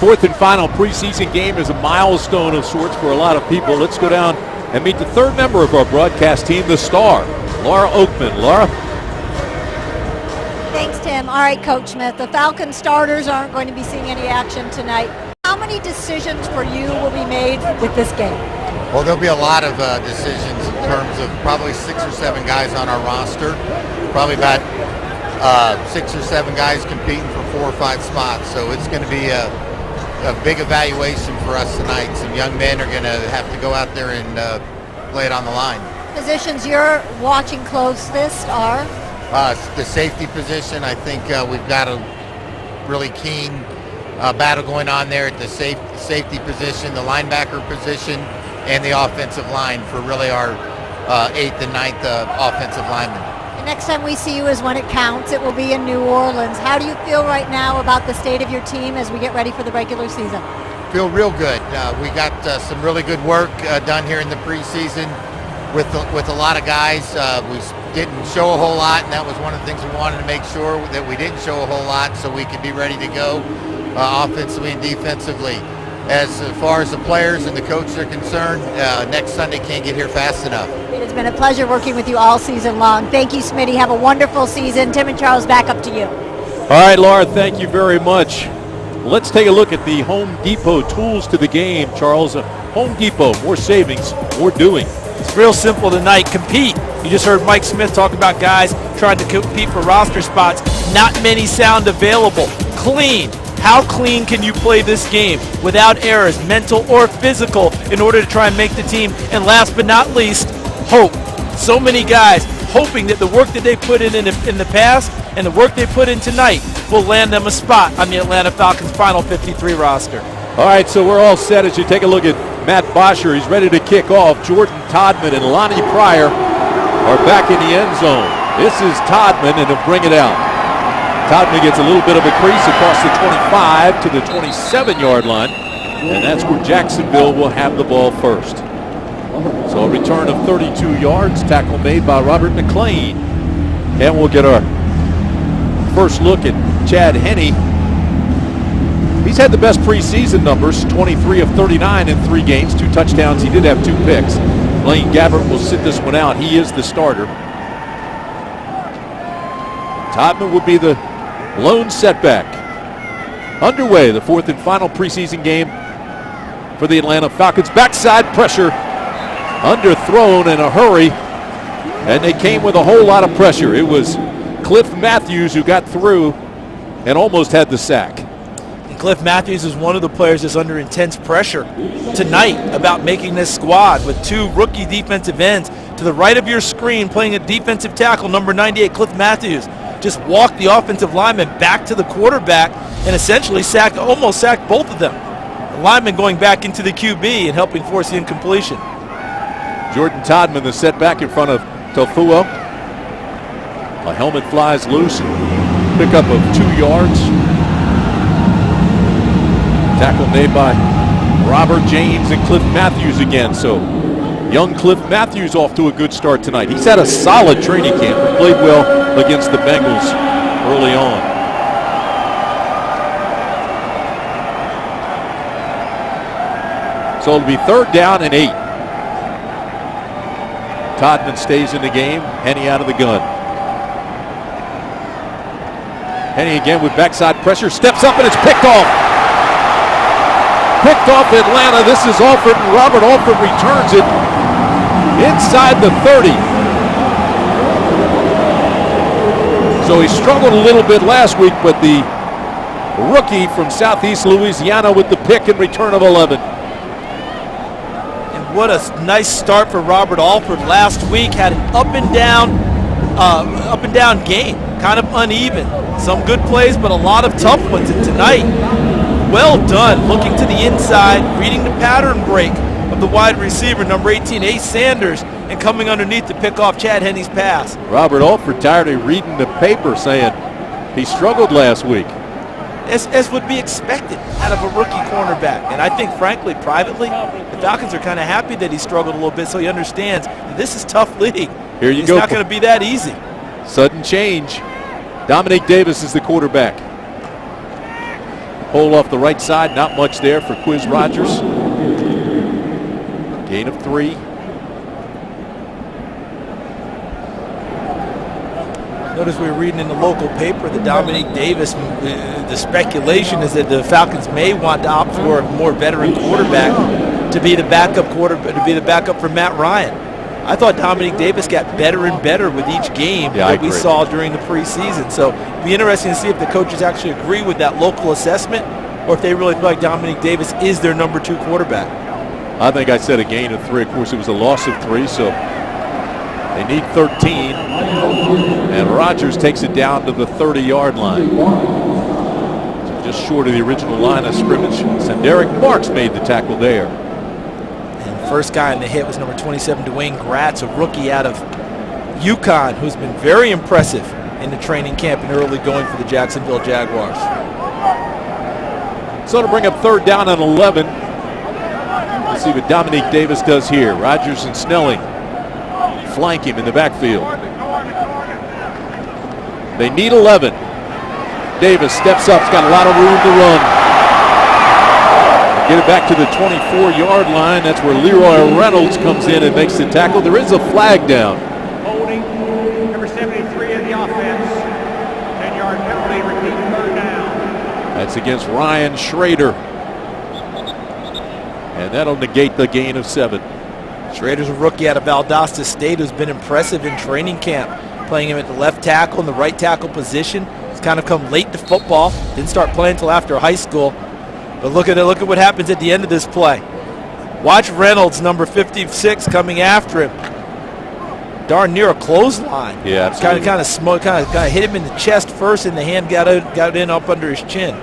fourth and final preseason game is a milestone of sorts for a lot of people. Let's go down and meet the third member of our broadcast team, the star, Laura Oakman. Laura? Thanks, Tim. All right, Coach Smith, the Falcons starters aren't going to be seeing any action tonight. How many decisions for you will be made with this game? Well, there'll be a lot of decisions in terms of probably 6 or 7 guys on our roster. Probably about 6 or 7 guys competing for 4 or 5 spots. So it's going to be a big evaluation for us tonight. Some young men are going to have to go out there and lay it on the line. Positions you're watching closest are? The safety position. I think we've got a really keen battle going on there at the safety position, the linebacker position, and the offensive line for really our 8th and 9th offensive linemen. The next time we see you is when it counts. It will be in New Orleans. How do you feel right now about the state of your team as we get ready for the regular season? Feel real good. We got some really good work done here in the preseason with a lot of guys. We didn't show a whole lot, and that was one of the things we wanted to make sure that we didn't show a whole lot so we could be ready to go offensively and defensively. As far as the players and the coaches are concerned, next Sunday can't get here fast enough. It has been a pleasure working with you all season long. Thank you, Smitty. Have a wonderful season. Tim and Charles, back up to you. All right, Laura, thank you very much. Let's take a look at the Home Depot tools to the game, Charles. Home Depot, more savings, more doing. It's real simple tonight. Compete. You just heard Mike Smith talk about guys trying to compete for roster spots. Not many sound available. Clean. How clean can you play this game without errors, mental or physical, in order to try and make the team? And last but not least, hope. So many guys hoping that the work that they put in the past and the work they put in tonight will land them a spot on the Atlanta Falcons final 53 roster. All right, so we're all set as you take a look at Matt Bosher. He's ready to kick off. Jordan Todman and Lonnie Pryor are back in the end zone. This is Todman, and he'll bring it out. Todman gets a little bit of a crease across the 25 to the 27-yard line, and that's where Jacksonville will have the ball first. So a return of 32 yards, tackle made by Robert McClain. And we'll get our first look at Chad Henne. He's had the best preseason numbers, 23 of 39 in 3 games, 2 touchdowns. He did have 2 picks. Blaine Gabbert will sit this one out. He is the starter. Todman will be the lone setback. Underway, the 4th and final preseason game for the Atlanta Falcons. Backside pressure, underthrown in a hurry, and they came with a whole lot of pressure. It was Cliff Matthews who got through and almost had the sack. And Cliff Matthews is one of the players that's under intense pressure tonight about making this squad with 2 rookie defensive ends. To the right of your screen, playing a defensive tackle, number 98, Cliff Matthews, just walked the offensive lineman back to the quarterback and essentially almost sacked both of them. The lineman going back into the QB and helping force the incompletion. Jordan Todman, the setback in front of Tofuo. A helmet flies loose. Pickup of 2 yards. Tackle made by Robert James and Cliff Matthews again. So young Cliff Matthews off to a good start tonight. He's had a solid training camp and played well against the Bengals early on. So it'll be 3rd down and 8. Todman stays in the game. Henne out of the gun. Henne again with backside pressure. Steps up and it's picked off. Picked off Atlanta. This is Alford, and Robert Alford returns it inside the 30. So he struggled a little bit last week, but the rookie from Southeast Louisiana with the pick and return of 11. And what a nice start for Robert Alford last week. Had an up and down game, kind of uneven. Some good plays, but a lot of tough ones. And tonight, well done, looking to the inside, reading the pattern break of the wide receiver, number 18, Ace Sanders, and coming underneath to pick off Chad Henne's pass. Robert Alford tired of reading the paper saying he struggled last week. As would be expected out of a rookie cornerback. And I think, frankly, privately, the Falcons are kind of happy that he struggled a little bit, so he understands that this is tough league. Here you it's go. It's not going to be that easy. Sudden change. Dominique Davis is the quarterback. Hole off the right side, not much there for Quiz Rogers. Gain of 3. Notice we were reading in the local paper that Dominique Davis, the speculation is that the Falcons may want to opt for a more veteran quarterback to be the backup for Matt Ryan. I thought Dominique Davis got better and better with each game that we saw during the preseason. So it'd be interesting to see if the coaches actually agree with that local assessment or if they really feel like Dominique Davis is their number 2 quarterback. I think I said a gain of 3. Of course, it was a loss of 3, so they need 13. And Rogers takes it down to the 30-yard line. So just short of the original line of scrimmage. Senderick Marks made the tackle there. And the first guy in the hit was number 27, Dwayne Gratz, a rookie out of UConn, who's been very impressive in the training camp and early going for the Jacksonville Jaguars. So to bring up 3rd down and 11. Let's see what Dominique Davis does here. Rogers and Snelling flank him in the backfield. They need 11. Davis steps up. He's got a lot of room to run. Get it back to the 24-yard line. That's where Leroy Reynolds comes in and makes the tackle. There is a flag down. Holding number 73 in the offense. 10-yard penalty, repeat 3rd down. That's against Ryan Schrader. And that'll negate the gain of 7. Schrader's a rookie out of Valdosta State who's been impressive in training camp, playing him at the left tackle and the right tackle position. He's kind of come late to football. Didn't start playing until after high school. But look at it. Look at what happens at the end of this play. Watch Reynolds, number 56, coming after him. Darn near a clothesline. Yeah, absolutely. Kind of hit him in the chest first, and the hand got in up under his chin.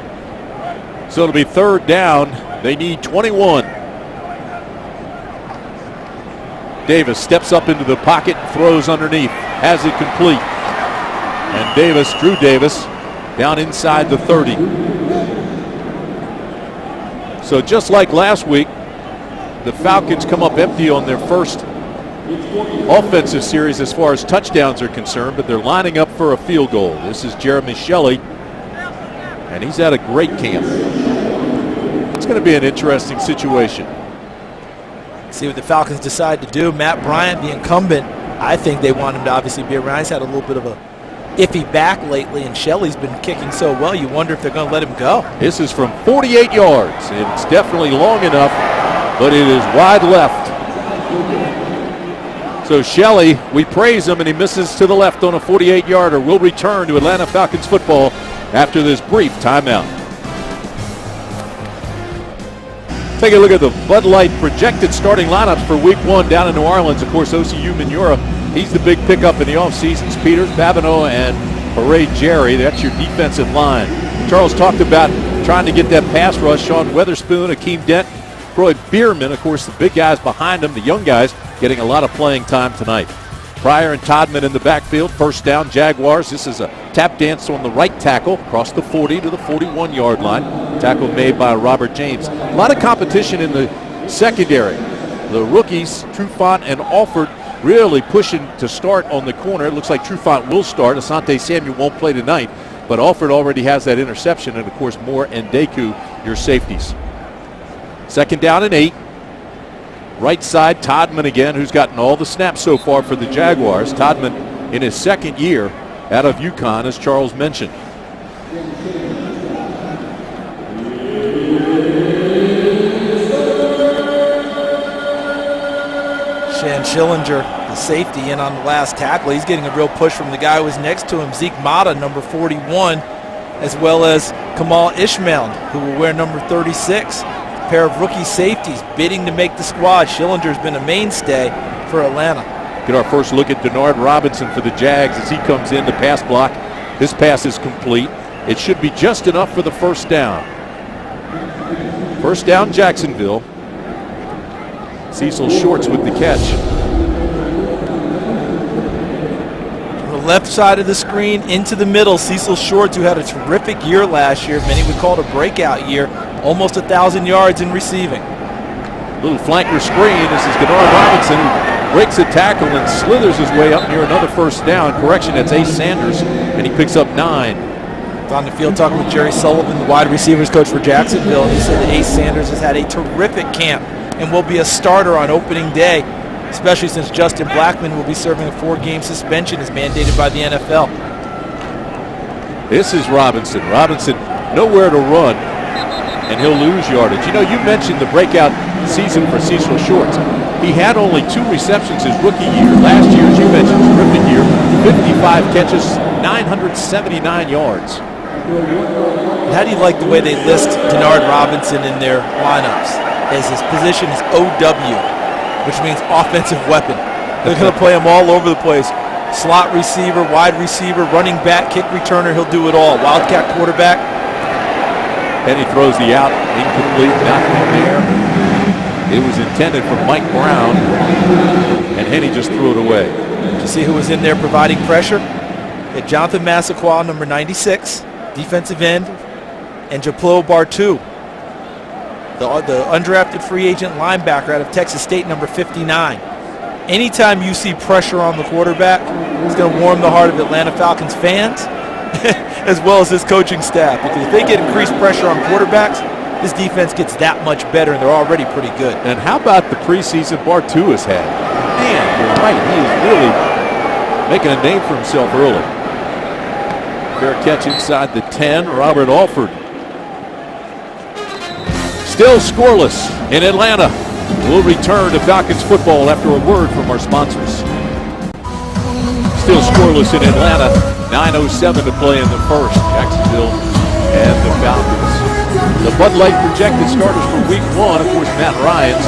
So it'll be 3rd down. They need 21. Davis steps up into the pocket, throws underneath, has it complete. And Drew Davis, down inside the 30. So just like last week, the Falcons come up empty on their first offensive series as far as touchdowns are concerned, but they're lining up for a field goal. This is Jeremy Shelley, and he's had a great camp. It's going to be an interesting situation. See what the Falcons decide to do. Matt Bryant, the incumbent, I think they want him to obviously be around. He's had a little bit of a iffy back lately, and Shelley's been kicking so well, you wonder if they're going to let him go. This is from 48 yards. It's definitely long enough, but it is wide left. So Shelley, we praise him, and he misses to the left on a 48-yarder. We'll return to Atlanta Falcons football after this brief timeout. Take a look at the Bud Light projected starting lineups for Week 1 down in New Orleans. Of course, OCU Minura, he's the big pickup in the offseason. Peters, Babineau, and Parade Jerry. That's your defensive line. Charles talked about trying to get that pass rush. Sean Weatherspoon, Akeem Dent, Troy Bierman, of course, the big guys behind him, the young guys, getting a lot of playing time tonight. Pryor and Todman in the backfield. 1st down, Jaguars. This is a tap dance on the right tackle, across the 40 to the 41-yard line. Tackle made by Robert James. A lot of competition in the secondary. The rookies, Trufant and Alford, really pushing to start on the corner. It looks like Trufant will start. Asante Samuel won't play tonight, but Alford already has that interception, and, of course, Moore and Deku, your safeties. 2nd down and 8. Right side, Todman again, who's gotten all the snaps so far for the Jaguars. Todman in his 2nd year out of UConn, as Charles mentioned. Shan Schillinger, the safety, in on the last tackle. He's getting a real push from the guy who was next to him, Zeke Mata, number 41, as well as Kamal Ishmael, who will wear number 36. A pair of rookie safeties bidding to make the squad. Schillinger's been a mainstay for Atlanta. Get our first look at Denard Robinson for the Jags as he comes in to pass block. This pass is complete. It should be just enough for the 1st down. 1st down, Jacksonville. Cecil Shorts with the catch. From the left side of the screen into the middle, Cecil Shorts, who had a terrific year last year, many would call it a breakout year, almost 1,000 yards in receiving. Little flanker screen. This is Denard Robinson, who breaks a tackle and slithers his way up near another 1st down. Correction, that's Ace Sanders, and he picks up 9. On the field talking with Jerry Sullivan, the wide receivers coach for Jacksonville, and he said that Ace Sanders has had a terrific camp and will be a starter on opening day, especially since Justin Blackmon will be serving a 4-game suspension as mandated by the NFL. This is Robinson. Robinson nowhere to run, and he'll lose yardage. You know, you mentioned the breakout season for Cecil Shorts. He had only 2 receptions his rookie year. Last year, as you mentioned, terrific year, 55 catches, 979 yards. How do you like the way they list Denard Robinson in their lineups? As his position is OW, which means offensive weapon. They're going to play him all over the place. Slot receiver, wide receiver, running back, kick returner, he'll do it all. Wildcat quarterback. And he throws the out, incomplete, nothing there. It was intended for Mike Brown, and Henny just threw it away. Did you see who was in there providing pressure? Jonathan Massaquoi, number 96, defensive end, and Japlo Bartu, the undrafted free agent linebacker out of Texas State, number 59. Anytime you see pressure on the quarterback, it's going to warm the heart of Atlanta Falcons fans as well as this coaching staff, because if they get increased pressure on quarterbacks, this defense gets that much better, and they're already pretty good. And how about the preseason Bartu has had? Man, you're right. He is really making a name for himself early. Fair catch inside the 10, Robert Alford. Still scoreless in Atlanta. We'll return to Falcons football after a word from our sponsors. Still scoreless in Atlanta. 9:07 to play in the first. Jacksonville and the Falcons. The Bud Light projected starters for week 1, of course, Matt Ryans.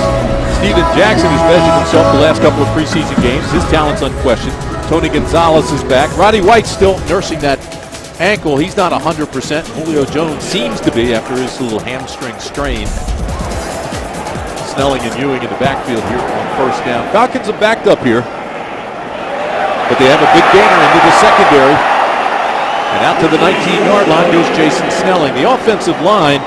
Steven Jackson has measured himself the last couple of preseason games. His talent's unquestioned. Tony Gonzalez is back. Roddy White's still nursing that ankle. He's not 100%. Julio Jones seems to be after his little hamstring strain. Snelling and Ewing in the backfield here on first down. Falcons are backed up here, but they have a big gainer into the secondary. And out to the 19-yard line goes Jason Snelling. The offensive line,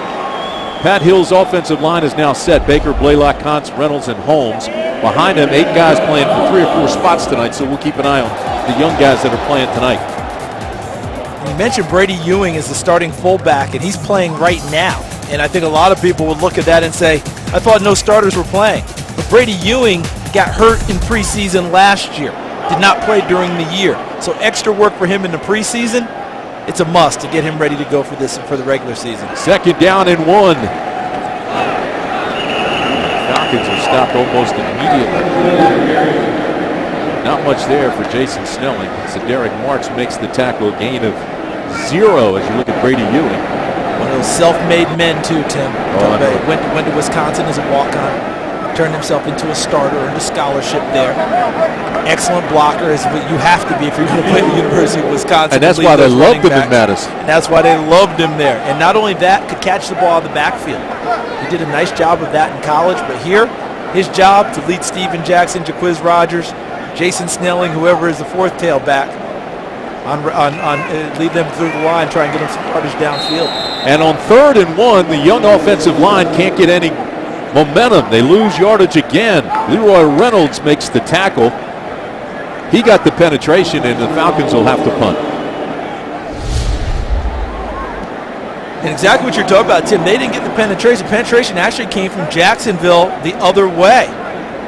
Pat Hill's offensive line is now set. Baker, Blaylock, Kontz, Reynolds, and Holmes. Behind him, 8 guys playing for 3 or 4 spots tonight, so we'll keep an eye on the young guys that are playing tonight. You mentioned Brady Ewing as the starting fullback, and he's playing right now. And I think a lot of people would look at that and say, I thought no starters were playing. But Brady Ewing got hurt in preseason last year, did not play during the year. So extra work for him in the preseason. It's a must to get him ready to go for this for the regular season. Second down and 1. Falcons are stopped almost immediately. Not much there for Jason Snelling. So Derek Marks makes the tackle, a gain of 0 as you look at Brady Ewing. One of those self-made men too, Tim. Went to Wisconsin as a walk-on. Turned himself into a starter, earned a scholarship there. Excellent blocker is what you have to be if you're going to play at the University of Wisconsin. And that's why they loved him in Madison. And that's why they loved him there. And not only that, could catch the ball in the backfield. He did a nice job of that in college, but here, his job to lead Steven Jackson, Jaquiz Rogers, Jason Snelling, whoever is the 4th tailback, lead them through the line, try and get them some yardage downfield. And on 3rd and 1, the young offensive line can't get any momentum. They lose yardage again. Leroy Reynolds makes the tackle. He got the penetration, and the Falcons will have to punt. And exactly what you're talking about, Tim. They didn't get the penetration. Penetration actually came from Jacksonville the other way.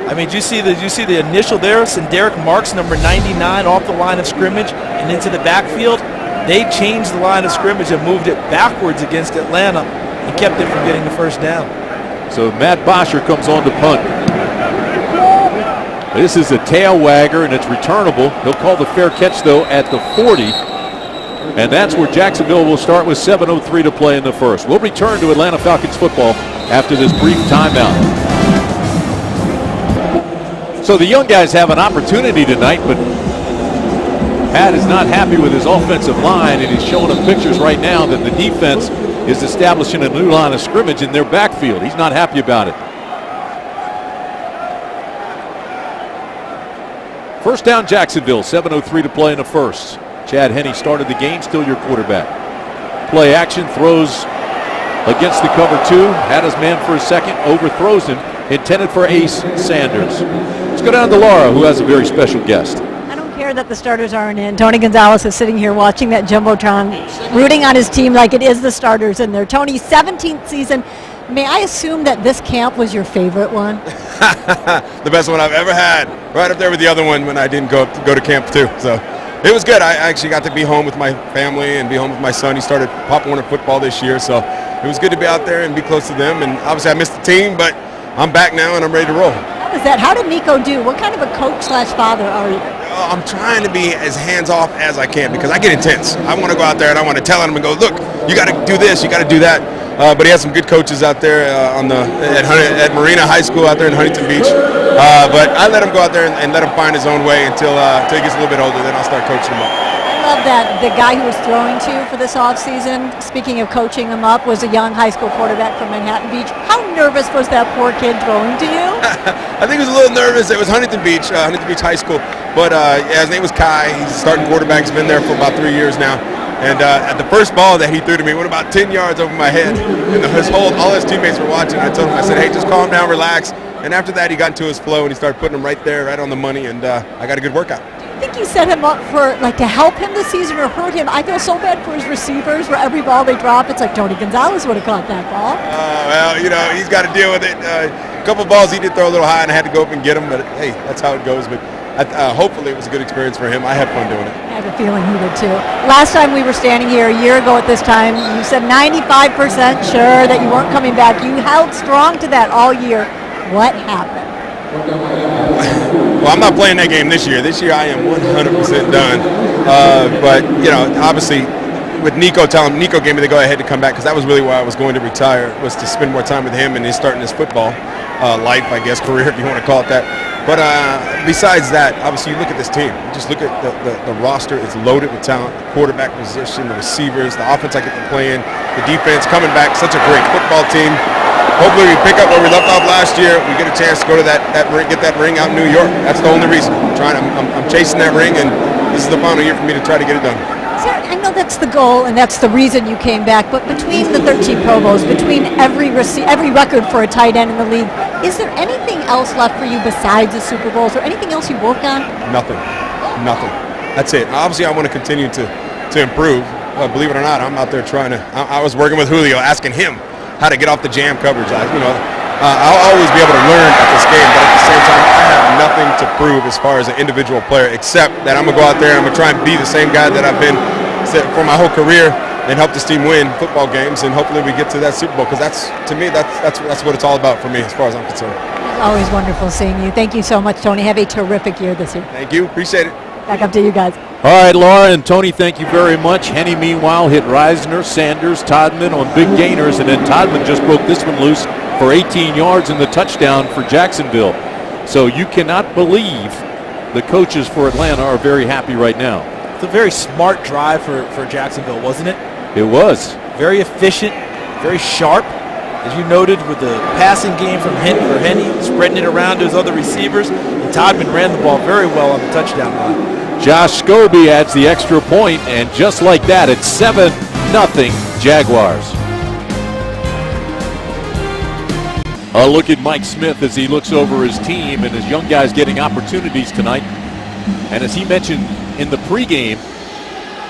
I mean, did you see the initial there? Derek Marks, number 99, off the line of scrimmage and into the backfield. They changed the line of scrimmage and moved it backwards against Atlanta and kept it from getting the first down. So Matt Bosher comes on to punt. This is a tail wagger, and it's returnable. He'll call the fair catch, though, at the 40. And that's where Jacksonville will start with 7:03 to play in the first. We'll return to Atlanta Falcons football after this brief timeout. So the young guys have an opportunity tonight, but Pat is not happy with his offensive line, and he's showing them pictures right now that the defense is establishing a new line of scrimmage in their backfield. He's not happy about it. First down, Jacksonville, 7:03 to play in the first. Chad Henne started the game, still your quarterback. Play action, throws against the cover 2, had his man for a second, overthrows him, intended for Ace Sanders. Let's go down to Laura, who has a very special guest. I don't care that the starters aren't in. Tony Gonzalez is sitting here watching that Jumbotron, rooting on his team like it is the starters in there. Tony, 17th season. May I assume that this camp was your favorite one? The best one I've ever had. Right up there with the other one when I didn't go to camp too. So it was good. I actually got to be home with my family and be home with my son. He started Pop Warner football this year, so it was good to be out there and be close to them. And obviously I missed the team, but I'm back now and I'm ready to roll. How was that? How did Nico do? What kind of a coach/father are you? I'm trying to be as hands-off as I can because I get intense. I want to go out there and I want to tell him and go, look, you got to do this, you got to do that. But he has some good coaches out there at Marina High School out there in Huntington Beach. But I let him go out there and let him find his own way until he gets a little bit older. Then I'll start coaching him up. I love that the guy who was throwing to you for this offseason, speaking of coaching him up, was a young high school quarterback from Manhattan Beach. How nervous was that poor kid throwing to you? I think he was a little nervous. It was Huntington Beach High School. But his name was Kai. He's a starting quarterback. He's been there for about 3 years now. And at the first ball that he threw to me went about 10 yards over my head. And all his teammates were watching. I told him, I said, hey, just calm down, relax. And after that, he got into his flow and he started putting them right there, right on the money. And I got a good workout. I think you set him up for to help him this season or hurt him. I feel so bad for his receivers. For every ball they drop, it's like Tony Gonzalez would have caught that ball. Well, he's got to deal with it. A couple balls he did throw a little high, and I had to go up and get him. But hey, that's how it goes. But hopefully it was a good experience for him. I had fun doing it. I have a feeling he did too. Last time we were standing here a year ago at this time, you said 95% sure that you weren't coming back. You held strong to that all year. What happened? Well, I'm not playing that game this year. This year I am 100% done. But obviously, with Nico gave me the go-ahead to come back because that was really why I was going to retire, was to spend more time with him and he's starting his football life, I guess, career, if you want to call it that. But besides that, obviously, you look at this team. Just look at the roster. It's loaded with talent. The quarterback position, the receivers, the offense I get to play in, the defense coming back. Such a great football team. Hopefully we pick up where we left off last year. We get a chance to go to that ring, get that ring out in New York. That's the only reason. I'm chasing that ring, and this is the final year for me to try to get it done. I know that's the goal, and that's the reason you came back. But between the 13 Pro Bowls, between every record for a tight end in the league, is there anything else left for you besides the Super Bowls, or anything else you work on? Nothing. That's it. Obviously, I want to continue to improve. Believe it or not, I'm out there trying to. I was working with Julio, asking him how to get off the jam coverage. I'll always be able to learn at this game, but at the same time, I have nothing to prove as far as an individual player, except that I'm going to go out there and I'm going to try and be the same guy that I've been for my whole career and help this team win football games, and hopefully we get to that Super Bowl, because that's what it's all about for me as far as I'm concerned. It's always wonderful seeing you. Thank you so much, Tony. Have a terrific year this year. Thank you. Appreciate it. Back up to you guys. All right, Laura and Tony, thank you very much. Henny, meanwhile, hit Reisner, Sanders, Todman on big gainers, and then Todman just broke this one loose for 18 yards and the touchdown for Jacksonville. So you cannot believe the coaches for Atlanta are very happy right now. It's a very smart drive for Jacksonville, wasn't it? It was. Very efficient, very sharp. As you noted, with the passing game from Henny, spreading it around to his other receivers, and Todman ran the ball very well on the touchdown line. Josh Scobie adds the extra point, and just like that, it's 7-0 Jaguars. A look at Mike Smith as he looks over his team and his young guys getting opportunities tonight. And as he mentioned in the pregame,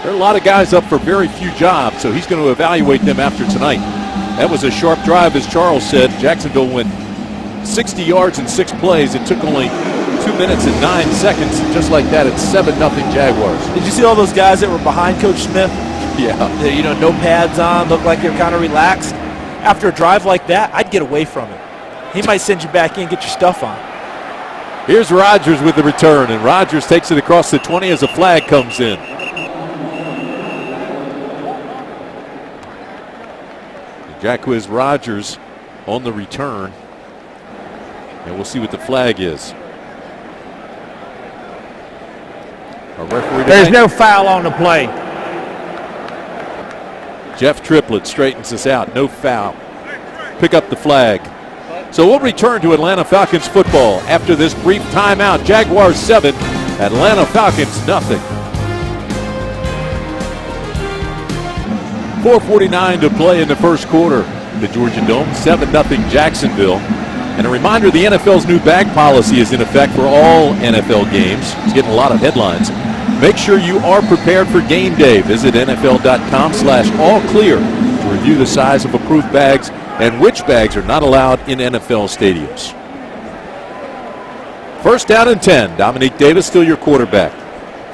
there are a lot of guys up for very few jobs, so he's going to evaluate them after tonight. That was a sharp drive, as Charles said. Jacksonville went 60 yards in 6 plays. It took only 2 minutes and 9 seconds. Just like that, it's 7-0 Jaguars. Did you see all those guys that were behind Coach Smith? Yeah. No pads on, looked like they were kind of relaxed. After a drive like that, I'd get away from it. He might send you back in, get your stuff on. Here's Rodgers with the return, and Rodgers takes it across the 20 as a flag comes in. Jacquizz Rodgers on the return, and we'll see what the flag is. There's no foul on the play. Jeff Triplett straightens us out. No foul. Pick up the flag. So we'll return to Atlanta Falcons football after this brief timeout. Jaguars 7, Atlanta Falcons 0. 4:49 to play in the first quarter. The Georgia Dome, 7-0 Jacksonville. And a reminder, the NFL's new bag policy is in effect for all NFL games. It's getting a lot of headlines. Make sure you are prepared for game day. Visit NFL.com/all-clear to review the size of approved bags and which bags are not allowed in NFL stadiums. First down and 10. Dominique Davis still your quarterback.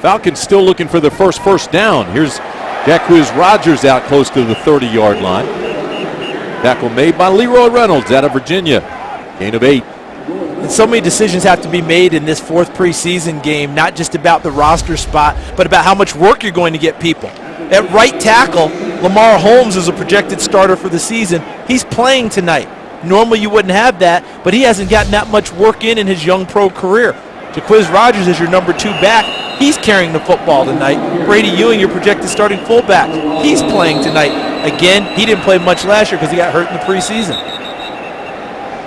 Falcons still looking for the first down. Here's Jacquizz Rodgers out close to the 30-yard line. Tackle made by Leroy Reynolds out of Virginia. Gain of 8. And so many decisions have to be made in this fourth preseason game, not just about the roster spot, but about how much work you're going to get people. At right tackle, Lamar Holmes is a projected starter for the season. He's playing tonight. Normally you wouldn't have that, but he hasn't gotten that much work in his young pro career. Jacquizz Rodgers is your number 2 back. He's carrying the football tonight. Brady Ewing, your projected starting fullback. He's playing tonight. Again, he didn't play much last year because he got hurt in the preseason.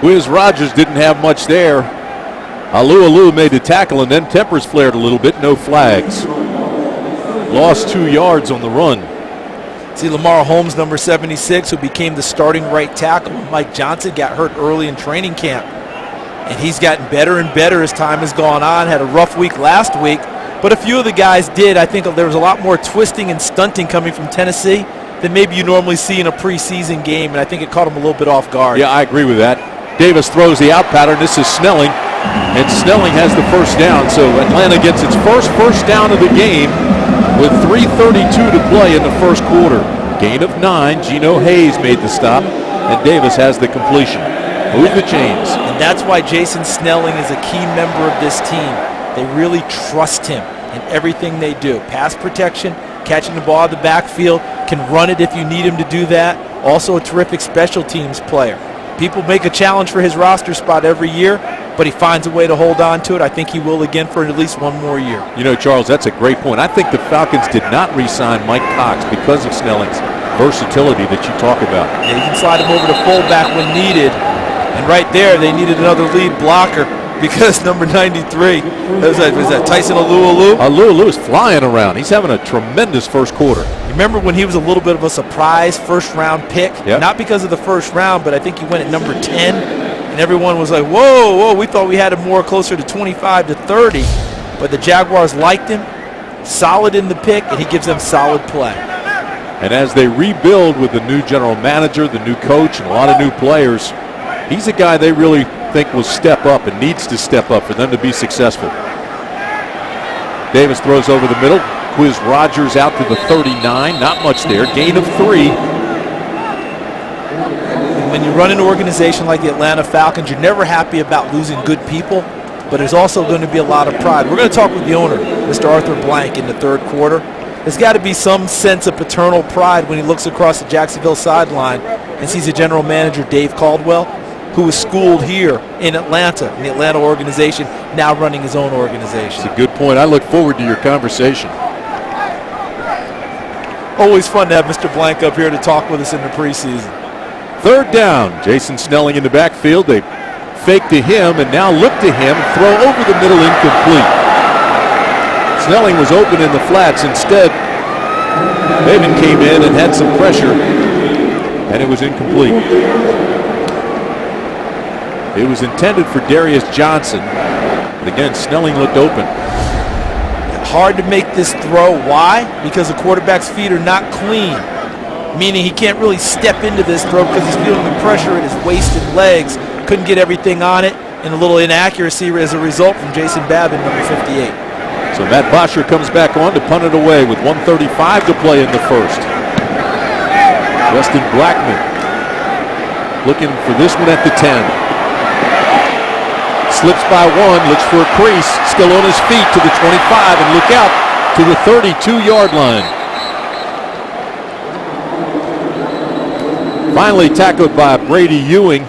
Jacquizz Rodgers didn't have much there. Alu made the tackle, and then tempers flared a little bit. No flags. Lost 2 yards on the run. See Lamar Holmes, number 76, who became the starting right tackle. Mike Johnson got hurt early in training camp. And he's gotten better and better as time has gone on. Had a rough week last week, but a few of the guys did. I think there was a lot more twisting and stunting coming from Tennessee than maybe you normally see in a preseason game, and I think it caught him a little bit off guard. Yeah, I agree with that. Davis throws the out pattern. This is Snelling, and Snelling has the first down. So Atlanta gets its first down of the game with 3:32 to play in the first quarter. Gain of 9. Geno Hayes made the stop, and Davis has the completion. Move the chains. And that's why Jason Snelling is a key member of this team. They really trust him in everything they do. Pass protection, catching the ball out of the backfield, can run it if you need him to do that. Also a terrific special teams player. People make a challenge for his roster spot every year, but he finds a way to hold on to it. I think he will again for at least one more year. You know, Charles, that's a great point. I think the Falcons did not re-sign Mike Cox because of Snelling's versatility that you talk about. Yeah, you can slide him over to fullback when needed. And right there, they needed another lead blocker because number 93, was that Tyson Alu? Alu is flying around. He's having a tremendous first quarter. Remember when he was a little bit of a surprise first-round pick? Yep. Not because of the first round, but I think he went at number 10. And everyone was like, whoa, we thought we had him more closer to 25 to 30. But the Jaguars liked him, solid in the pick, and he gives them solid play. And as they rebuild with the new general manager, the new coach, and a lot of new players, he's a guy they really think will step up and needs to step up for them to be successful. Davis throws over the middle. Jacquizz Rodgers out to the 39. Not much there. Gain of 3. When you run an organization like the Atlanta Falcons, you're never happy about losing good people, but there's also going to be a lot of pride. We're going to talk with the owner, Mr. Arthur Blank, in the third quarter. There's got to be some sense of paternal pride when he looks across the Jacksonville sideline and sees a general manager, Dave Caldwell, who was schooled here in Atlanta, in the Atlanta organization, now running his own organization. It's a good point. I look forward to your conversation. Always fun to have Mr. Blank up here to talk with us in the preseason. Third down. Jason Snelling in the backfield. They fake to him and now look to him. Throw over the middle, incomplete. Snelling was open in the flats. Instead, Maven came in and had some pressure, and it was incomplete. It was intended for Darius Johnson, but again, Snelling looked open. Hard to make this throw. Why? Because the quarterback's feet are not clean, meaning he can't really step into this throw because he's feeling the pressure at his waist and legs. Couldn't get everything on it, and a little inaccuracy as a result from Jason Babin, number 58. So Matt Bosher comes back on to punt it away with 1:35 to play in the first. Justin Blackman looking for this one at the 10. Slips by one, looks for a crease, still on his feet to the 25, and look out to the 32-yard line. Finally tackled by Brady Ewing.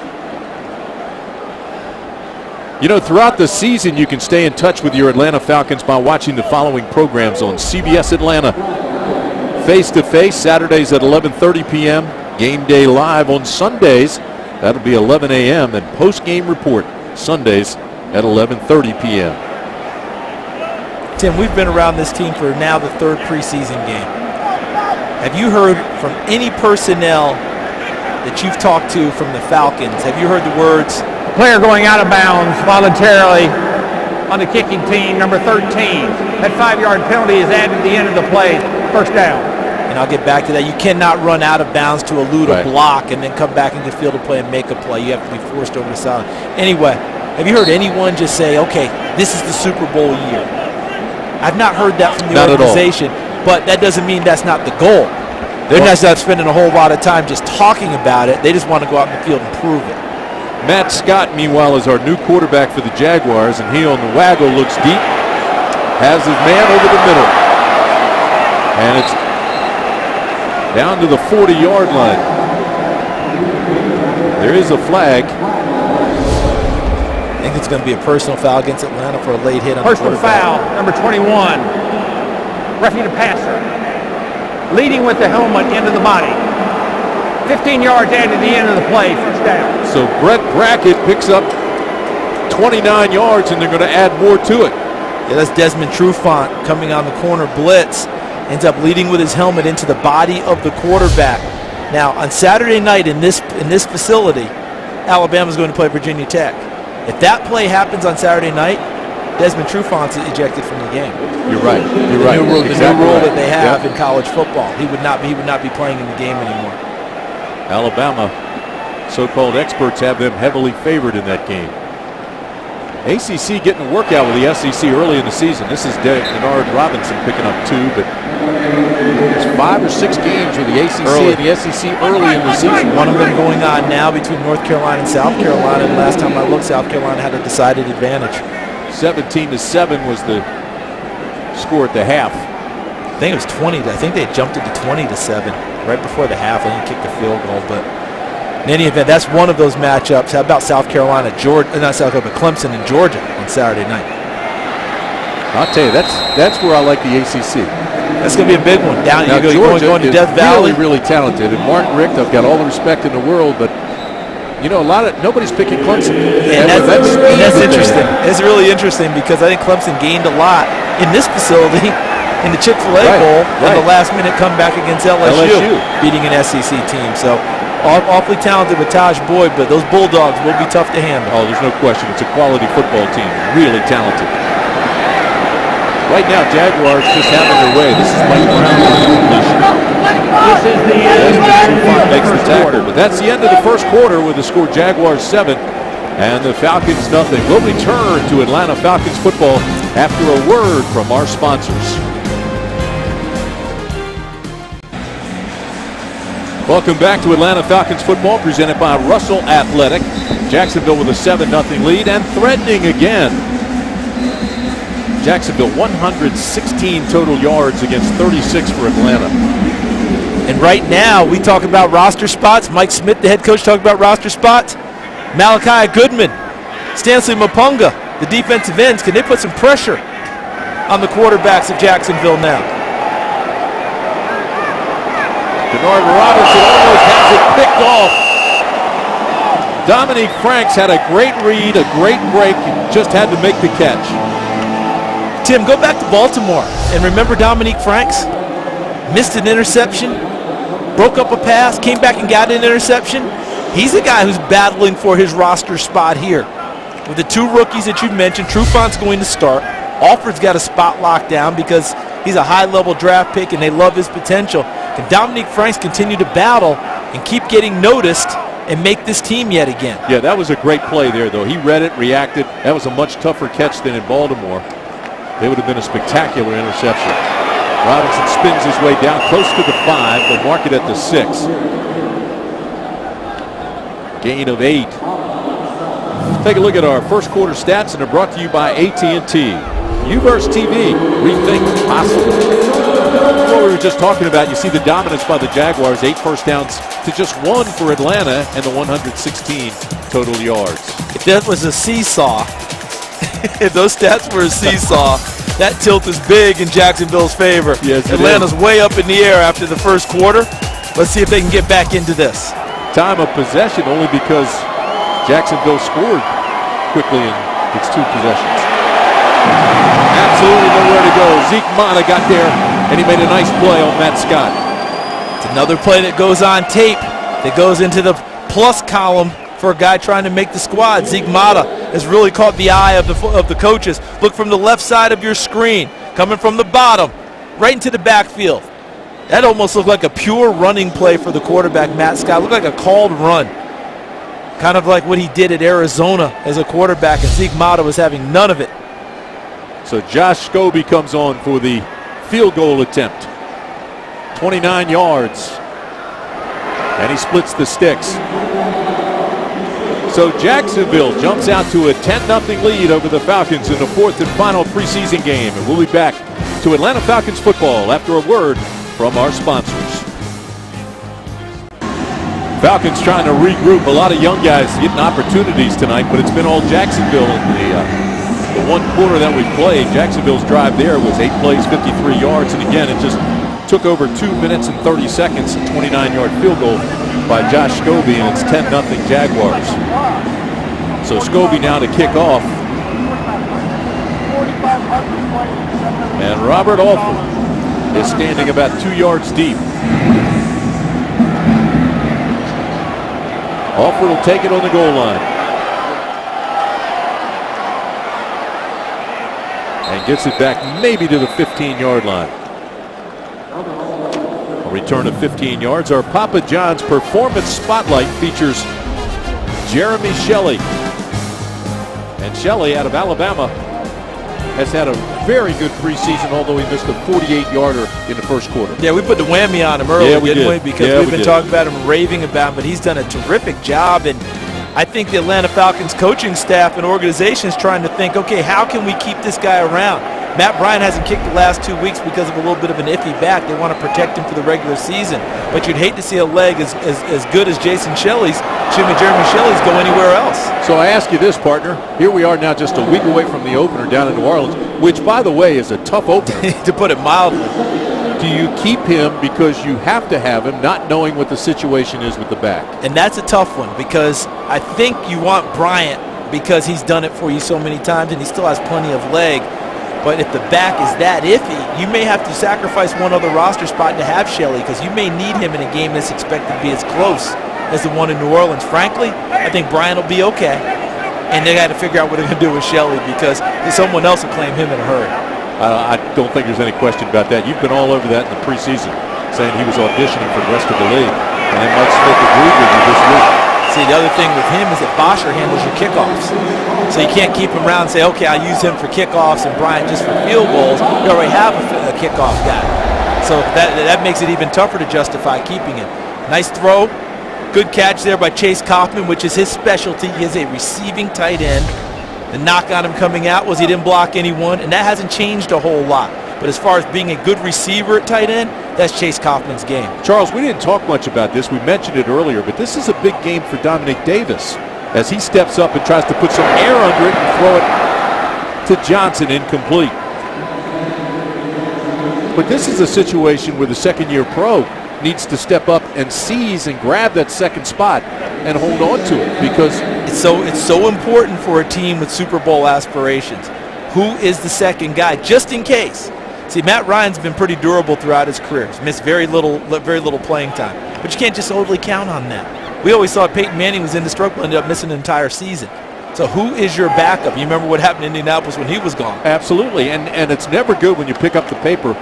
You know, throughout the season, you can stay in touch with your Atlanta Falcons by watching the following programs on CBS Atlanta. Face to Face, Saturdays at 11:30 p.m. Game Day Live on Sundays. That'll be 11 a.m. And Post-Game Report, Sundays at 11:30 p.m. Tim, we've been around this team for now the third preseason game. Have you heard from any personnel that you've talked to from the Falcons? Have you heard the words, Player going out of bounds voluntarily on the kicking team, number 13. That 5-yard penalty is added at the end of the play. First down. And I'll get back to that. You cannot run out of bounds to elude a Right. block and then come back into the field to play and make a play. You have to be forced over the sideline. Anyway, have you heard anyone just say, okay, this is the Super Bowl year? I've not heard that from the Not at all. organization, but that doesn't mean that's not the goal. They're not spending a whole lot of time just talking about it. They just want to go out in the field and prove it. Matt Scott, meanwhile, is our new quarterback for the Jaguars, and he on the waggle looks deep, has his man over the middle, and it's down to the 40-yard line. There is a flag. I think it's going to be a personal foul against Atlanta for a late hit on Personal the quarterback. foul, number 21. Roughing the passer. Leading with the helmet into the body. 15 yards added at the end of the play. First down. So Brett Brackett picks up 29 yards, and they're going to add more to it. Yeah, that's Desmond Trufant coming on the corner blitz. Ends up leading with his helmet into the body of the quarterback. Now, on Saturday night in this facility, Alabama's going to play Virginia Tech. If that play happens on Saturday night, Desmond Trufant's ejected from the game. You're right. You're right. The new rule, Exactly right. that they have Yep. in college football. He would not be playing in the game anymore. Alabama, so-called experts have them heavily favored in that game. ACC getting a workout with the SEC early in the season. This is Denard Robinson picking up 2, but there's 5 or 6 games with the ACC and the SEC early in the season. One of them going on now between North Carolina and South Carolina. And last time I looked, South Carolina had a decided advantage. 17-7 was the score at the half. I think it was 20. I think they jumped it to 20-7 right before the half. I think kicked the field goal, but in any event, that's one of those matchups. How about South Carolina, Clemson and Georgia on Saturday night? I'll tell you, that's where I like the ACC. That's going to be a big one. Down, Now, Georgia going to is Death Valley. really talented, and Martin Richt, I've got all the respect in the world, but you know, nobody's picking Clemson. And that's interesting. It's really interesting because I think Clemson gained a lot in this facility in the Chick-fil-A Bowl and the last-minute comeback against LSU, beating an SEC team. So awfully talented with Taj Boyd, but those Bulldogs will be tough to handle. Oh, there's no question. It's a quality football team. Really talented. Right now, Jaguars just having their way. This is Mike Brown on the completion. This is the end. Makes the tackle, but that's the end of the first quarter with the score Jaguars 7 and the Falcons nothing. We'll return to Atlanta Falcons football after a word from our sponsors. Welcome back to Atlanta Falcons football presented by Russell Athletic. Jacksonville with a 7-0 lead and threatening again. Jacksonville 116 total yards against 36 for Atlanta. And right now, we talk about roster spots. Mike Smith, the head coach, talked about roster spots. Malachi Goodman, Stanley Mapunga, the defensive ends. Can they put some pressure on the quarterbacks of Jacksonville now? Denard Robinson almost has it picked off. Dominique Franks had a great read, a great break, just had to make the catch. Tim, go back to Baltimore and remember Dominique Franks? Missed an interception, broke up a pass, came back and got an interception. He's a guy who's battling for his roster spot here. With the 2 rookies that you mentioned, Trufant's going to start. Alford's got a spot locked down because he's a high-level draft pick and they love his potential. Can Dominique Franks continue to battle and keep getting noticed and make this team yet again? Yeah, that was a great play there, though. He read it, reacted. That was a much tougher catch than in Baltimore. It would have been a spectacular interception. Robinson spins his way down close to the 5. They'll mark it at the 6. Gain of 8. Take a look at our first quarter stats, and they're brought to you by AT&T. Uverse TV, rethink possible. What we were just talking about, you see the dominance by the Jaguars, 8 first downs to just 1 for Atlanta, and the 116 total yards. If that was a seesaw, if those stats were a seesaw, that tilt is big in Jacksonville's favor. Yes, Atlanta's way up in the air after the first quarter. Let's see if they can get back into this. Time of possession only because Jacksonville scored quickly in its 2 possessions. Absolutely nowhere to go. Zeke Mata got there, and he made a nice play on Matt Scott. It's another play that goes on tape that goes into the plus column for a guy trying to make the squad. Zeke Mata has really caught the eye of the coaches. Look from the left side of your screen, coming from the bottom, right into the backfield. That almost looked like a pure running play for the quarterback, Matt Scott. Looked like a called run. Kind of like what he did at Arizona as a quarterback, and Zeke Mata was having none of it. So Josh Scobie comes on for the field goal attempt. 29 yards. And he splits the sticks. So Jacksonville jumps out to a 10-0 lead over the Falcons in the fourth and final preseason game. And we'll be back to Atlanta Falcons football after a word from our sponsors. Falcons trying to regroup. A lot of young guys getting opportunities tonight, but it's been all Jacksonville in the one quarter that we played. Jacksonville's drive there was 8 plays, 53 yards, and again, it just took over 2 minutes and 30 seconds. A 29-yard field goal by Josh Scobie, and it's 10-0 Jaguars. So Scobie now to kick off. And Robert Alford is standing about 2 yards deep. Alford will take it on the goal line. And gets it back maybe to the 15-yard line. A return of 15 yards. Our Papa John's Performance Spotlight features Jeremy Shelley. And Shelley out of Alabama has had a very good preseason, although he missed a 48-yarder in the first quarter. Yeah, we put the whammy on him earlier, didn't we? Because we've been talking about him, raving about him, but he's done a terrific job. And I think the Atlanta Falcons coaching staff and organization is trying to think, okay, how can we keep this guy around? Matt Bryant hasn't kicked the last 2 weeks because of a little bit of an iffy back. They want to protect him for the regular season. But you'd hate to see a leg as good as Jeremy Shelley's go anywhere else. So I ask you this, partner. Here we are now just a week away from the opener down in New Orleans, which, by the way, is a tough opener. To put it mildly. Do you keep him because you have to have him, not knowing what the situation is with the back? And that's a tough one, because I think you want Bryant because he's done it for you so many times and he still has plenty of leg. But if the back is that iffy, you may have to sacrifice one other roster spot to have Shelley, because you may need him in a game that's expected to be as close as the one in New Orleans. Frankly, I think Bryant will be okay. And they got to figure out what they're going to do with Shelley, because someone else will claim him in a hurry. I don't think there's any question about that. You've been all over that in the preseason, saying he was auditioning for the rest of the league. And then Mike Smith agreed with you this week. See, the other thing with him is that Bosher handles your kickoffs. So you can't keep him around and say, okay, I'll use him for kickoffs and Bryant just for field goals. You already have a kickoff guy. So that makes it even tougher to justify keeping him. Nice throw. Good catch there by Chase Kaufman, which is his specialty. He is a receiving tight end. The knock on him coming out was he didn't block anyone, and that hasn't changed a whole lot. But as far as being a good receiver at tight end, that's Chase Kaufman's game. Charles, we didn't talk much about this. We mentioned it earlier, but this is a big game for Dominic Davis as he steps up and tries to put some air under it and throw it to Johnson, incomplete. But this is a situation where the second-year pro needs to step up and seize and grab that second spot and hold on to it, because it's so important for a team with Super Bowl aspirations. Who is the second guy, just in case? See, Matt Ryan's been pretty durable throughout his career. He's missed very little playing time. But you can't just totally count on that. We always thought Peyton Manning was indestructible, ended up missing an entire season. So who is your backup? You remember what happened in Indianapolis when he was gone? Absolutely, and it's never good when you pick up the paper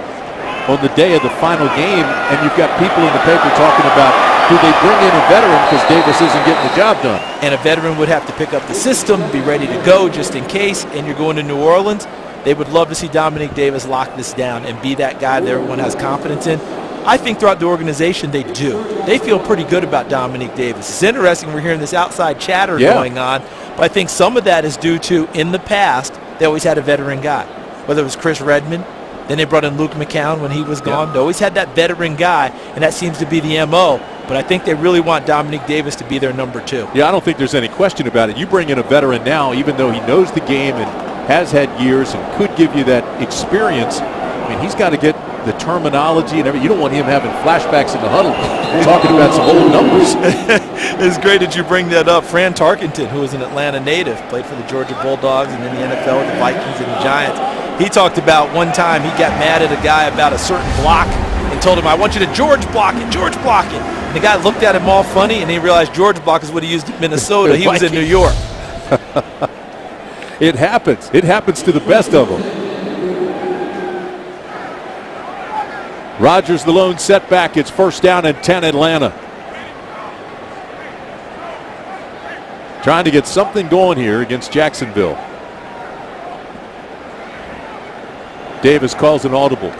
on the day of the final game and you've got people in the paper talking about, do they bring in a veteran because Davis isn't getting the job done? And a veteran would have to pick up the system, be ready to go just in case, and you're going to New Orleans. They would love to see Dominic Davis lock this down and be that guy that everyone has confidence in. I think throughout the organization they do. They feel pretty good about Dominic Davis. It's interesting we're hearing this outside chatter going on, but I think some of that is due to, in the past, they always had a veteran guy. Whether it was Chris Redmond, then they brought in Luke McCown when he was gone. They always had that veteran guy, and that seems to be the M.O., but I think they really want Dominic Davis to be their number 2. Yeah, I don't think there's any question about it. You bring in a veteran now, even though he knows the game and has had years and could give you that experience. I mean, he's got to get the terminology and everything. You don't want him having flashbacks in the huddle talking about some old numbers. It's great that you bring that up. Fran Tarkenton, who is an Atlanta native, played for the Georgia Bulldogs and in the NFL with the Vikings and the Giants. He talked about one time he got mad at a guy about a certain block and told him, I want you to George block it, George block it. And the guy looked at him all funny, and he realized George block is what he used in Minnesota. He was in New York. It happens. It happens to the best of them. Rodgers the lone setback. It's first down and 10 Atlanta. Trying to get something going here against Jacksonville. Davis calls an audible.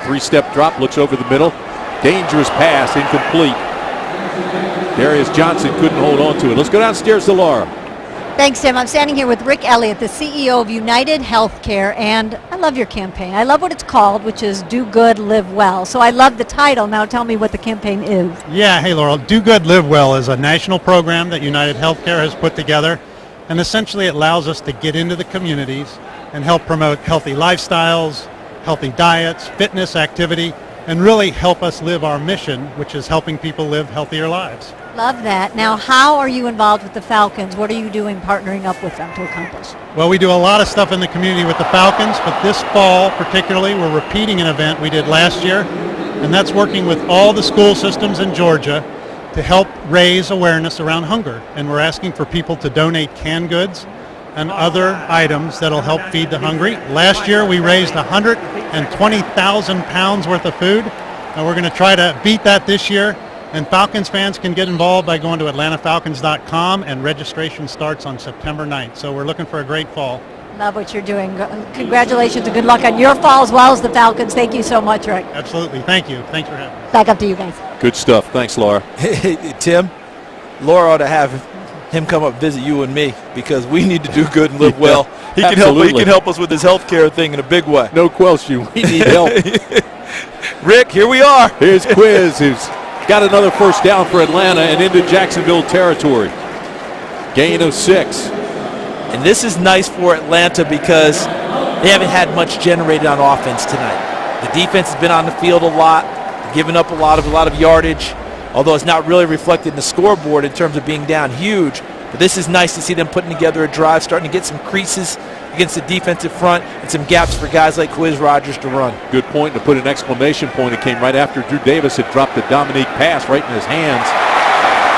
3-step drop, looks over the middle. Dangerous pass, incomplete. Darius Johnson couldn't hold on to it. Let's go downstairs to Laura. Thanks, Tim. I'm standing here with Rick Elliott, the CEO of United Healthcare, and I love your campaign. I love what it's called, which is Do Good, Live Well. So I love the title. Now tell me what the campaign is. Yeah, hey Laurel, Do Good, Live Well is a national program that United Healthcare has put together, and essentially it allows us to get into the communities and help promote healthy lifestyles, healthy diets, fitness, activity, and really help us live our mission, which is helping people live healthier lives. Love that. Now, how are you involved with the Falcons? What are you doing partnering up with them to accomplish? Well, we do a lot of stuff in the community with the Falcons, but this fall particularly, we're repeating an event we did last year, and that's working with all the school systems in Georgia to help raise awareness around hunger. And we're asking for people to donate canned goods and other items that'll help feed the hungry. Last year, we raised 120,000 pounds worth of food, and we're going to try to beat that this year. And Falcons fans can get involved by going to atlantafalcons.com, and registration starts on September 9th. So we're looking for a great fall. Love what you're doing. Congratulations and good luck on your fall as well as the Falcons. Thank you so much, Rick. Absolutely. Thank you. Thanks for having me. Back up to you guys. Good stuff. Thanks, Laura. Hey, Tim, Laura ought to have him come up and visit you and me because we need to do good and live well. He can help us with his health care thing in a big way. No question. We need help. Rick, here we are. Here's Quiz, who's got another first down for Atlanta and into Jacksonville territory. Gain of 6. And this is nice for Atlanta because they haven't had much generated on offense tonight. The defense has been on the field a lot, giving up a lot of yardage, although it's not really reflected in the scoreboard in terms of being down huge. But this is nice to see them putting together a drive, starting to get some creases against the defensive front and some gaps for guys like Quiz Rodgers to run. Good point. To put an exclamation point, it came right after Drew Davis had dropped the Dominique pass right in his hands.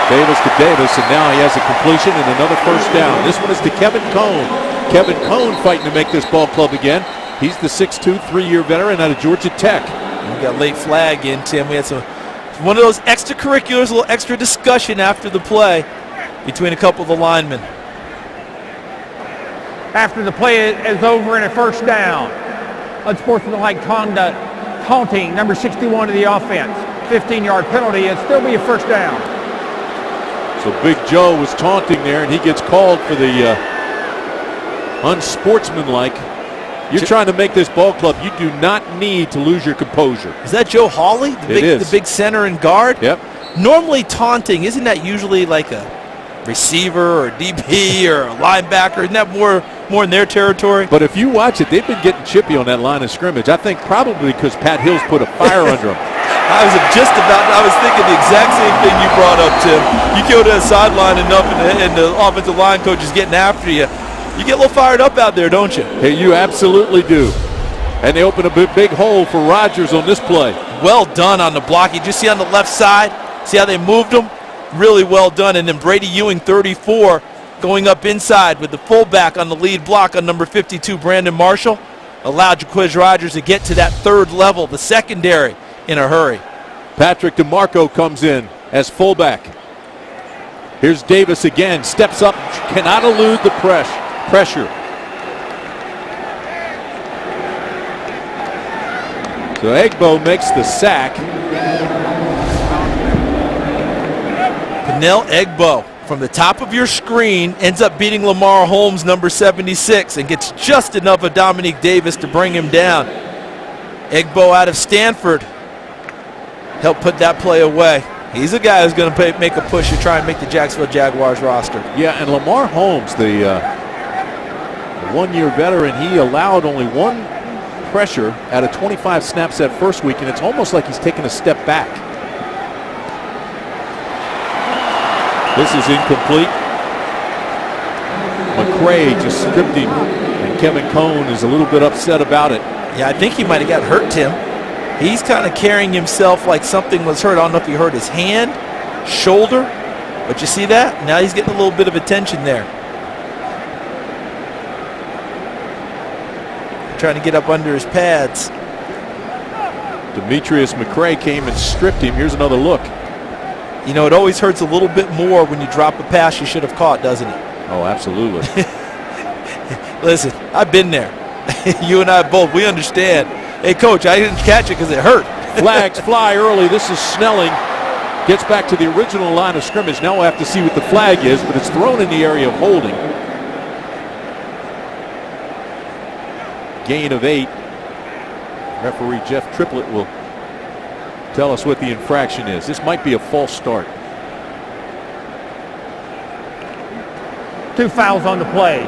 Davis to Davis, and now he has a completion and another first down. This one is to Kevin Cone. Kevin Cone fighting to make this ball club again. He's the 6'2", 3-year veteran out of Georgia Tech. We got late flag in, Tim. We had one of those extracurriculars, a little extra discussion after the play between a couple of the linemen. After the play is over and a first down. Unsportsmanlike conduct, taunting, number 61 of the offense. 15-yard penalty. It'll still be a first down. So Big Joe was taunting there, and he gets called for the unsportsmanlike. You're trying to make this ball club. You do not need to lose your composure. Is that Joe Hawley, the big center and guard? Yep. Normally taunting, isn't that usually like a receiver or DB or a linebacker? Isn't that more in their territory? But if you watch it, they've been getting chippy on that line of scrimmage. I think probably because Pat Hill's put a fire under them. I was thinking the exact same thing you brought up, Tim. You go to the sideline enough and the offensive line coach is getting after you. You get a little fired up out there, don't you? Hey, you absolutely do. And they open a big hole for Rodgers on this play. Well done on the block. You just see on the left side, see how they moved him? Really well done. And then Brady Ewing, 34, going up inside with the fullback on the lead block on number 52, Brandon Marshall, allowed Jaquiz Rodgers to get to that third level, the secondary, in a hurry. Patrick DeMarco comes in as fullback. Here's Davis again, steps up, cannot elude the pressure. So Egbo makes the sack. Pernell Egbo from the top of your screen ends up beating Lamar Holmes, number 76, and gets just enough of Dominique Davis to bring him down. Egbo out of Stanford helped put that play away. He's a guy who's going to make a push to try and make the Jacksonville Jaguars roster. Yeah, and Lamar Holmes, the one-year veteran, he allowed only one pressure out of 25 snaps that first week, and it's almost like he's taking a step back. This is incomplete. McCray just stripped him, and Kevin Cone is a little bit upset about it. Yeah, I think he might have got hurt, Tim. He's kind of carrying himself like something was hurt. I don't know if he hurt his hand, shoulder, but you see that? Now he's getting a little bit of attention there. trying to get up under his pads. Demetrius McCray came and stripped him. Here's another look. You know, it always hurts a little bit more when you drop a pass you should have caught, doesn't it? Oh, absolutely. Listen, I've been there. You and I both, we understand. Hey, Coach, I didn't catch it because it hurt. Flags fly early. This is Snelling. Gets back to the original line of scrimmage. Now we'll have to see what the flag is, but it's thrown in the area of holding. Gain of 8. Referee Jeff Triplett will tell us what the infraction is. This might be a false start. 2 fouls on the play.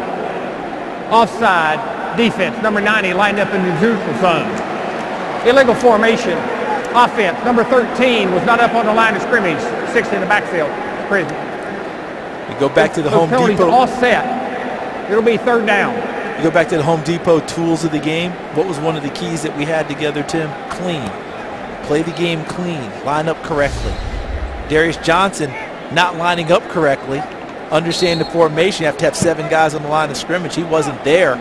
Offside, defense, number 90 lined up in the neutral zone. Illegal formation, offense, number 13 was not up on the line of scrimmage. 6 in the backfield. Prison. You go back to the Home penalties Depot. All set. It'll be 3rd down. You go back to the Home Depot tools of the game. What was one of the keys that we had together, Tim? Clean. Play the game clean. Line up correctly. Darius Johnson not lining up correctly. Understand the formation. You have to have 7 guys on the line of scrimmage. He wasn't there.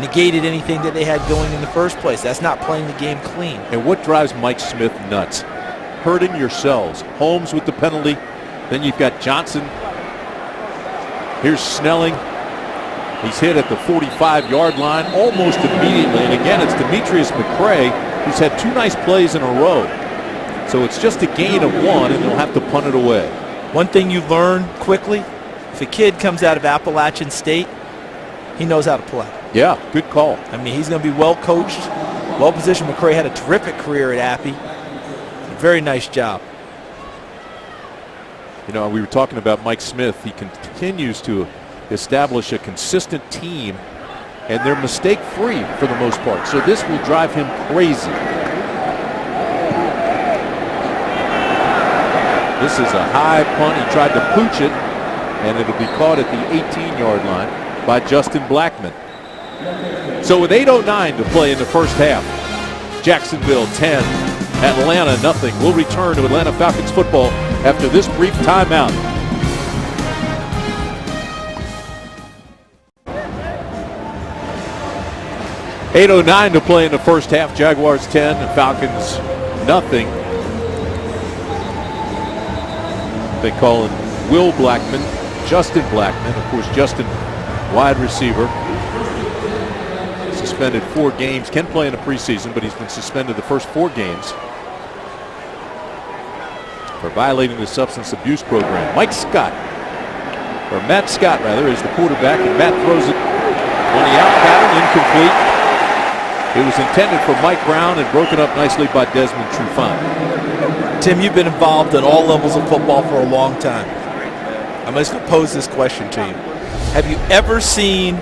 Negated anything that they had going in the first place. That's not playing the game clean. And what drives Mike Smith nuts? Hurting yourselves. Holmes with the penalty. Then you've got Johnson. Here's Snelling. He's hit at the 45-yard line almost immediately. And again, it's Demetrius McCray, who's had 2 nice plays in a row. So it's just a gain of 1, and they'll have to punt it away. One thing you learn quickly, if a kid comes out of Appalachian State, he knows how to play. Yeah, good call. I mean, he's going to be well coached, well positioned. McCray had a terrific career at Appy. Very nice job. You know, we were talking about Mike Smith. He continues to establish a consistent team, and they're mistake-free for the most part. So this will drive him crazy. This is a high punt. He tried to pooch it, and it'll be caught at the 18-yard line by Justin Blackman. So with 8:09 to play in the first half, Jacksonville 10, Atlanta nothing. We'll return to Atlanta Falcons football after this brief timeout. .809 to play in the first half. Jaguars 10 and Falcons nothing. They call him Will Blackman, Justin Blackman. Of course, Justin, wide receiver. Suspended 4 games. Can play in the preseason, but he's been suspended the first 4 games for violating the substance abuse program. Matt Scott is the quarterback, and Matt throws it on the out pattern, incomplete. It was intended for Mike Brown and broken up nicely by Desmond Trufant. Tim, you've been involved at all levels of football for a long time. I'm just going to pose this question to you. Have you ever seen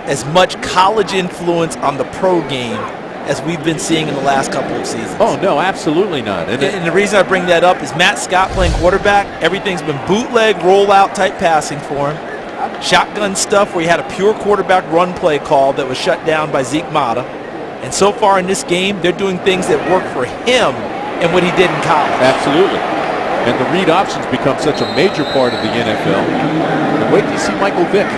as much college influence on the pro game as we've been seeing in the last couple of seasons? Oh, no, absolutely not. And the reason I bring that up is Matt Scott playing quarterback. Everything's been bootleg, rollout type passing for him. Shotgun stuff where he had a pure quarterback run play call that was shut down by Zeke Mata. And so far in this game, they're doing things that work for him and what he did in college. Absolutely. And the read options become such a major part of the NFL. And wait till you see Michael Vick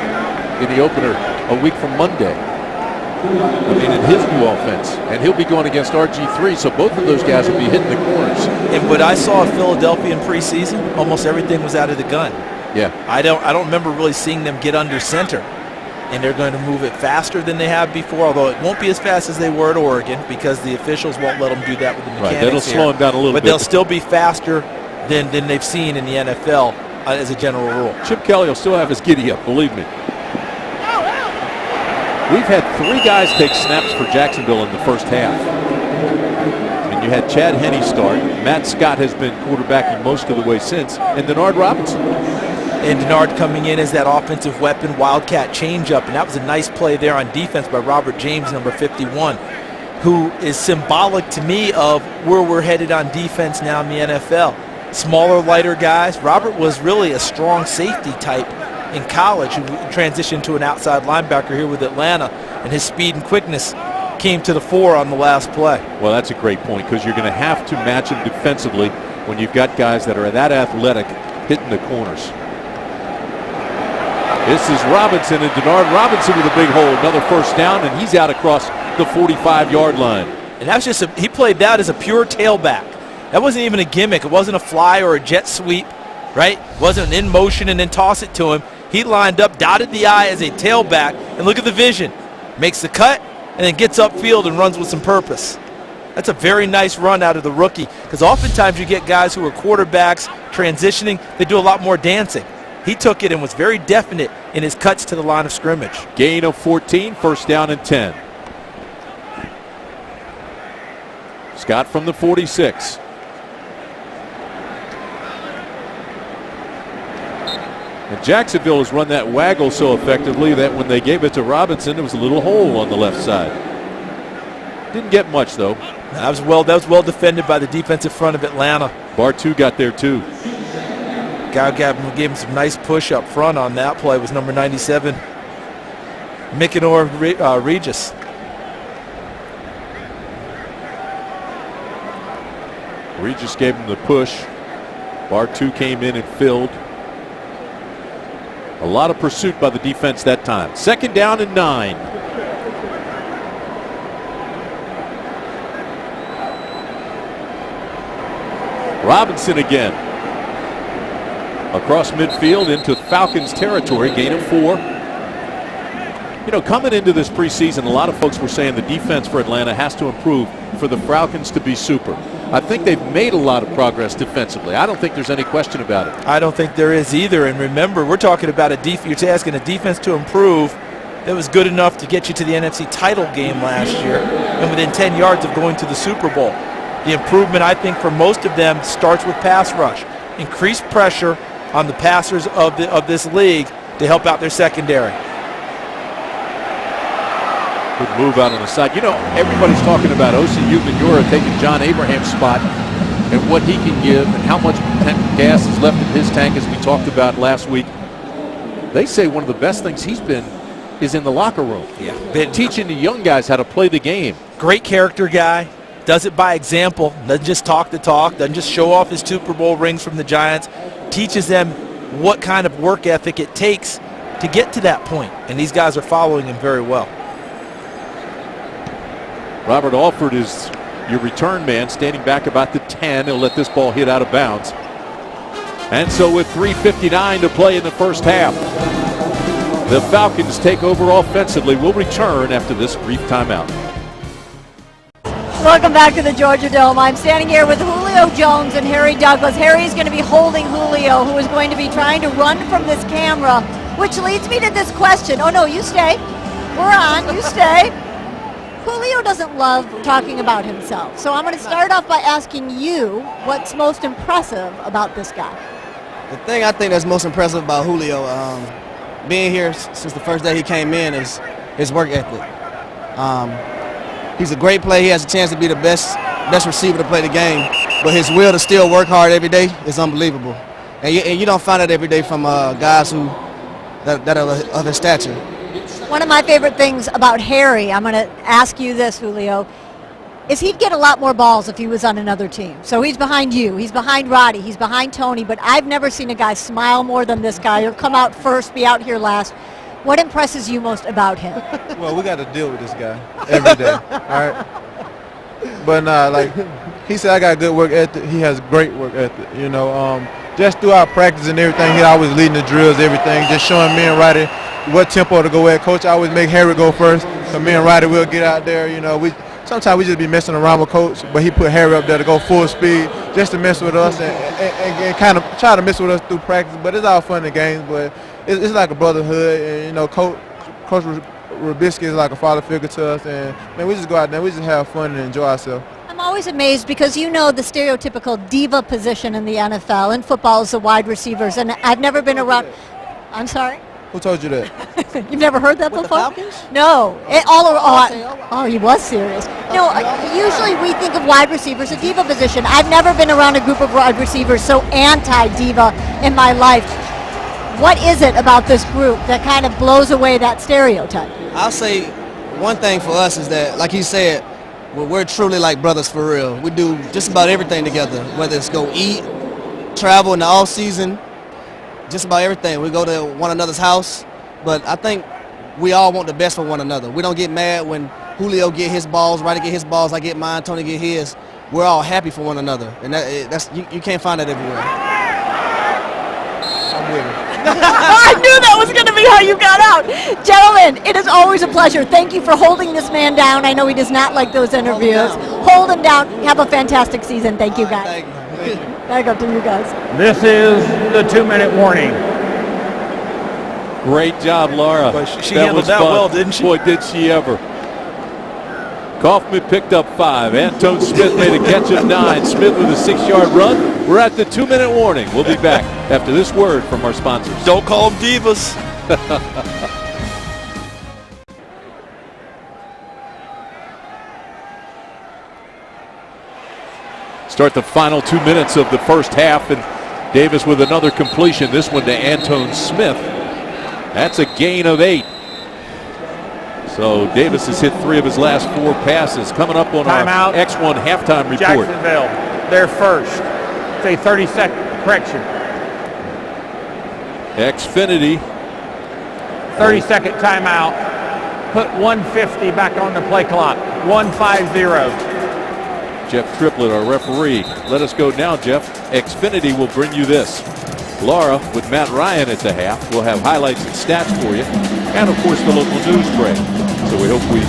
in the opener a week from Monday. I mean, in his new offense. And he'll be going against RG3, so both of those guys will be hitting the corners. And what I saw of Philadelphia in preseason, almost everything was out of the gun. Yeah. I don't remember really seeing them get under center. And they're going to move it faster than they have before, although it won't be as fast as they were at Oregon because the officials won't let them do that with the mechanics. Right, that'll slow them down a little bit. But they'll still be faster than they've seen in the NFL as a general rule. Chip Kelly will still have his giddy up, believe me. We've had 3 guys take snaps for Jacksonville in the first half. And you had Chad Henne start. Matt Scott has been quarterbacking most of the way since. And Denard Robinson. And Denard coming in as that offensive weapon, wildcat changeup. And that was a nice play there on defense by Robert James, number 51, who is symbolic to me of where we're headed on defense now in the NFL. Smaller, lighter guys. Robert was really a strong safety type in college who transitioned to an outside linebacker here with Atlanta, and his speed and quickness came to the fore on the last play. Well, that's a great point because you're going to have to match him defensively when you've got guys that are that athletic hitting the corners. This is Robinson, and Denard Robinson with a big hole. Another first down, and he's out across the 45-yard line. And that's just he played that as a pure tailback. That wasn't even a gimmick. It wasn't a fly or a jet sweep, right? It wasn't an in motion and then toss it to him. He lined up, dotted the I as a tailback, and look at the vision. Makes the cut, and then gets upfield and runs with some purpose. That's a very nice run out of the rookie, because oftentimes you get guys who are quarterbacks transitioning, they do a lot more dancing. He took it and was very definite in his cuts to the line of scrimmage. Gain of 14, first down and 10. Scott from the 46. And Jacksonville has run that waggle so effectively that when they gave it to Robinson, there was a little hole on the left side. Didn't get much, though. That was well defended by the defensive front of Atlanta. Bartu got there, too. Guy gave him some nice push up front on that play. Was number 97, Mikanor Regis. Regis gave him the push. Bartu came in and filled. A lot of pursuit by the defense that time. Second down and 9. Robinson again. Across midfield into Falcons territory, gain of 4. You know, coming into this preseason, a lot of folks were saying the defense for Atlanta has to improve for the Falcons to be super. I think they've made a lot of progress defensively. I don't think there's any question about it. I don't think there is either. And remember, we're talking about you're asking a defense to improve that was good enough to get you to the NFC title game last year and within 10 yards of going to the Super Bowl. The improvement, I think, for most of them starts with pass rush. Increased pressure on the passers of this league to help out their secondary. Good move out on the side. You know, everybody's talking about Osi Umenyiora taking John Abraham's spot and what he can give and how much gas is left in his tank, as we talked about last week. They say one of the best things he's been is in the locker room. Yeah. Been teaching the young guys how to play the game. Great character guy. Does it by example. Doesn't just talk the talk. Doesn't just show off his Super Bowl rings from the Giants. Teaches them what kind of work ethic it takes to get to that point. And these guys are following him very well. Robert Alford is your return man, standing back about the 10. He'll let this ball hit out of bounds. And so with 3:59 to play in the first half, the Falcons take over offensively. We'll return after this brief timeout. Welcome back to the Georgia Dome. I'm standing here with Julio Jones and Harry Douglas. Harry's going to be holding Julio, who is going to be trying to run from this camera, which leads me to this question. Oh, no, you stay. We're on. You stay. Julio doesn't love talking about himself. So I'm going to start off by asking you what's most impressive about this guy. The thing I think that's most impressive about Julio, being here since the first day he came in, is his work ethic. He's a great player. He has a chance to be the best receiver to play the game. But his will to still work hard every day is unbelievable. And you don't find that every day from guys that are of his stature. One of my favorite things about Harry, I'm going to ask you this, Julio, is he'd get a lot more balls if he was on another team. So he's behind you, he's behind Roddy, he's behind Tony, but I've never seen a guy smile more than this guy or come out first, be out here last. What impresses you most about him? Well, we got to deal with this guy every day, all right? But like he said, I got good work ethic. He has great work ethic, you know. Just throughout practice and everything, he always leading the drills, everything, just showing me and Roddy what tempo to go at. Coach, I always make Harry go first, so me and Roddy will get out there, you know. Sometimes we just be messing around with Coach, but he put Harry up there to go full speed just to mess with us and kind of try to mess with us through practice. But it's all fun and games, but it's like a brotherhood, and, you know, Coach Rubisky is like a father figure to us, and man, we just go out there, we just have fun and enjoy ourselves. I'm always amazed because you know the stereotypical diva position in the NFL, and football is the wide receivers, and I've never been around. I'm sorry? Who told you that? You've never heard that With before? the Falcons? No. Oh, he was serious. No, usually we think of wide receivers, a diva position. I've never been around a group of wide receivers so anti-diva in my life. What is it about this group that kind of blows away that stereotype? I'll say one thing for us is that, like he said, we're truly like brothers for real. We do just about everything together, whether it's go eat, travel in the off season, just about everything. We go to one another's house, but I think we all want the best for one another. We don't get mad when Julio get his balls, Ryder get his balls, I get mine, Tony get his. We're all happy for one another, and that's you can't find that everywhere. I'm with it. I knew that was going to be how you got out. Gentlemen, it is always a pleasure. Thank you for holding this man down. I know he does not like those interviews. Hold him down. Have a fantastic season. Thank you, guys. Thank you. Back up to you guys. This is the 2-minute warning. Great job, Laura. But she handled that fun. well, didn't she? Boy, did she ever. Kaufman picked up 5. Antone Smith made a catch of 9. Smith with a 6-yard run. We're at the 2-minute warning. We'll be back after this word from our sponsors. Don't call them divas. Start the final 2 minutes of the first half, and Davis with another completion. This one to Antone Smith. That's a gain of 8. So Davis has hit 3 of his last 4 passes. Coming up on Timeout. our X1 halftime report. Jacksonville, they're first. It's a 30-second correction. Xfinity. 30-second timeout. Put 150 back on the play clock. 150. Jeff Triplett, our referee. Let us go now, Jeff. Xfinity will bring you this. Laura with Matt Ryan at the half. We'll have highlights and stats for you. And, of course, the local news break. So we hope we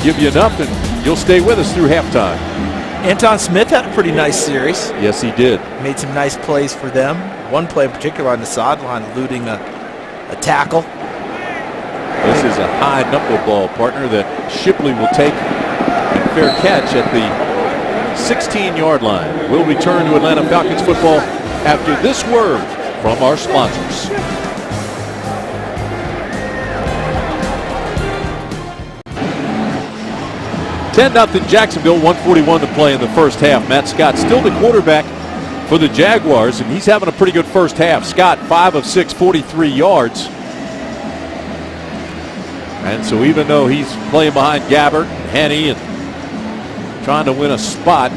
give you enough, and you'll stay with us through halftime. Antone Smith had a pretty nice series. Yes, he did. Made some nice plays for them. One play in particular on the sideline, eluding a tackle. This is a high knuckleball, partner, that Shipley will take and fair catch at the 16-yard line. We'll return to Atlanta Falcons football after this word from our sponsors. (10-0) Jacksonville, 1:41 to play in the first half. Matt Scott still the quarterback for the Jaguars, and he's having a pretty good first half. Scott 5 of 6, 43 yards. And so even though he's playing behind Gabbert and Henne and trying to win a spot,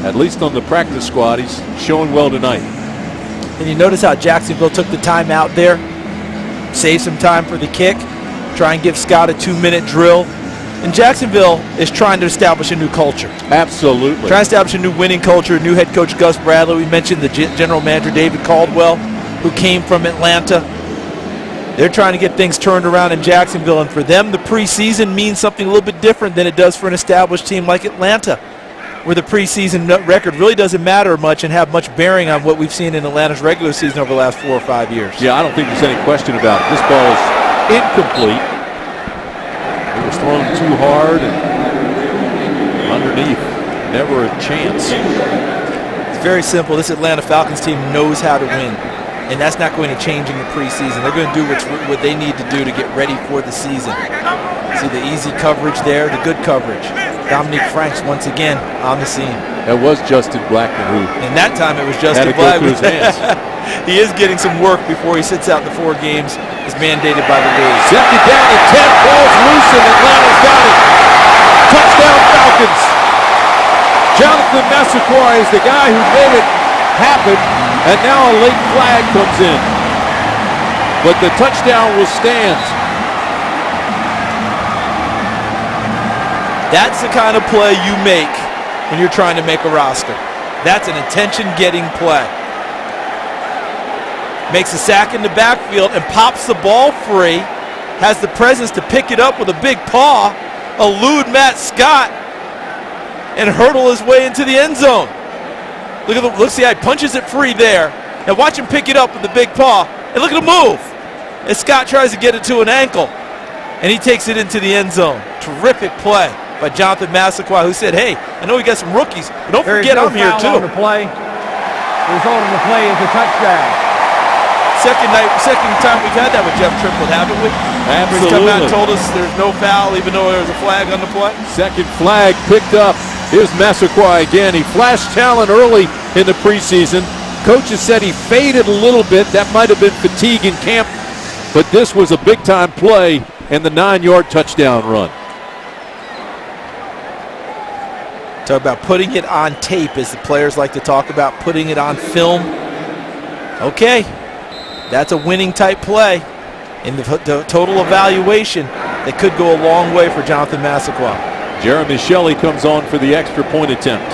at least on the practice squad, he's showing well tonight. And you notice how Jacksonville took the time out there, save some time for the kick, try and give Scott a 2-minute drill. And Jacksonville is trying to establish a new culture. Absolutely. Trying to establish a new winning culture, new head coach Gus Bradley. We mentioned the general manager David Caldwell, who came from Atlanta. They're trying to get things turned around in Jacksonville, and for them the preseason means something a little bit different than it does for an established team like Atlanta, where the preseason record really doesn't matter much and have much bearing on what we've seen in Atlanta's regular season over the last 4 or 5 years. Yeah, I don't think there's any question about it. This ball is incomplete. It was thrown too hard and underneath. Never a chance. It's very simple. This Atlanta Falcons team knows how to win, and that's not going to change in the preseason. They're going to do what they need to do to get ready for the season. See the easy coverage there, the good coverage. Dominique Franks once again on the scene. That was Justin Blackman who And that time it was had Justin to go Blackman. through his hands. He is getting some work before he sits out the 4 games as mandated by the league. Second down and 10, balls loose, and Atlanta's got it. Touchdown Falcons. Jonathan Massaquoi is the guy who made it happen, and now a late flag comes in. But the touchdown will stand. That's the kind of play you make when you're trying to make a roster. That's an attention-getting play. Makes a sack in the backfield and pops the ball free. Has the presence to pick it up with a big paw, elude Matt Scott, and hurdle his way into the end zone. Look, see how he punches it free there. Now watch him pick it up with the big paw, and look at him move. And Scott tries to get it to an ankle, and he takes it into the end zone. Terrific play by Jonathan Massaquoi, who said, hey, I know we got some rookies, but don't forget I'm here too. The play. The result of the play is a touchdown. Second time we've had that with Jeff Triplett, haven't we? Absolutely. He's come out and told us there's no foul, even though there was a flag on the play. Second flag picked up. Here's Massaquoi again. He flashed talent early in the preseason. Coaches said he faded a little bit. That might have been fatigue in camp, but this was a big-time play and the 9-yard touchdown run. Talk about putting it on tape, as the players like to talk about, putting it on film. Okay, that's a winning type play. In the total evaluation, that could go a long way for Jonathan Massaquoi. Jeremy Shelley comes on for the extra point attempt.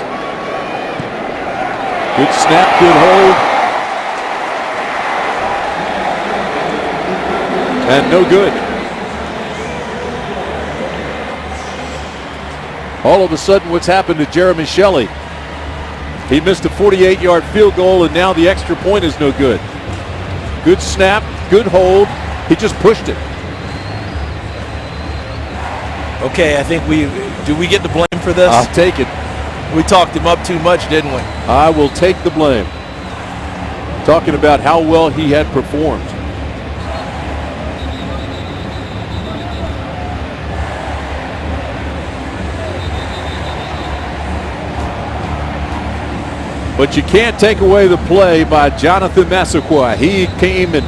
Good snap, good hold. And no good. All of a sudden, what's happened to Jeremy Shelley? He missed a 48-yard field goal, and now the extra point is no good. Good snap, good hold. He just pushed it. Okay, I think we get the blame for this? I'll take it. We talked him up too much, didn't we? I will take the blame. Talking about how well he had performed. But you can't take away the play by Jonathan Massaquoi. He came and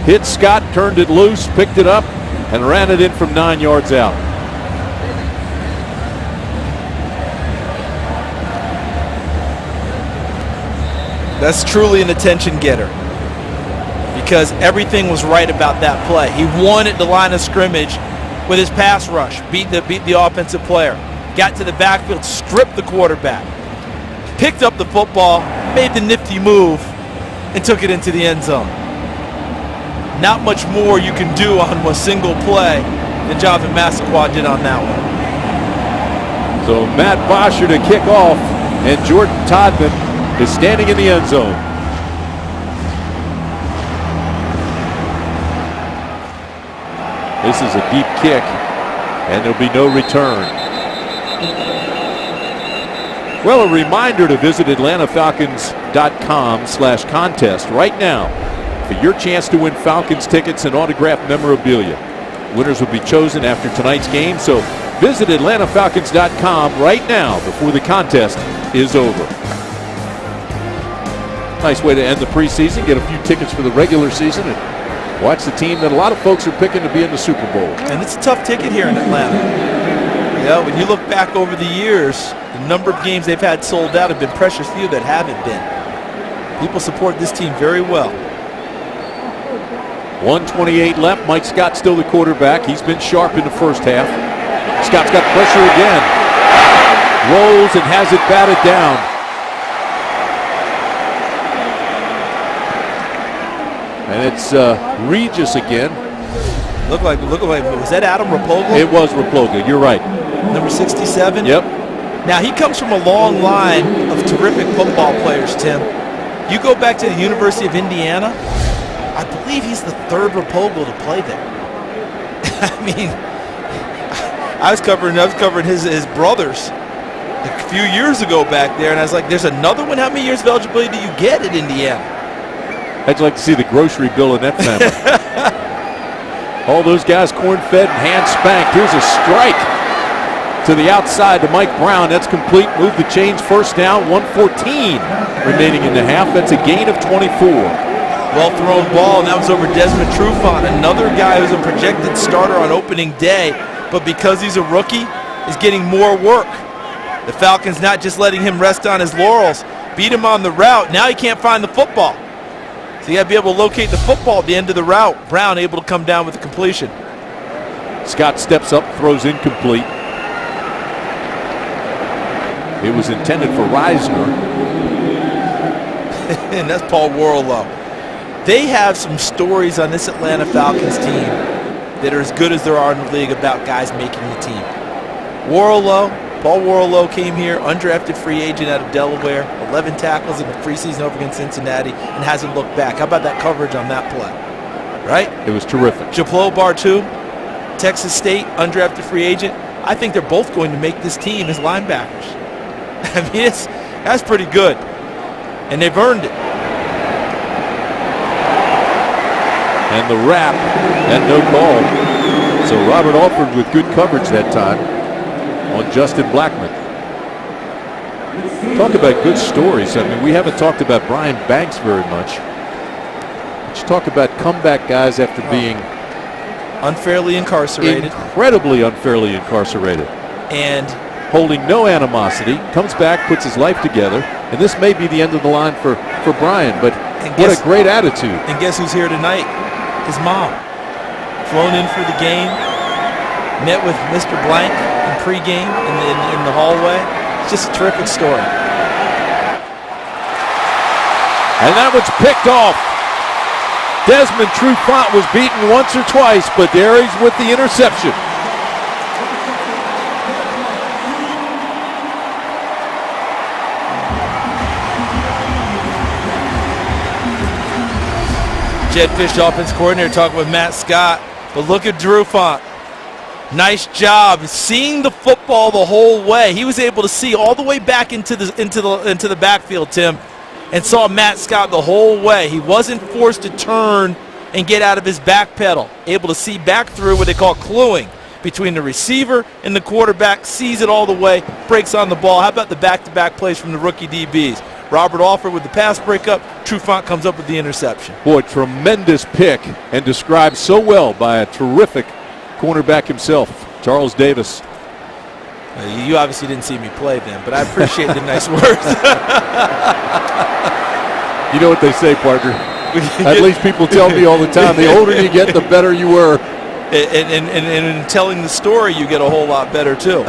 hit Scott, turned it loose, picked it up, and ran it in from 9 yards out. That's truly an attention getter, because everything was right about that play. He won at the line of scrimmage with his pass rush, beat the offensive player, got to the backfield, stripped the quarterback, picked up the football, made the nifty move, and took it into the end zone. Not much more you can do on a single play than Jonathan Massaquoi did on that one. So Matt Bosher to kick off, and Jordan Todman is standing in the end zone. This is a deep kick, and there'll be no return. Well, a reminder to visit AtlantaFalcons.com/contest right now for your chance to win Falcons tickets and autographed memorabilia. Winners will be chosen after tonight's game, so visit AtlantaFalcons.com right now before the contest is over. Nice way to end the preseason, get a few tickets for the regular season, and watch the team that a lot of folks are picking to be in the Super Bowl. And it's a tough ticket here in Atlanta. Yeah, when you look back over the years, the number of games they've had sold out have been precious few that haven't been. People support this team very well. 1:28 left. Mike Scott still the quarterback. He's been sharp in the first half. Scott's got pressure again. Rolls and has it batted down. And it's Regis again. Look like, was that Adam Rapogla? It was Rapogla, you're right. Number 67? Yep. Now, he comes from a long line of terrific football players, Tim. You go back to the University of Indiana, I believe he's the third Rapogla to play there. I mean, I was covering his brothers a few years ago back there, and I was like, there's another one? How many years of eligibility do you get at Indiana? I'd like to see the grocery bill in that family. All those guys corn-fed and hand-spanked. Here's a strike to the outside to Mike Brown. That's complete. Move the chains, first down. 1:14 remaining in the half. That's a gain of 24. Well-thrown ball, and that was over Desmond Trufant, another guy who's a projected starter on opening day, but because he's a rookie, is getting more work. The Falcons not just letting him rest on his laurels, beat him on the route. Now he can't find the football. So you got to be able to locate the football at the end of the route. Brown able to come down with the completion. Scott steps up, throws incomplete. It was intended for Reisner. And that's Paul Warlow. They have some stories on this Atlanta Falcons team that are as good as there are in the league about guys making the team. Paul Warlow came here, undrafted free agent out of Delaware, 11 tackles in the preseason over against Cincinnati, and hasn't looked back. How about that coverage on that play? Right? It was terrific. Japlo Bartu, Texas State, undrafted free agent. I think they're both going to make this team as linebackers. I mean, that's pretty good. And they've earned it. And the wrap and no call. So Robert Alford with good coverage that time on Justin Blackman. Talk about good stories. I mean, we haven't talked about Brian Banks very much. Let's talk about comeback guys after being unfairly incarcerated. Incredibly unfairly incarcerated. And holding no animosity, comes back, puts his life together, and this may be the end of the line for Brian, but what a great attitude. And guess who's here tonight? His mom. flown in for the game, met with Mr. Blank in pregame in the hallway. It's just a terrific story. And that one's picked off. Desmond Trufant was beaten once or twice, but there he's with the interception. Jed Fish, offense coordinator, talking with Matt Scott. But look at Trufant. Nice job seeing the football the whole way. He was able to see all the way back into the backfield, Tim, and saw Matt Scott the whole way. He wasn't forced to turn and get out of his back pedal. Able to see back through what they call cluing between the receiver and the quarterback, sees it all the way, breaks on the ball. How about the back-to-back plays from the rookie DBs? Robert Alford with the pass breakup. Trufant comes up with the interception. Boy, tremendous pick, and described so well by a terrific cornerback himself, Charles Davis. You obviously didn't see me play then, but I appreciate the nice words. You know what they say, partner. At least people tell me all the time, the older you get, the better you were. And in telling the story, you get a whole lot better, too.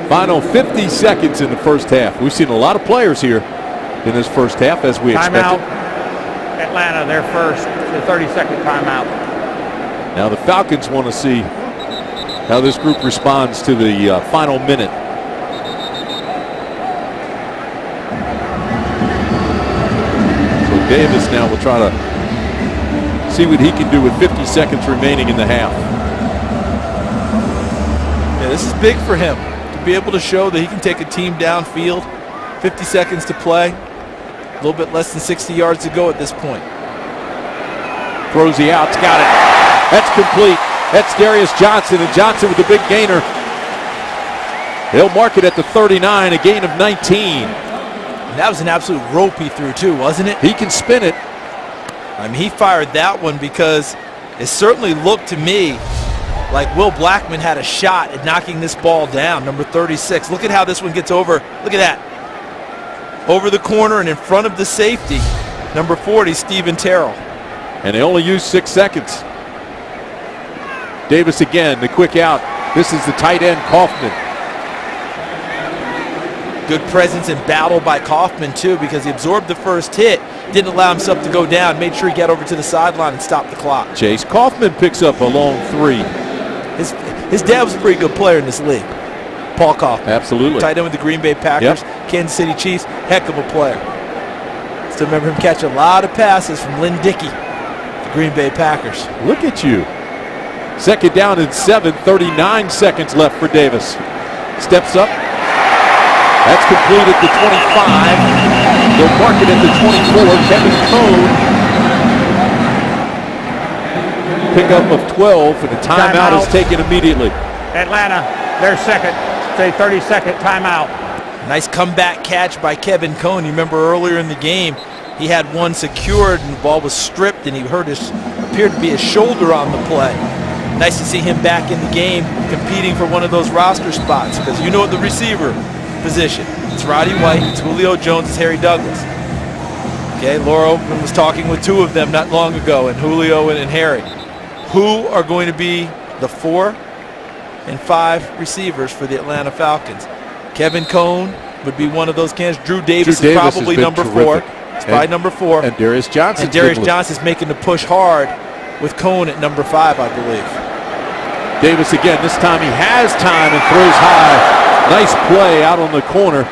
Final 50 seconds in the first half. We've seen a lot of players here in this first half, as we expected. Timeout. Atlanta, their first, the 30-second timeout. Now the Falcons want to see how this group responds to the final minute. So Davis now will try to see what he can do with 50 seconds remaining in the half. Yeah, this is big for him. Be able to show that he can take a team downfield. 50 seconds to play. A little bit less than 60 yards to go at this point. Throws the outs, got it. That's complete. That's Darius Johnson, and Johnson with the big gainer. They'll mark it at the 39, a gain of 19. And that was an absolute rope he threw too, wasn't it? He can spin it. I mean, he fired that one because it certainly looked to me like Will Blackman had a shot at knocking this ball down, number 36. Look at how this one gets over. Look at that. Over the corner and in front of the safety, number 40, Stephen Terrell. And they only used 6 seconds. Davis again, the quick out. This is the tight end, Kaufman. Good presence and battle by Kaufman, too, because he absorbed the first hit, didn't allow himself to go down, made sure he got over to the sideline and stopped the clock. Chase Kaufman picks up a long 3. His dad was a pretty good player in this league, Paul Kaufman. Absolutely. Tight end with the Green Bay Packers, Kansas City Chiefs, heck of a player. Still remember him catch a lot of passes from Lynn Dickey, the Green Bay Packers. Look at you. Second down and 7, 39 seconds left for Davis. Steps up. That's complete at the 25. They'll mark it at the 24. Kevin Cone. Pickup of 12, and the timeout is taken immediately. Atlanta, their second, say 30-second timeout. Nice comeback catch by Kevin Cone. You remember earlier in the game, he had one secured and the ball was stripped, and he appeared to be his shoulder on the play. Nice to see him back in the game, competing for one of those roster spots, because you know at the receiver position, it's Roddy White, it's Julio Jones, it's Harry Douglas. Okay, Laura Oakman was talking with 2 of them not long ago, and Julio and Harry. Who are going to be the 4 and 5 receivers for the Atlanta Falcons? Kevin Cone would be one of those candidates. Drew Davis is probably number 4. It's probably number 4. And Darius Johnson. And Darius Johnson's making the push hard with Cone at number 5, I believe. Davis again. This time he has time and throws high. Nice play out on the corner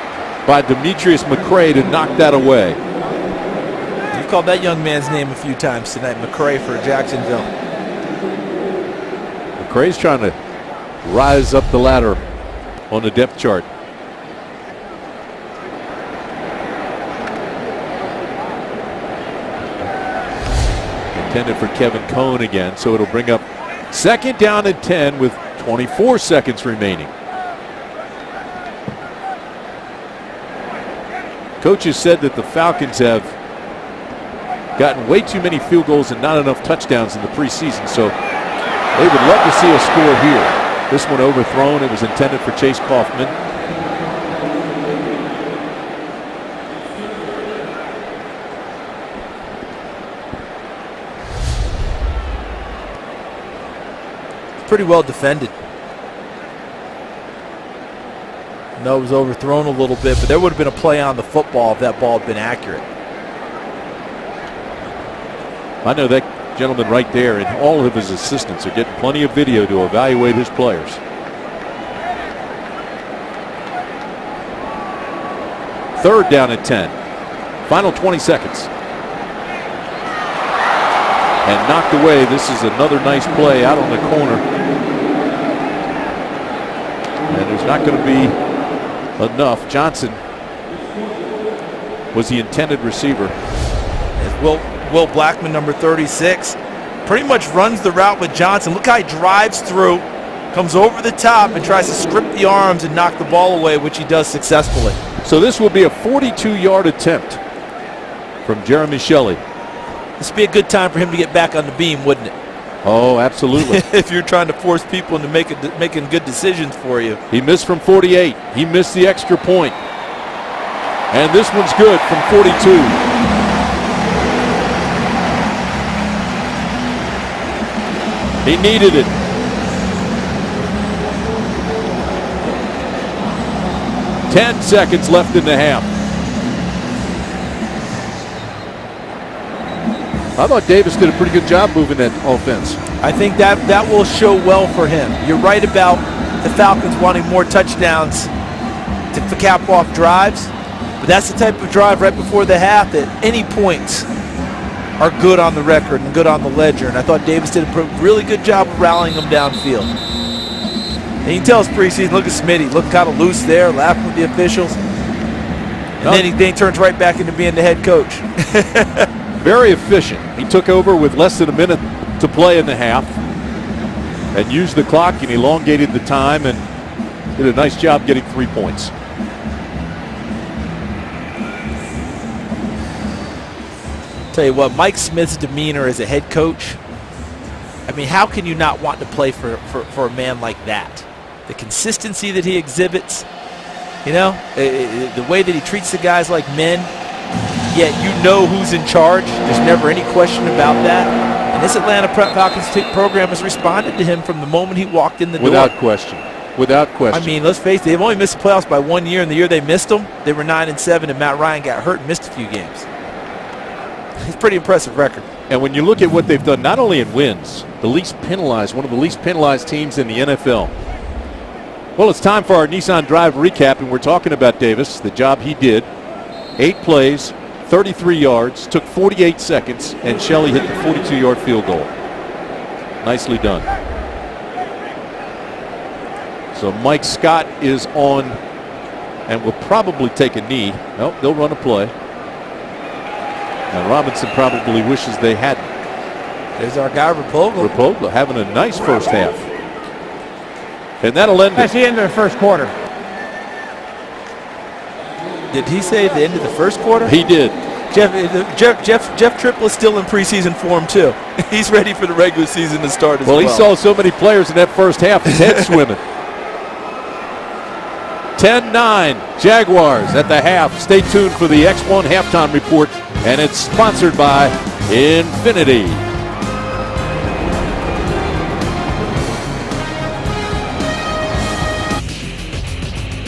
by Demetrius McCray to knock that away. You've called that young man's name a few times tonight, McCray for Jacksonville. McCray's trying to rise up the ladder on the depth chart. Intended for Kevin Cone again, so it'll bring up second down and 10 with 24 seconds remaining. Coaches said that the Falcons have gotten way too many field goals and not enough touchdowns in the preseason, so they would love to see a score here. This one overthrown. It was intended for Chase Kaufman. pretty well defended. No, it was overthrown a little bit, but there would have been a play on the football if that ball had been accurate. I know that gentleman right there and all of his assistants are getting plenty of video to evaluate his players. Third down and 10. Final 20 seconds. And knocked away. This is another nice play out on the corner. And there's not going to be enough. Johnson was the intended receiver. Will Blackman, number 36, pretty much runs the route with Johnson. Look how he drives through, comes over the top, and tries to script the arms and knock the ball away, which he does successfully. So this will be a 42-yard attempt from Jeremy Shelley. This would be a good time for him to get back on the beam, wouldn't it? Oh, absolutely. If you're trying to force people into making good decisions for you. He missed from 48. He missed the extra point. And this one's good from 42. He needed it. Ten seconds left in the half. I thought Davis did a pretty good job moving that offense. I think that will show well for him. You're right about the Falcons wanting more touchdowns to cap off drives, but that's the type of drive right before the half that any points are good on the record and good on the ledger. And I thought Davis did a really good job of rallying them downfield. And you can tell it's preseason. Look at Smitty. Look kind of loose there, laughing with the officials. And then he turns right back into being the head coach. Very efficient. He took over with less than a minute to play in the half and used the clock and elongated the time and did a nice job getting 3 points. Tell you what, Mike Smith's demeanor as a head coach, I mean, how can you not want to play for a man like that? The consistency that he exhibits, you know, the way that he treats the guys like men, yet you know who's in charge. There's never any question about that. And this Atlanta Falcons program has responded to him from the moment he walked in the door. Without question. Without question. I mean, let's face it, they've only missed the playoffs by 1 year, and the year they missed them, they were 9-7, and Matt Ryan got hurt and missed a few games. It's a pretty impressive record. And when you look at what they've done, not only in wins, the least penalized, one of the least penalized teams in the NFL. Well, it's time for our Nissan Drive recap, and we're talking about Davis, the job he did. 8 plays, 33 yards, took 48 seconds, and Shelley hit the 42-yard field goal. Nicely done. So Mike Scott is on and will probably take a knee. Nope, they'll run a play. And Robinson probably wishes they hadn't. There's our guy, Rapogla. Rapogla having a nice first half. And that'll end That's the end of the first quarter. Did he say the end of the first quarter? He did. Jeff Triplett's still in preseason form, too. He's ready for the regular season to start as well. Well, he saw so many players in that first half, his head swimming. 10-9, Jaguars at the half. Stay tuned for the X1 halftime report, and it's sponsored by Infinity.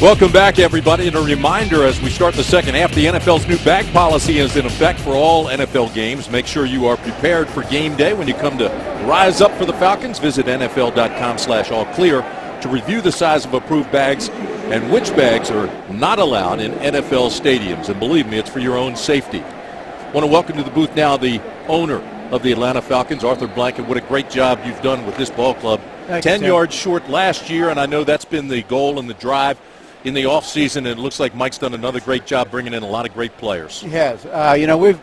Welcome back, everybody, and a reminder as we start the second half, the NFL's new bag policy is in effect for all NFL games. Make sure you are prepared for game day when you come to rise up for the Falcons. Visit NFL.com/allclear to review the size of approved bags and which bags are not allowed in NFL stadiums. And believe me, it's for your own safety. I want to welcome to the booth now the owner of the Atlanta Falcons, Arthur Blanket. What a great job you've done with this ball club. 10 yards short last year, and I know that's been the goal and the drive in the offseason, and it looks like Mike's done another great job bringing in a lot of great players. He has.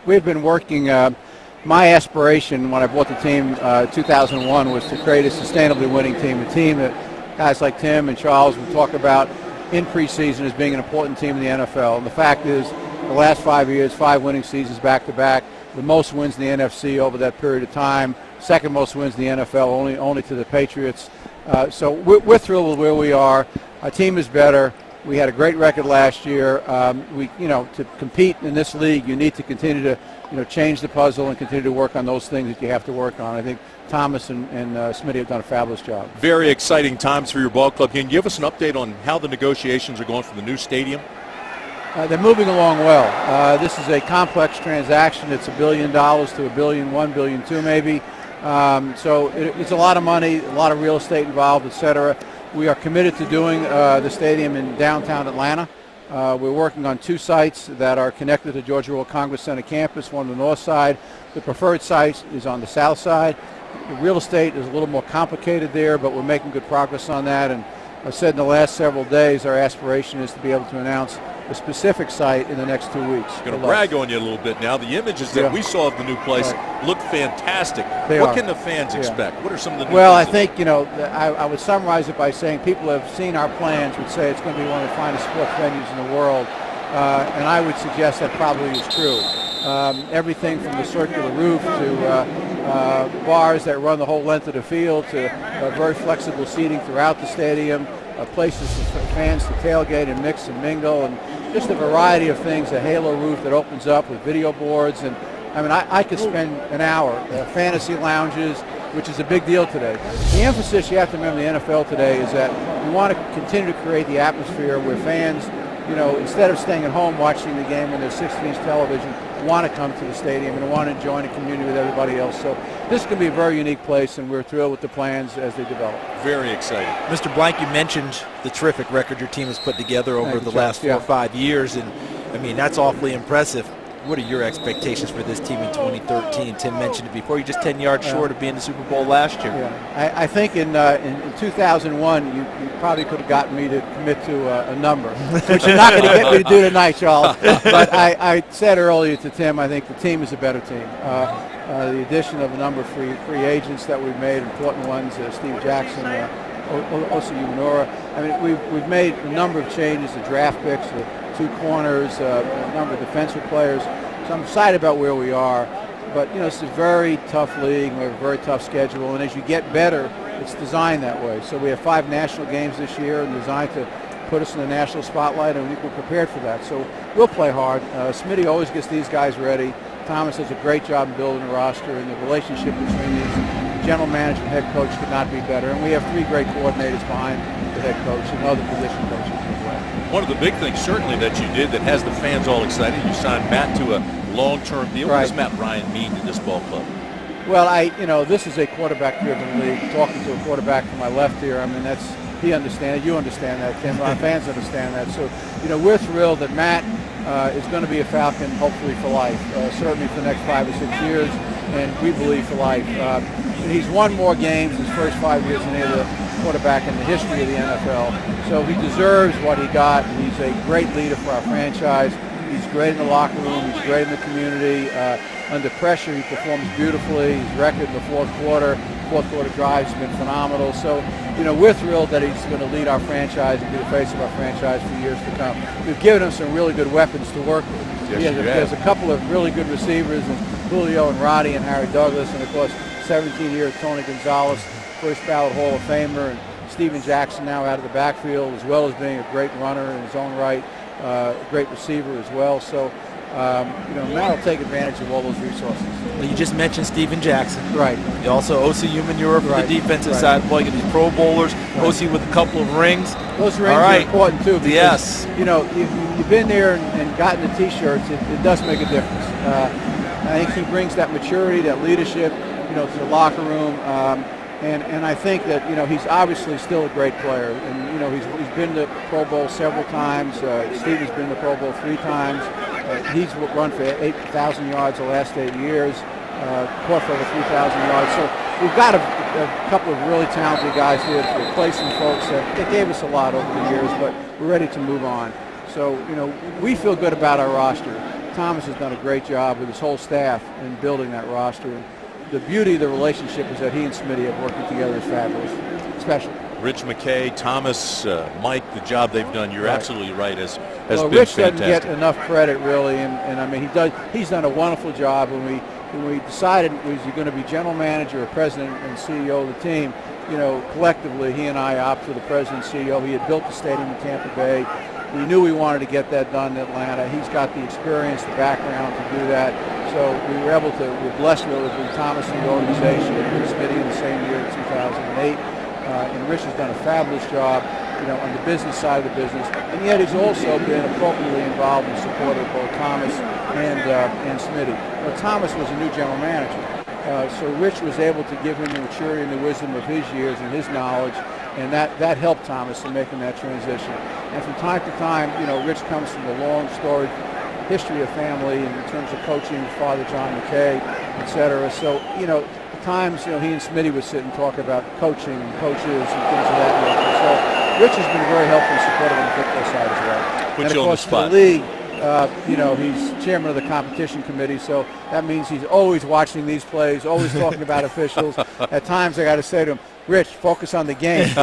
We've been working. My aspiration when I bought the team 2001 was to create a sustainably winning team, a team that guys like Tim and Charles would talk about in preseason as being an important team in the NFL. And the fact is, the last 5 years, 5 winning seasons back-to-back, the most wins in the NFC over that period of time, second most wins in the NFL, only to the Patriots. So we're thrilled with where we are. Our team is better. We had a great record last year. To compete in this league, you need to continue to, change the puzzle and continue to work on those things that you have to work on. I think Thomas and Smitty have done a fabulous job. Very exciting times for your ball club. Can you give us an update on how the negotiations are going for the new stadium? They're moving along well. This is a complex transaction. It's $1 billion to $1.1 billion, $1.2 billion maybe. So it's a lot of money, a lot of real estate involved, et cetera. We are committed to doing the stadium in downtown Atlanta. We're working on 2 sites that are connected to Georgia World Congress Center campus, one on the north side. The preferred site is on the south side. The real estate is a little more complicated there, but we're making good progress on that. And I've said in the last several days our aspiration is to be able to announce a specific site in the next 2 weeks. Going to brag on you a little bit now. The images that we saw of the new place look fantastic. What can the fans expect? What are some of the new Well, I things? think, I would summarize it by saying people have seen our plans, would say it's going to be one of the finest sports venues in the world. And I would suggest that probably is true. Everything from the circular roof to bars that run the whole length of the field to very flexible seating throughout the stadium, places for fans to tailgate and mix and mingle, and just a variety of things, a halo roof that opens up with video boards. And I could spend an hour. Fantasy lounges, which is a big deal today. The emphasis you have to remember in the NFL today is that we want to continue to create the atmosphere where fans, instead of staying at home watching the game on their 60-inch television, want to come to the stadium and want to join the community with everybody else. So this can be a very unique place, and we're thrilled with the plans as they develop. Very exciting. Mr. Blank, you mentioned the terrific record your team has put together over the last 4 or 5 years, and that's awfully impressive. What are your expectations for this team in 2013? Tim mentioned it before. You're just 10 yards short of being in the Super Bowl last year. Yeah. I think in 2001, you probably could have gotten me to commit to a number, which you're not going to get me to do tonight, Charles. But I said earlier to Tim, I think the team is a better team. The addition of a number of free agents that we've made, important ones, Steve Jackson, Osi Umenora. We've made a number of changes, the draft picks, the 2 corners, a number of defensive players. So I'm excited about where we are. But, it's a very tough league. We have a very tough schedule. And as you get better, it's designed that way. So we have 5 national games this year and designed to put us in the national spotlight, and we're prepared for that. So we'll play hard. Smitty always gets these guys ready. Thomas does a great job in building a roster, and the relationship between these general manager and head coach could not be better. And we have 3 great coordinators behind the head coach and other position coaches as well. One of the big things certainly that you did that has the fans all excited, you signed Matt to a long-term deal. What does Matt Ryan mean to this ball club? Well, this is a quarterback-driven league. Talking to a quarterback to my left here, he understands it. You understand that, Tim. Our fans understand that. So, we're thrilled that Matt is going to be a Falcon, hopefully for life, certainly for the next 5 or 6 years, and we believe for life. He's won more games his first 5 years than any other quarterback in the history of the NFL. So he deserves what he got. He's a great leader for our franchise. He's great in the locker room. He's great in the community. Under pressure, he performs beautifully. His record in the fourth quarter drives has been phenomenal. So, we're thrilled that he's going to lead our franchise and be the face of our franchise for years to come. We've given him some really good weapons to work with. There's a couple of really good receivers, and Julio and Roddy and Harry Douglas, and of course, 17-year Tony Gonzalez, first ballot Hall of Famer, and Steven Jackson now out of the backfield, as well as being a great runner in his own right, a great receiver as well. So, Matt will take advantage of all those resources. Well, you just mentioned Steven Jackson. Right. You also Osi Umenora for the defensive side. Boy, you get these Pro Bowlers. Osi with a couple of rings. Those rings are important too. Because, yes. You've been there and gotten the T-shirts. It does make a difference. I think he brings that maturity, that leadership, to the locker room. And I think that, he's obviously still a great player. And, he's been to Pro Bowl several times. Steven's been to Pro Bowl 3 times. He's run for 8,000 yards the last 8 years, caught for over 3,000 yards. So we've got a couple of really talented guys here to replace some folks that gave us a lot over the years, but we're ready to move on. So, we feel good about our roster. Thomas has done a great job with his whole staff in building that roster. And the beauty of the relationship is that he and Smitty have working together is fabulous, special. Rich McKay, Thomas, Mike, the job they've done, you're absolutely right, has been Rich fantastic. doesn't get enough credit, really, and he's done a wonderful job. When we decided was he going to be general manager or president and CEO of the team, collectively he and I opted for the president and CEO. He had built the stadium in Tampa Bay. We knew we wanted to get that done in Atlanta. He's got the experience, the background to do that. So we're blessed with Thomas in the organization, and Smitty in the same year, 2008. And Rich has done a fabulous job, on the business side of the business. And yet he's also been appropriately involved in support of both Thomas and Smitty. Thomas was a new general manager. So Rich was able to give him the maturity and the wisdom of his years and his knowledge, and that helped Thomas in making that transition. And from time to time, Rich comes from a long storied history of family in terms of coaching his father, John McKay, et cetera. So, at times, he and Smitty would sit and talk about coaching and coaches and things of that nature. So Rich has been very helpful and supportive on the football side as well. Put you on the spot. For the league, he's chairman of the competition committee, so that means he's always watching these plays, always talking about officials. At times I got to say to him, Rich, focus on the game.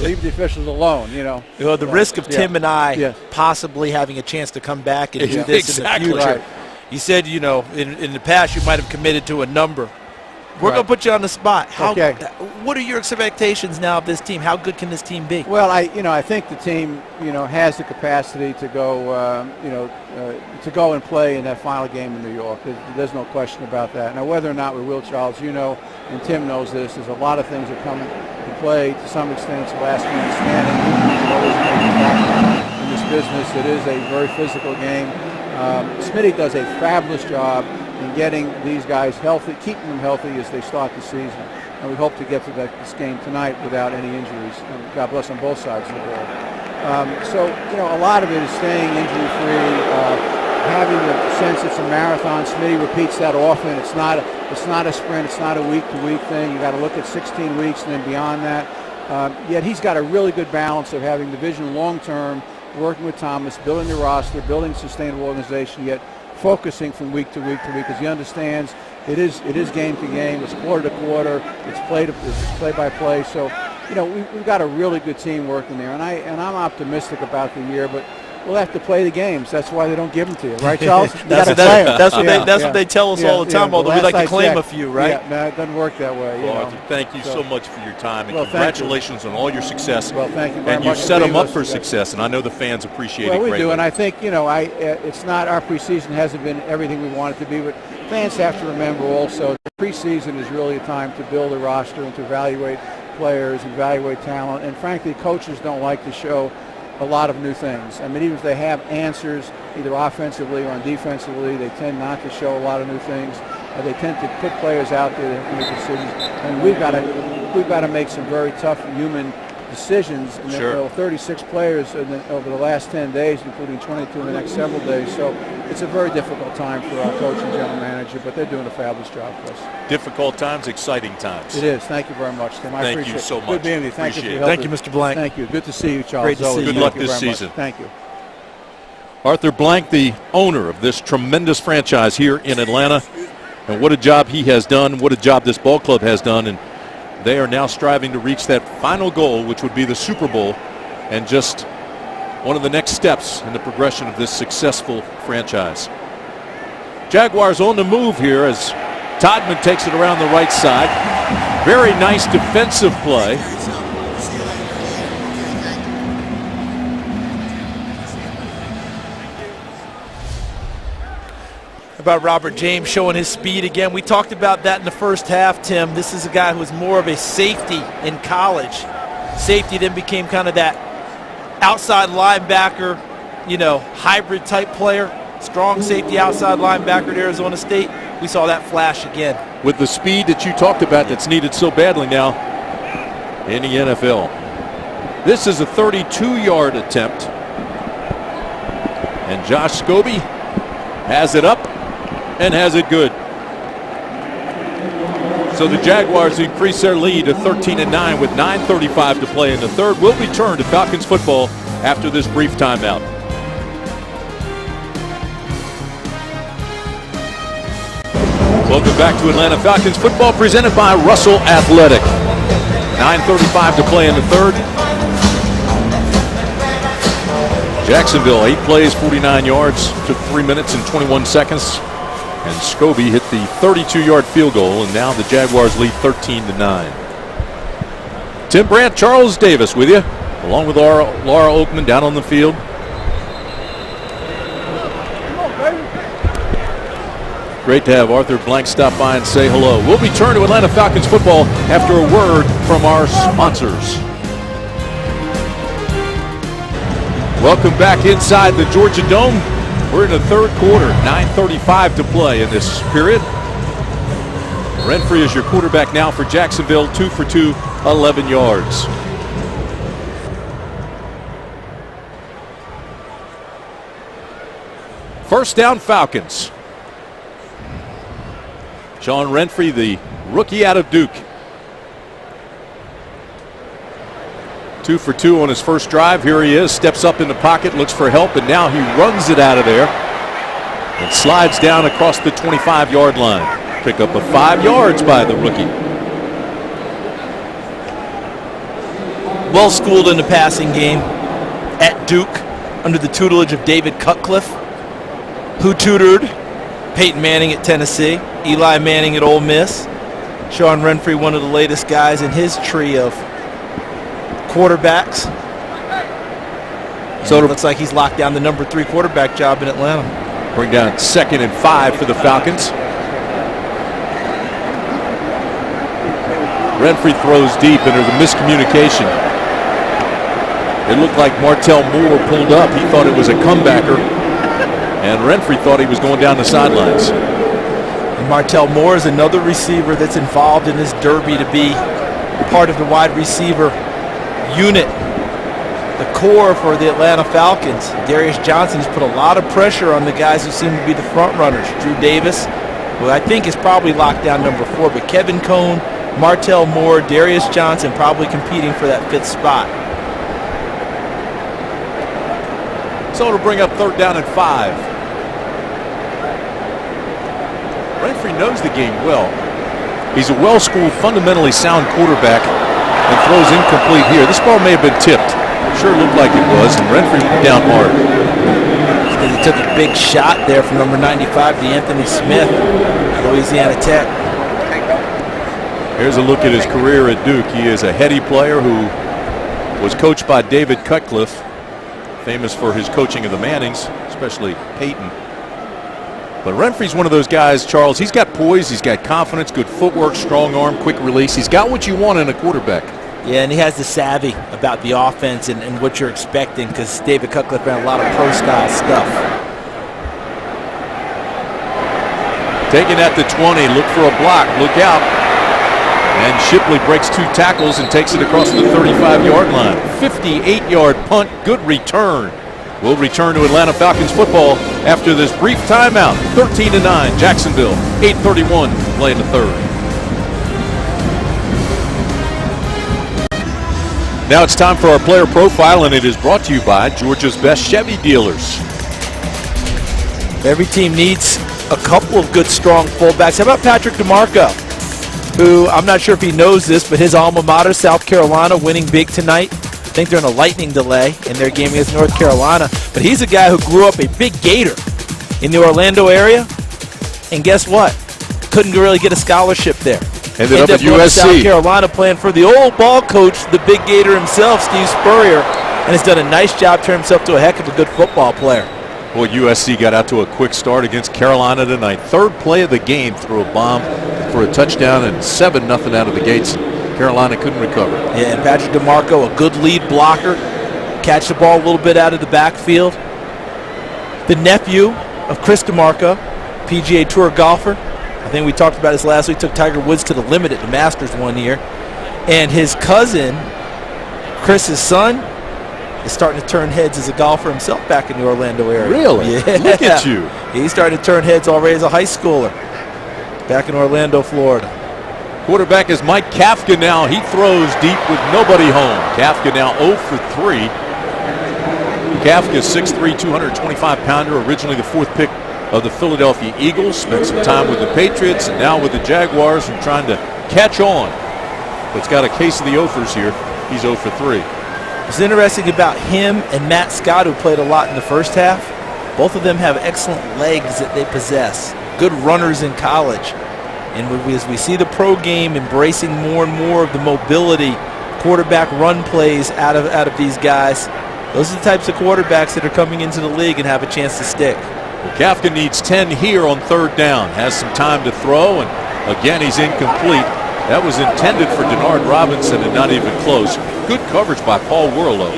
Leave the officials alone, The risk of Tim and I possibly having a chance to come back and do this in the future. Right. You said, in the past you might have committed to a number. We're going to put you on the spot. What are your expectations now of this team? How good can this team be? Well, I think the team, has the capacity to go, to go and play in that final game in New York. There's no question about that. Now, whether or not we will, Charles, and Tim knows this, there's a lot of things that come into play to some extent. It's last man standing. Always a major factor in this business. It is a very physical game. Smitty does a fabulous job in getting these guys healthy, keeping them healthy as they start the season. And we hope to get to this game tonight without any injuries. And God bless on both sides of the ball. So, a lot of it is staying injury-free, having the sense it's a marathon. Smitty repeats that often. It's not a sprint. It's not a week-to-week thing. You got to look at 16 weeks and then beyond that. Yet he's got a really good balance of having the vision long-term, working with Thomas, building the roster, building a sustainable organization, yet focusing from week to week to week, because he understands it is game to game, it's quarter to quarter, it's play by play. So, we've got a really good team working there, and I'm optimistic about the year, but we'll have to play the games. That's why they don't give them to you, right, Charles? That's what they tell us all the time. Although we like to claim a few, right? Yeah, no, it doesn't work that way. Arthur, thank you so much for your time, and congratulations on all your success. Well, thank you very much. And you set them up for success, and I know the fans appreciate it greatly. Well, we do, and I think it's not our preseason hasn't been everything we want it to be, but fans have to remember also the preseason is really a time to build a roster and to evaluate players, evaluate talent, and frankly, coaches don't like to show a lot of new things. I mean, even if they have answers, either offensively or defensively, they tend not to show a lot of new things. They tend to put players out there that have to make decisions, and we've got to make some very tough human decisions. And sure. 36 players over the last 10 days, including 22 in the next several days. So it's a very difficult time for our coach and general manager, but they're doing a fabulous job for us. Difficult times, exciting times. It is. Thank you very much, Tim. I appreciate it. Thank you so much. Good being with you. Thank you for your help. Thank you, Mr. Blank. Thank you. Good to see you, Charles. Great to see you. Good luck this season. Thank you. Arthur Blank, the owner of this tremendous franchise here in Atlanta. And what a job he has done, what a job this ball club has done. And they are now striving to reach that final goal, which would be the Super Bowl, and just one of the next steps in the progression of this successful franchise. Jaguars on the move here as Todman takes it around the right side. Very nice defensive play. About Robert James showing his speed again. We talked about that in the first half, Tim. This is a guy who was more of a safety in college. Safety then became kind of that outside linebacker, hybrid type player. Strong safety outside linebacker at Arizona State. We saw that flash again. With the speed that you talked about that's needed so badly now in the NFL. This is a 32-yard attempt. And Josh Scobie has it up and has it good. So the Jaguars increase their lead to 13-9 with 9:35 to play in the third. We'll return to Falcons football after this brief timeout. Welcome back to Atlanta Falcons football presented by Russell Athletic. 9:35 to play in the third. Jacksonville, 8 plays, 49 yards, took 3 minutes and 21 seconds. And Scobie hit the 32-yard field goal, and now the Jaguars lead 13-9. Tim Brandt, Charles Davis with you, along with Laura Oakman down on the field. Great to have Arthur Blank stop by and say hello. We'll return to Atlanta Falcons football after a word from our sponsors. Welcome back inside the Georgia Dome. We're in the third quarter, 9:35 to play in this period. Renfrey is your quarterback now for Jacksonville, 2 for 2, 11 yards. First down, Falcons. Sean Renfrey, the rookie out of Duke. 2 for 2 on his first drive. Here he is, steps up in the pocket, looks for help, and now he runs it out of there and slides down across the 25-yard line. Pick up of 5 yards by the rookie. Well schooled in the passing game at Duke under the tutelage of David Cutcliffe, who tutored Peyton Manning at Tennessee, Eli Manning at Ole Miss. Sean Renfrey, one of the latest guys in his tree of quarterbacks. So it looks like he's locked down the number 3 quarterback job in Atlanta. Bring down 2nd and 5 for the Falcons. Renfrey throws deep, and there's a miscommunication. It looked like Martell Moore pulled up. He thought it was a comebacker, and Renfrey thought he was going down the sidelines. And Martell Moore is another receiver that's involved in this derby to be part of the wide receiver unit, the core for the Atlanta Falcons. Darius Johnson has put a lot of pressure on the guys who seem to be the front runners. Drew Davis, who I think is probably locked down number 4, but Kevin Cone, Martell Moore, Darius Johnson probably competing for that 5th spot. So it'll bring up 3rd down and 5. Renfrey knows the game well. He's a well-schooled, fundamentally sound quarterback and throws incomplete here. This ball may have been tipped. Sure looked like it was, and Renfrey went down hard. He took a big shot there from number 95, D'Anthony Smith, Louisiana Tech. Here's a look at his career at Duke. He is a heady player who was coached by David Cutcliffe, famous for his coaching of the Mannings, especially Peyton. But Renfrey's one of those guys, Charles, he's got poise, he's got confidence, good footwork, strong arm, quick release. He's got what you want in a quarterback. Yeah, and he has the savvy about the offense and what you're expecting, because David Cutcliffe ran a lot of pro-style stuff. Taken at the 20, look for a block, look out. And Shipley breaks 2 tackles and takes it across the 35-yard line. 58-yard punt, good return. We'll return to Atlanta Falcons football after this brief timeout. 13-9, Jacksonville, 8:31 play in the 3rd. Now it's time for our player profile, and it is brought to you by Georgia's best Chevy dealers. Every team needs a couple of good, strong fullbacks. How about Patrick DeMarco, who I'm not sure if he knows this, but his alma mater, South Carolina, winning big tonight. I think they're in a lightning delay in their game against North Carolina. But he's a guy who grew up a big Gator in the Orlando area. And guess what? Couldn't really get a scholarship there. Ended up at USC. South Carolina playing for the old ball coach, the big Gator himself, Steve Spurrier, and has done a nice job turning himself to a heck of a good football player. Boy, USC got out to a quick start against Carolina tonight. 3rd play of the game, threw a bomb for a touchdown and 7-0 out of the gates. Carolina couldn't recover. Yeah, and Patrick DeMarco, a good lead blocker, catch the ball a little bit out of the backfield. The nephew of Chris DeMarco, PGA Tour golfer. I think we talked about this last week, took Tiger Woods to the limit at the Masters one year. And his cousin, Chris's son, is starting to turn heads as a golfer himself back in the Orlando area. Really? Yeah. Look at you. He's starting to turn heads already as a high schooler back in Orlando, Florida. Quarterback is Mike Kafka now. He throws deep with nobody home. Kafka now 0 for 3. Kafka, 6'3", 225-pounder, originally the 4th pick of the Philadelphia Eagles. Spent some time with the Patriots and now with the Jaguars and trying to catch on. But's got a case of the offers here. He's 0 for 3. What's interesting about him and Matt Scott, who played a lot in the first half, both of them have excellent legs that they possess. Good runners in college. And as we see the pro game embracing more and more of the mobility, quarterback run plays out of these guys, those are the types of quarterbacks that are coming into the league and have a chance to stick. Well, Kafka needs 10 here on third down. Has some time to throw, and again he's incomplete. That was intended for Denard Robinson and not even close. Good coverage by Paul Worlow.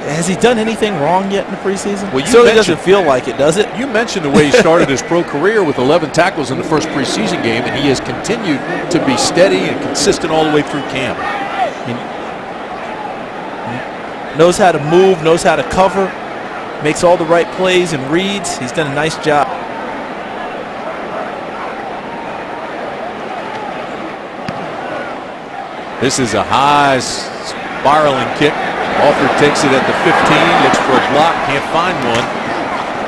Has he done anything wrong yet in the preseason? Well, It certainly doesn't feel like it, does it? You mentioned the way he started his pro career with 11 tackles in the first preseason game, and he has continued to be steady and consistent all the way through camp. He knows how to move, knows how to cover, makes all the right plays and reads. He's done a nice job. This is a high spiraling kick. Alford takes it at the 15, looks for a block, can't find one,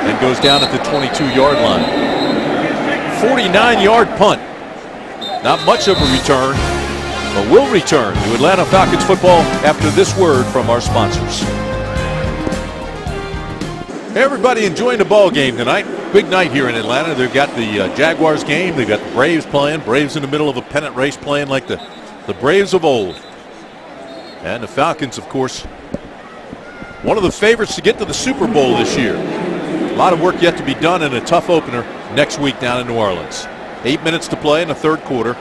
and goes down at the 22-yard line. 49-yard punt. Not much of a return, but will return to Atlanta Falcons football after this word from our sponsors. Hey, everybody enjoying the ball game tonight. Big night here in Atlanta. They've got the Jaguars game. They've got the Braves playing. Braves in the middle of a pennant race playing like the Braves of old. And the Falcons, of course, one of the favorites to get to the Super Bowl this year. A lot of work yet to be done in a tough opener next week down in New Orleans. 8 minutes to play in the third quarter.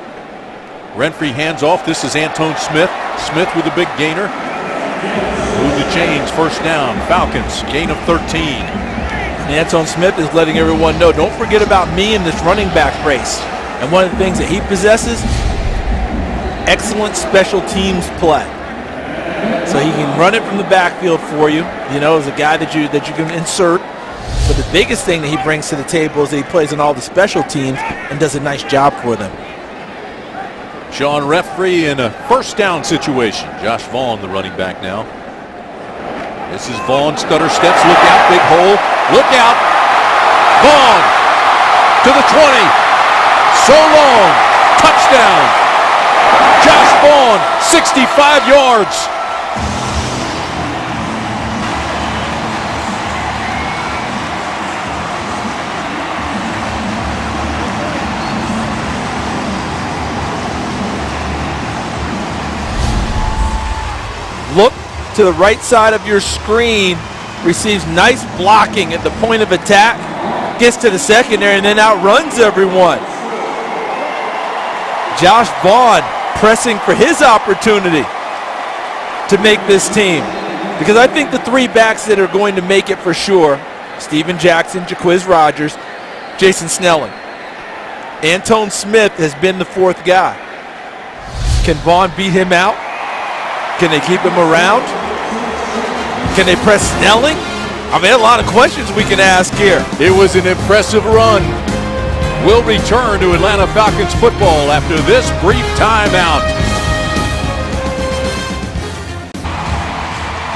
Renfrey hands off. This is Antone Smith. Smith with a big gainer. Move the chains. First down. Falcons. Gain of 13. And Antone Smith is letting everyone know, don't forget about me in this running back race. And one of the things that he possesses, excellent special teams play. So he can run it from the backfield for you, as a guy that you can insert. But the biggest thing that he brings to the table is that he plays on all the special teams and does a nice job for them. Sean Renfrey in a first down situation. Josh Vaughn, the running back now. This is Vaughn, stutter steps, look out, big hole, look out. Vaughn to the 20. So long, touchdown. Josh Vaughn, 65 yards. Look to the right side of your screen, receives nice blocking at the point of attack, gets to the secondary, and then outruns everyone. Josh Vaughn pressing for his opportunity to make this team. Because I think the three backs that are going to make it for sure, Steven Jackson, Jaquiz Rogers, Jason Snelling. Antone Smith has been the fourth guy. Can Vaughn beat him out? Can they keep him around? Can they press Snelling? I mean, a lot of questions we can ask here. It was an impressive run. We'll return to Atlanta Falcons football after this brief timeout.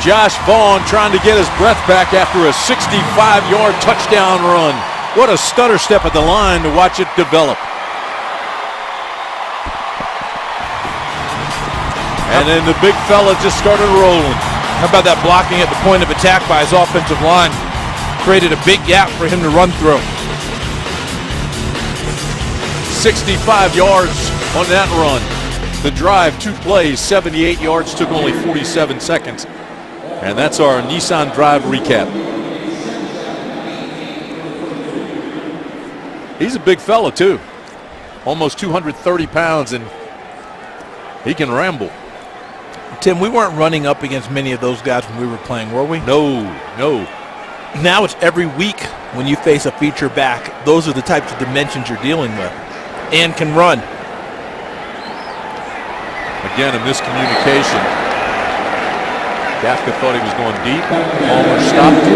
Josh Vaughn trying to get his breath back after a 65-yard touchdown run. What a stutter step at the line to watch it develop. And then the big fella just started rolling. How about that blocking at the point of attack by his offensive line? Created a big gap for him to run through. 65 yards on that run. The drive, 2 plays, 78 yards, took only 47 seconds. And that's our Nissan Drive recap. He's a big fella, too. Almost 230 pounds, and he can ramble. Tim, we weren't running up against many of those guys when we were playing, were we? No. Now it's every week when you face a feature back. Those are the types of dimensions you're dealing with. And can run. Again, a miscommunication. Kafka thought he was going deep. Palmer stopped.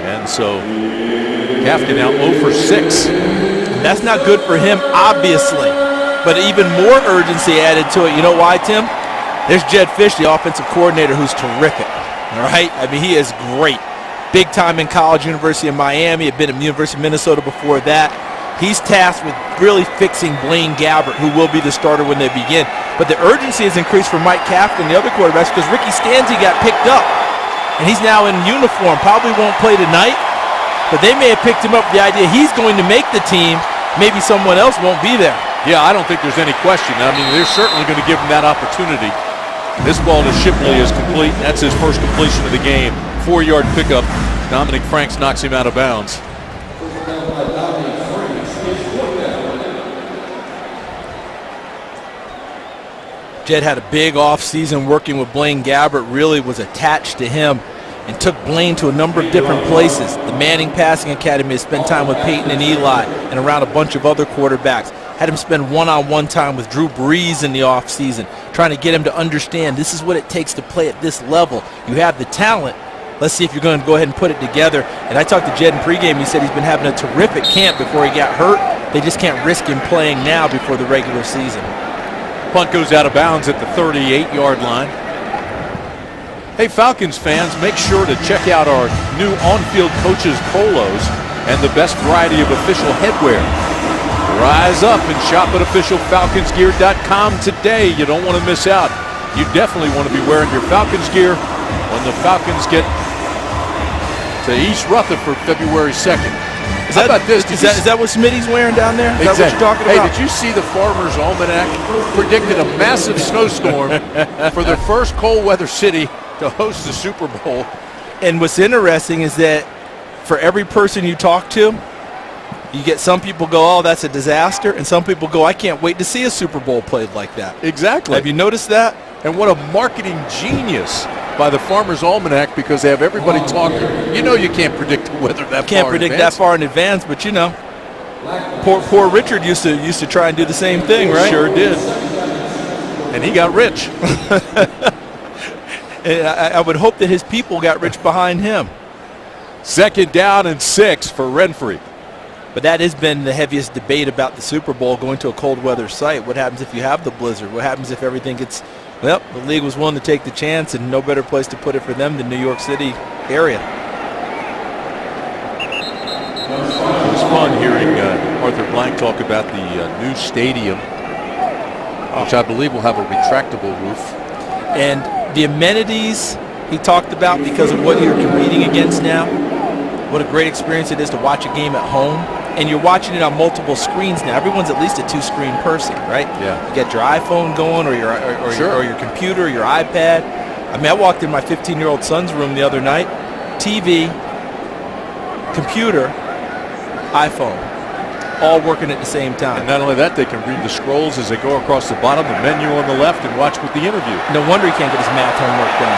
And so Kafka now 0 for 6. That's not good for him, obviously. But even more urgency added to it. You know why, Tim? There's Jed Fish, the offensive coordinator, who's terrific. All right? I mean, he is great. Big time in college, University of Miami. Had been at University of Minnesota before that. He's tasked with really fixing Blaine Gabbert, who will be the starter when they begin. But the urgency has increased for Mike Kafka and the other quarterbacks because Ricky Stanzi got picked up. And he's now in uniform. Probably won't play tonight. But they may have picked him up with the idea he's going to make the team. Maybe someone else won't be there. Yeah, I don't think there's any question. I mean, they're certainly going to give him that opportunity. This ball to Shipley is complete. That's his first completion of the game. 4-yard pickup. Dominic Franks knocks him out of bounds. Jed had a big offseason working with Blaine Gabbert, really was attached to him and took Blaine to a number of different places. The Manning Passing Academy to spend time with Peyton and Eli and around a bunch of other quarterbacks. Had him spend one-on-one time with Drew Brees in the offseason, trying to get him to understand this is what it takes to play at this level. You have the talent. Let's see if you're going to go ahead and put it together. And I talked to Jed in pregame. He said he's been having a terrific camp before he got hurt. They just can't risk him playing now before the regular season. Punt goes out of bounds at the 38-yard line. Hey, Falcons fans, make sure to check out our new on-field coaches polos and the best variety of official headwear. Rise up and shop at officialfalconsgear.com today. You don't want to miss out. You definitely want to be wearing your Falcons gear when the Falcons get to East Rutherford February 2nd. How about this? Is that what Smitty's wearing down there? Is that what you're talking about? Hey, did you see the Farmer's Almanac predicted a massive snowstorm for the first cold weather city to host the Super Bowl? And what's interesting is that for every person you talk to, you get some people go, oh, that's a disaster, and some people go, I can't wait to see a Super Bowl played like that. Exactly. Have you noticed that? And what a marketing genius by the Farmer's Almanac, because they have everybody talking. You know you can't predict the weather that Can't far predict in advance. that far in advance, but you know, poor Richard used to try and do the same thing, right? Sure did. And he got rich. And I would hope that his people got rich behind him. 2nd down and 6 for Renfrey. But that has been the heaviest debate about the Super Bowl, going to a cold weather site. What happens if you have the blizzard? What happens if everything gets... Well, the league was willing to take the chance, and no better place to put it for them than New York City area. It was fun hearing Arthur Blank talk about the new stadium, which I believe will have a retractable roof. And the amenities he talked about because of what you're competing against now, what a great experience it is to watch a game at home. And you're watching it on multiple screens now. Everyone's at least a 2-screen person, right? Yeah. You got your iPhone going or your computer, your iPad. I mean, I walked in my 15-year-old son's room the other night. TV, computer, iPhone, all working at the same time. And not only that, they can read the scrolls as they go across the bottom, the menu on the left, and watch with the interview. No wonder he can't get his math homework done.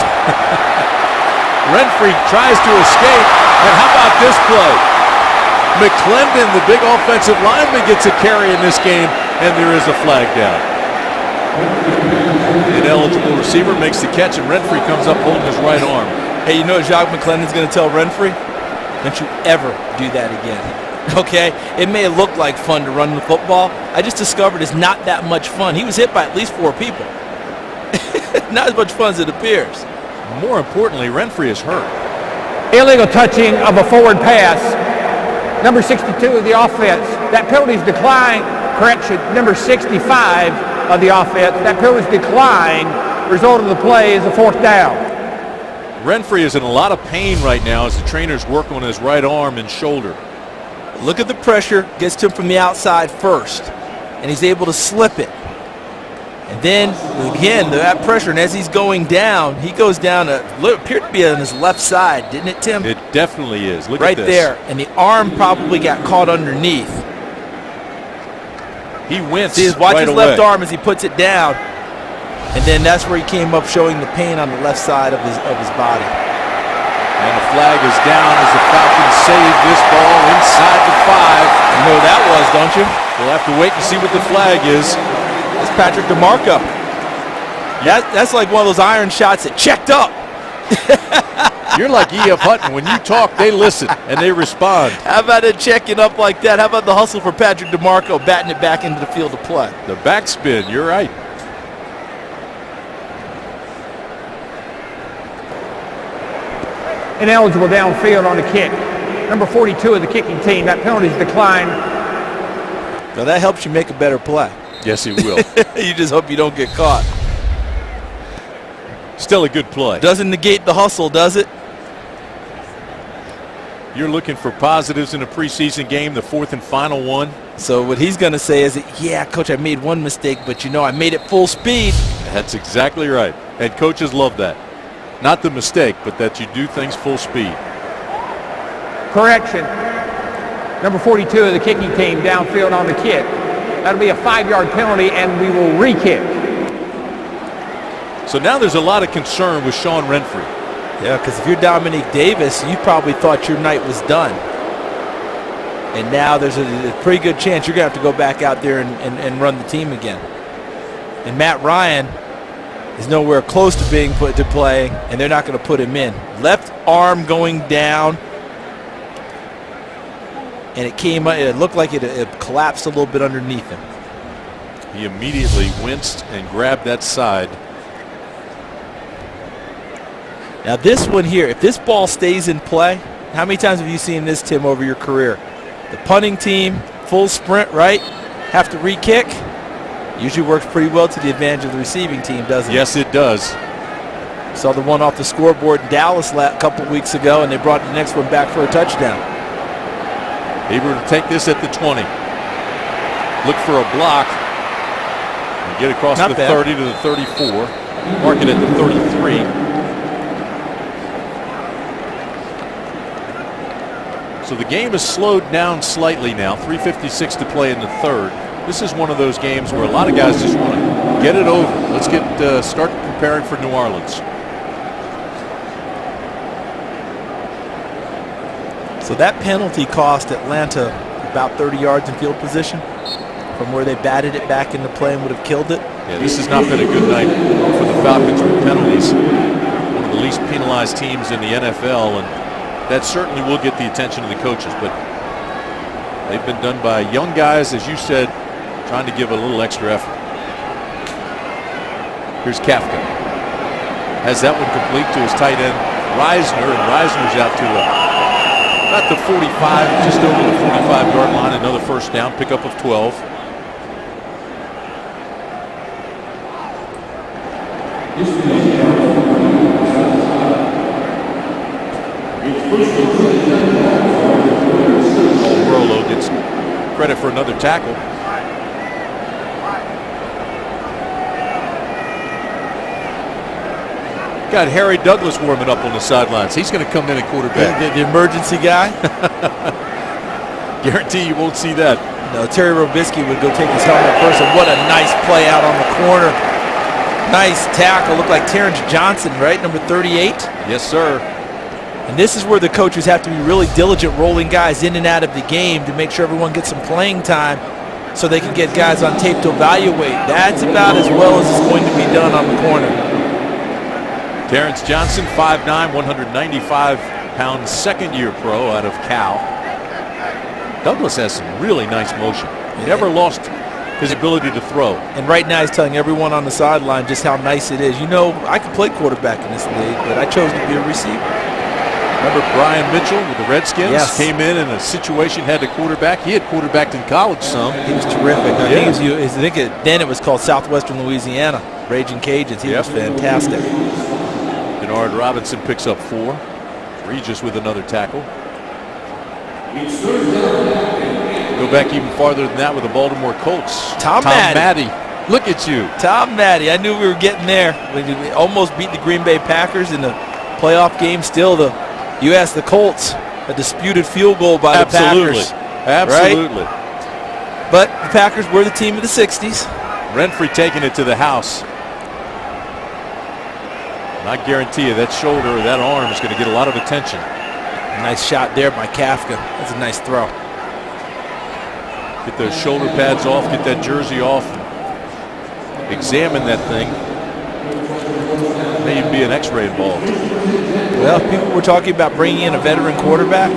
Renfrey tries to escape, and how about this play? McClendon, the big offensive lineman, gets a carry in this game, and there is a flag down. An eligible receiver makes the catch, and Renfrey comes up holding his right arm. Hey, you know what Jacques McClendon's going to tell Renfrey? Don't you ever do that again. Okay? It may have looked like fun to run the football. I just discovered it's not that much fun. He was hit by at least 4 people. Not as much fun as it appears. More importantly, Renfrey is hurt. Illegal touching of a forward pass. Number 62 of the offense. That penalty's declined. Correction, number 65 of the offense. That penalty's declined. Result of the play is a 4th down. Renfrey is in a lot of pain right now as the trainers work on his right arm and shoulder. Look at the pressure. Gets to him from the outside first. And he's able to slip it. And then, again, that pressure, and as he's going down, he goes down, appeared to be on his left side, didn't it, Tim? It definitely is. Look right at this. Right there, and the arm probably got caught underneath. He wins watch right his away. left arm as he puts it down, and then that's where he came up showing the pain on the left side of his body. And the flag is down as the Falcons save this ball inside the 5. You know who that was, don't you? We'll have to wait and see what the flag is. It's Patrick DeMarco. That's like one of those iron shots that checked up. You're like E.F. Hutton. When you talk, they listen and they respond. How about it checking up like that? How about the hustle for Patrick DeMarco batting it back into the field of play? The backspin, you're right. Ineligible downfield on the kick. Number 42 of the kicking team. That penalty's declined. Now that helps you make a better play. Yes, it will. You just hope you don't get caught. Still a good play. Doesn't negate the hustle, does it? You're looking for positives in a preseason game, the 4th and final one. So what he's going to say is, yeah, Coach, I made one mistake, but, I made it full speed. That's exactly right. And coaches love that. Not the mistake, but that you do things full speed. Correction. Number 42 of the kicking team downfield on the kick. That'll be a 5-yard penalty, and we will re-kick. So now there's a lot of concern with Sean Renfrey. Yeah, because if you're Dominique Davis, you probably thought your night was done. And now there's a pretty good chance you're going to have to go back out there and run the team again. And Matt Ryan is nowhere close to being put to play, and they're not going to put him in. Left arm going down, and it looked like it collapsed a little bit underneath him. He immediately winced and grabbed that side. Now this one here, if this ball stays in play, how many times have you seen this, Tim, over your career? The punting team, full sprint, right? Have to re-kick. Usually works pretty well to the advantage of the receiving team, doesn't it? Yes, it does. Saw the one off the scoreboard in Dallas a couple weeks ago, and they brought the next one back for a touchdown. Able to take this at the 20. Look for a block. And get across Not the bad. 30 to the 34. Mark it at the 33. So the game is slowed down slightly now. 3:56 to play in the third. This is one of those games where a lot of guys just want to get it over. Let's start preparing for New Orleans. So that penalty cost Atlanta about 30 yards in field position from where they batted it back into play and would have killed it. Yeah, this has not been a good night for the Falcons with penalties. One of the least penalized teams in the NFL, and that certainly will get the attention of the coaches. But they've been done by young guys, as you said, trying to give a little extra effort. Here's Kafka. Has that one complete to his tight end, Reisner, and Reisner's out to about the 45, just over the 45-yard line. Another first down, pickup of 12. Rolo gets credit for another tackle. Got Harry Douglas warming up on the sidelines. He's going to come in at quarterback. The emergency guy. Guarantee you won't see that. No, Terry Robisky would go take his helmet first, and what a nice play out on the corner. Nice tackle. Looked like Terrence Johnson, right? Number 38. Yes, sir. And this is where the coaches have to be really diligent rolling guys in and out of the game to make sure everyone gets some playing time so they can get guys on tape to evaluate. That's about as well as it's going to be done on the corner. Terrence Johnson, 5'9", 195-pound second-year pro out of Cal. Douglas has some really nice motion. He never lost his ability to throw. And right now he's telling everyone on the sideline just how nice it is. You know, I could play quarterback in this league, but I chose to be a receiver. Remember Brian Mitchell with the Redskins? Yes. Came in a situation, had to quarterback. He had quarterbacked in college some. He was terrific. Then it was called Southwestern Louisiana, Raging Cajuns. He was fantastic. Denard Robinson picks up 4. Regis with another tackle. Go back even farther than that with the Baltimore Colts. Tom Maddy. Look at you. Tom Maddy. I knew we were getting there. We almost beat the Green Bay Packers in the playoff game. Still, you asked the Colts, a disputed field goal by the Packers. Absolutely. Right? But the Packers were the team of the 60s. Renfrey taking it to the house. And I guarantee you that shoulder or that arm is going to get a lot of attention. Nice shot there by Kafka. That's a nice throw. Get those shoulder pads off, get that jersey off, examine that thing. May even be an x-ray involved. Well, if people were talking about bringing in a veteran quarterback,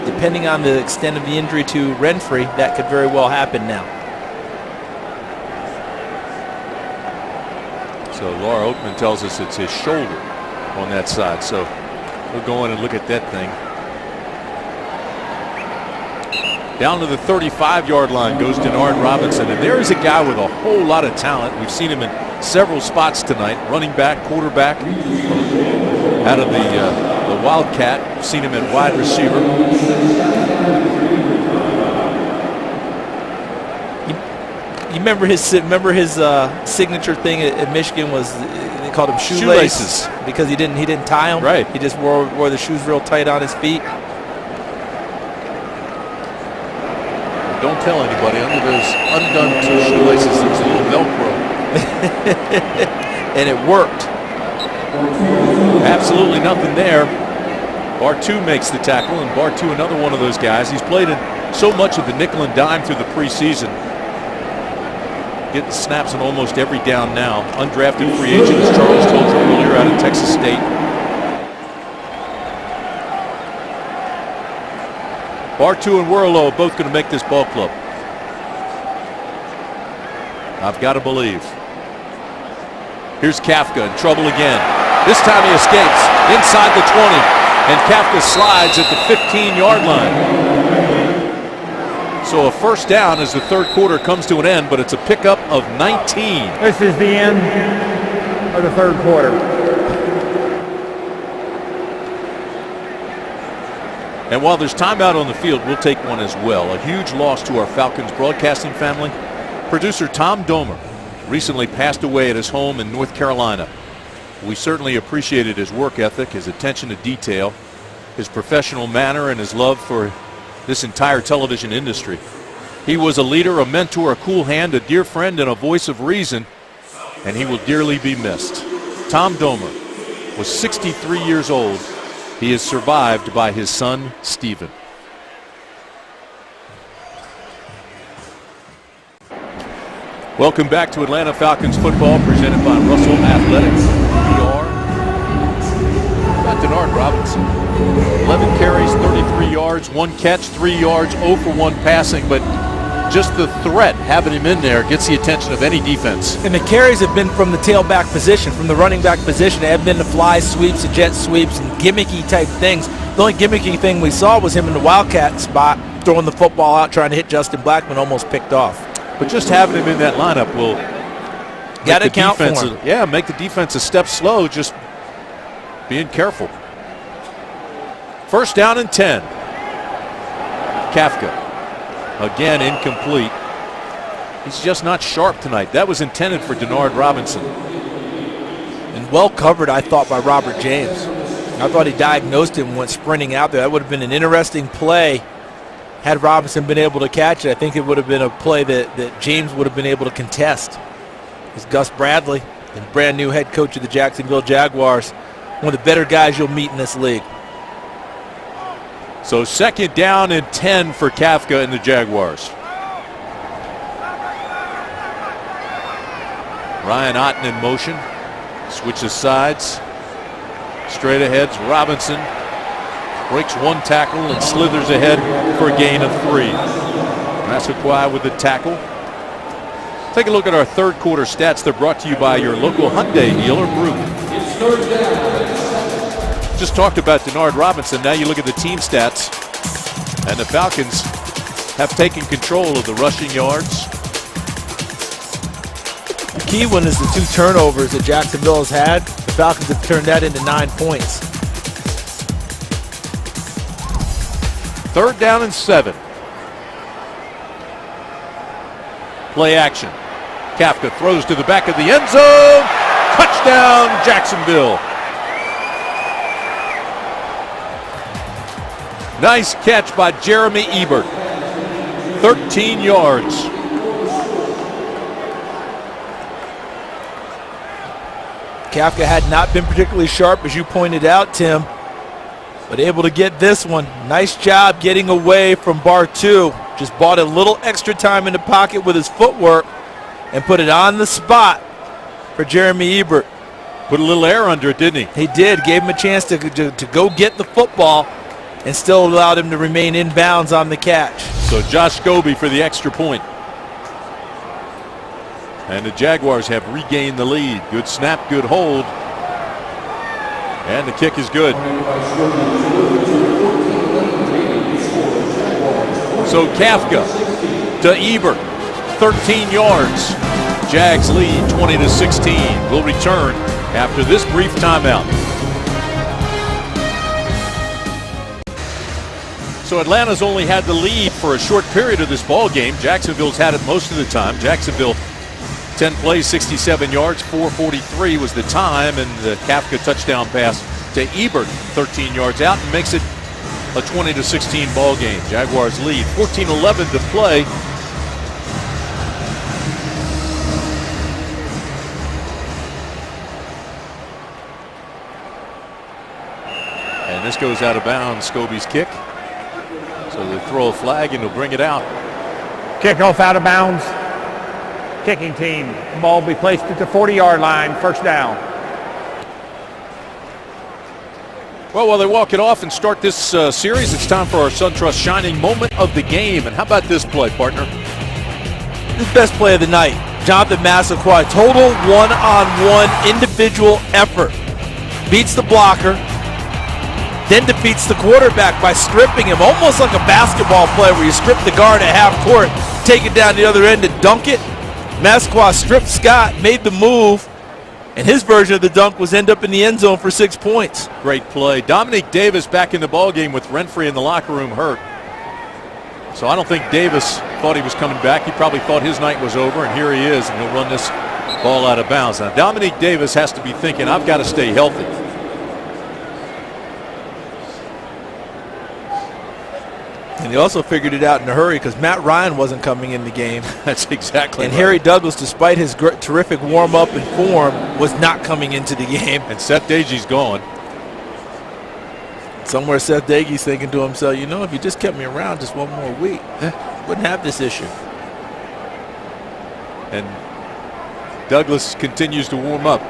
depending on the extent of the injury to Renfrey, that could very well happen now. So Laura Oakman tells us it's his shoulder on that side. So we'll go in and look at that thing. Down to the 35-yard line goes Denard Robinson. And there is a guy with a whole lot of talent. We've seen him in several spots tonight. Running back, quarterback, out of the Wildcat. Seen him at wide receiver. You remember his signature thing at Michigan was they called him shoelaces because he didn't tie them. Right. He just wore the shoes real tight on his feet. Don't tell anybody. Under those undone two shoelaces, there's a little Velcro. And it worked. Absolutely nothing there. Bartu makes the tackle, and Bartu, another one of those guys. He's played in so much of the nickel and dime through the preseason. Getting snaps on almost every down now. Undrafted free agent, as Charles told you earlier, out of Texas State. Bartu and Werlo are both going to make this ball club. I've got to believe. Here's Kafka in trouble again. This time he escapes inside the 20, and Kafka slides at the 15-yard line. So a first down as the third quarter comes to an end, but it's a pickup of 19. This is the end of the third quarter. And while there's timeout on the field, we'll take one as well. A huge loss to our Falcons broadcasting family. Producer Tom Domer recently passed away at his home in North Carolina. We certainly appreciated his work ethic, his attention to detail, his professional manner, and his love for this entire television industry. He was a leader, a mentor, a cool hand, a dear friend, and a voice of reason, and he will dearly be missed. Tom Domer was 63 years old. He is survived by his son, Stephen. Welcome back to Atlanta Falcons football, presented by Russell Athletics. We are got Denard Robinson. 11 carries, 33 yards, 1 catch, 3 yards, 0 for 1 passing, but just the threat having him in there gets the attention of any defense. And the carries have been from the tailback position, from the running back position. They have been the fly sweeps, the jet sweeps, and gimmicky type things. The only gimmicky thing we saw was him in the wildcat spot, throwing the football out, trying to hit Justin Blackman, almost picked off. But just having him in that lineup will got to count for him. Yeah, make the defense a step slow, just being careful. First down and 10. Kafka. Again, incomplete. He's just not sharp tonight. That was intended for Denard Robinson. And well covered, I thought, by Robert James. I thought he diagnosed him and went sprinting out there. That would have been an interesting play. Had Robinson been able to catch it, I think it would have been a play that James would have been able to contest. It's Gus Bradley, the brand new head coach of the Jacksonville Jaguars. One of the better guys you'll meet in this league. So second down and 10 for Kafka and the Jaguars. Ryan Otten in motion. Switches sides. Straight ahead's Robinson. Breaks 1 tackle and slithers ahead for a gain of 3. Massaquoi with the tackle. Take a look at our third quarter stats. They're brought to you by your local Hyundai dealer, Group. Just talked about Denard Robinson. Now you look at the team stats, and the Falcons have taken control of the rushing yards. The key one is the 2 turnovers that Jacksonville has had. The Falcons have turned that into 9 points. Third down and 7. Play action. Kafka throws to the back of the end zone. Touchdown, Jacksonville. Nice catch by Jeremy Ebert. 13 yards. Kafka had not been particularly sharp, as you pointed out, Tim, but able to get this one. Nice job getting away from Bartu. Just bought a little extra time in the pocket with his footwork and put it on the spot for Jeremy Ebert. Put a little air under it, didn't he? He did. Gave him a chance to go get the football and still allowed him to remain in bounds on the catch. So Josh Scobie for the extra point. And the Jaguars have regained the lead. Good snap, good hold. And the kick is good. So Kafka to Ebert, 13 yards. Jags lead 20-16. We'll return after this brief timeout. So Atlanta's only had the lead for a short period of this ball game. Jacksonville's had it most of the time. Jacksonville, 10 plays, 67 yards, 4:43 was the time, and the Kafka touchdown pass to Ebert, 13 yards out, and makes it a 20-16 ball game. Jaguars lead, 14:11 to play. And this goes out of bounds. Scobie's kick. So they throw a flag and they'll bring it out. Kickoff out of bounds. Kicking team. Ball will be placed at the 40-yard line. First down. Well, while they walk it off and start this series, it's time for our SunTrust shining moment of the game. And how about this play, partner? This best play of the night. Jonathan Massaquoi, total one-on-one individual effort. Beats the blocker, then defeats the quarterback by stripping him, almost like a basketball play where you strip the guard at half court, take it down the other end and dunk it. Massaquoi stripped Scott, made the move, and his version of the dunk was end up in the end zone for 6 points. Great play. Dominique Davis back in the ballgame with Renfrey in the locker room hurt. So I don't think Davis thought he was coming back. He probably thought his night was over, and here he is, and he'll run this ball out of bounds. Now, Dominique Davis has to be thinking, I've got to stay healthy. And he also figured it out in a hurry because Matt Ryan wasn't coming in the game. That's exactly and right. Harry Douglas, despite his terrific warm-up and form, was not coming into the game. And Seth Daegy's gone. Somewhere Seth Daegy's thinking to himself, you know, if you just kept me around just one more week, wouldn't have this issue. And Douglas continues to warm up.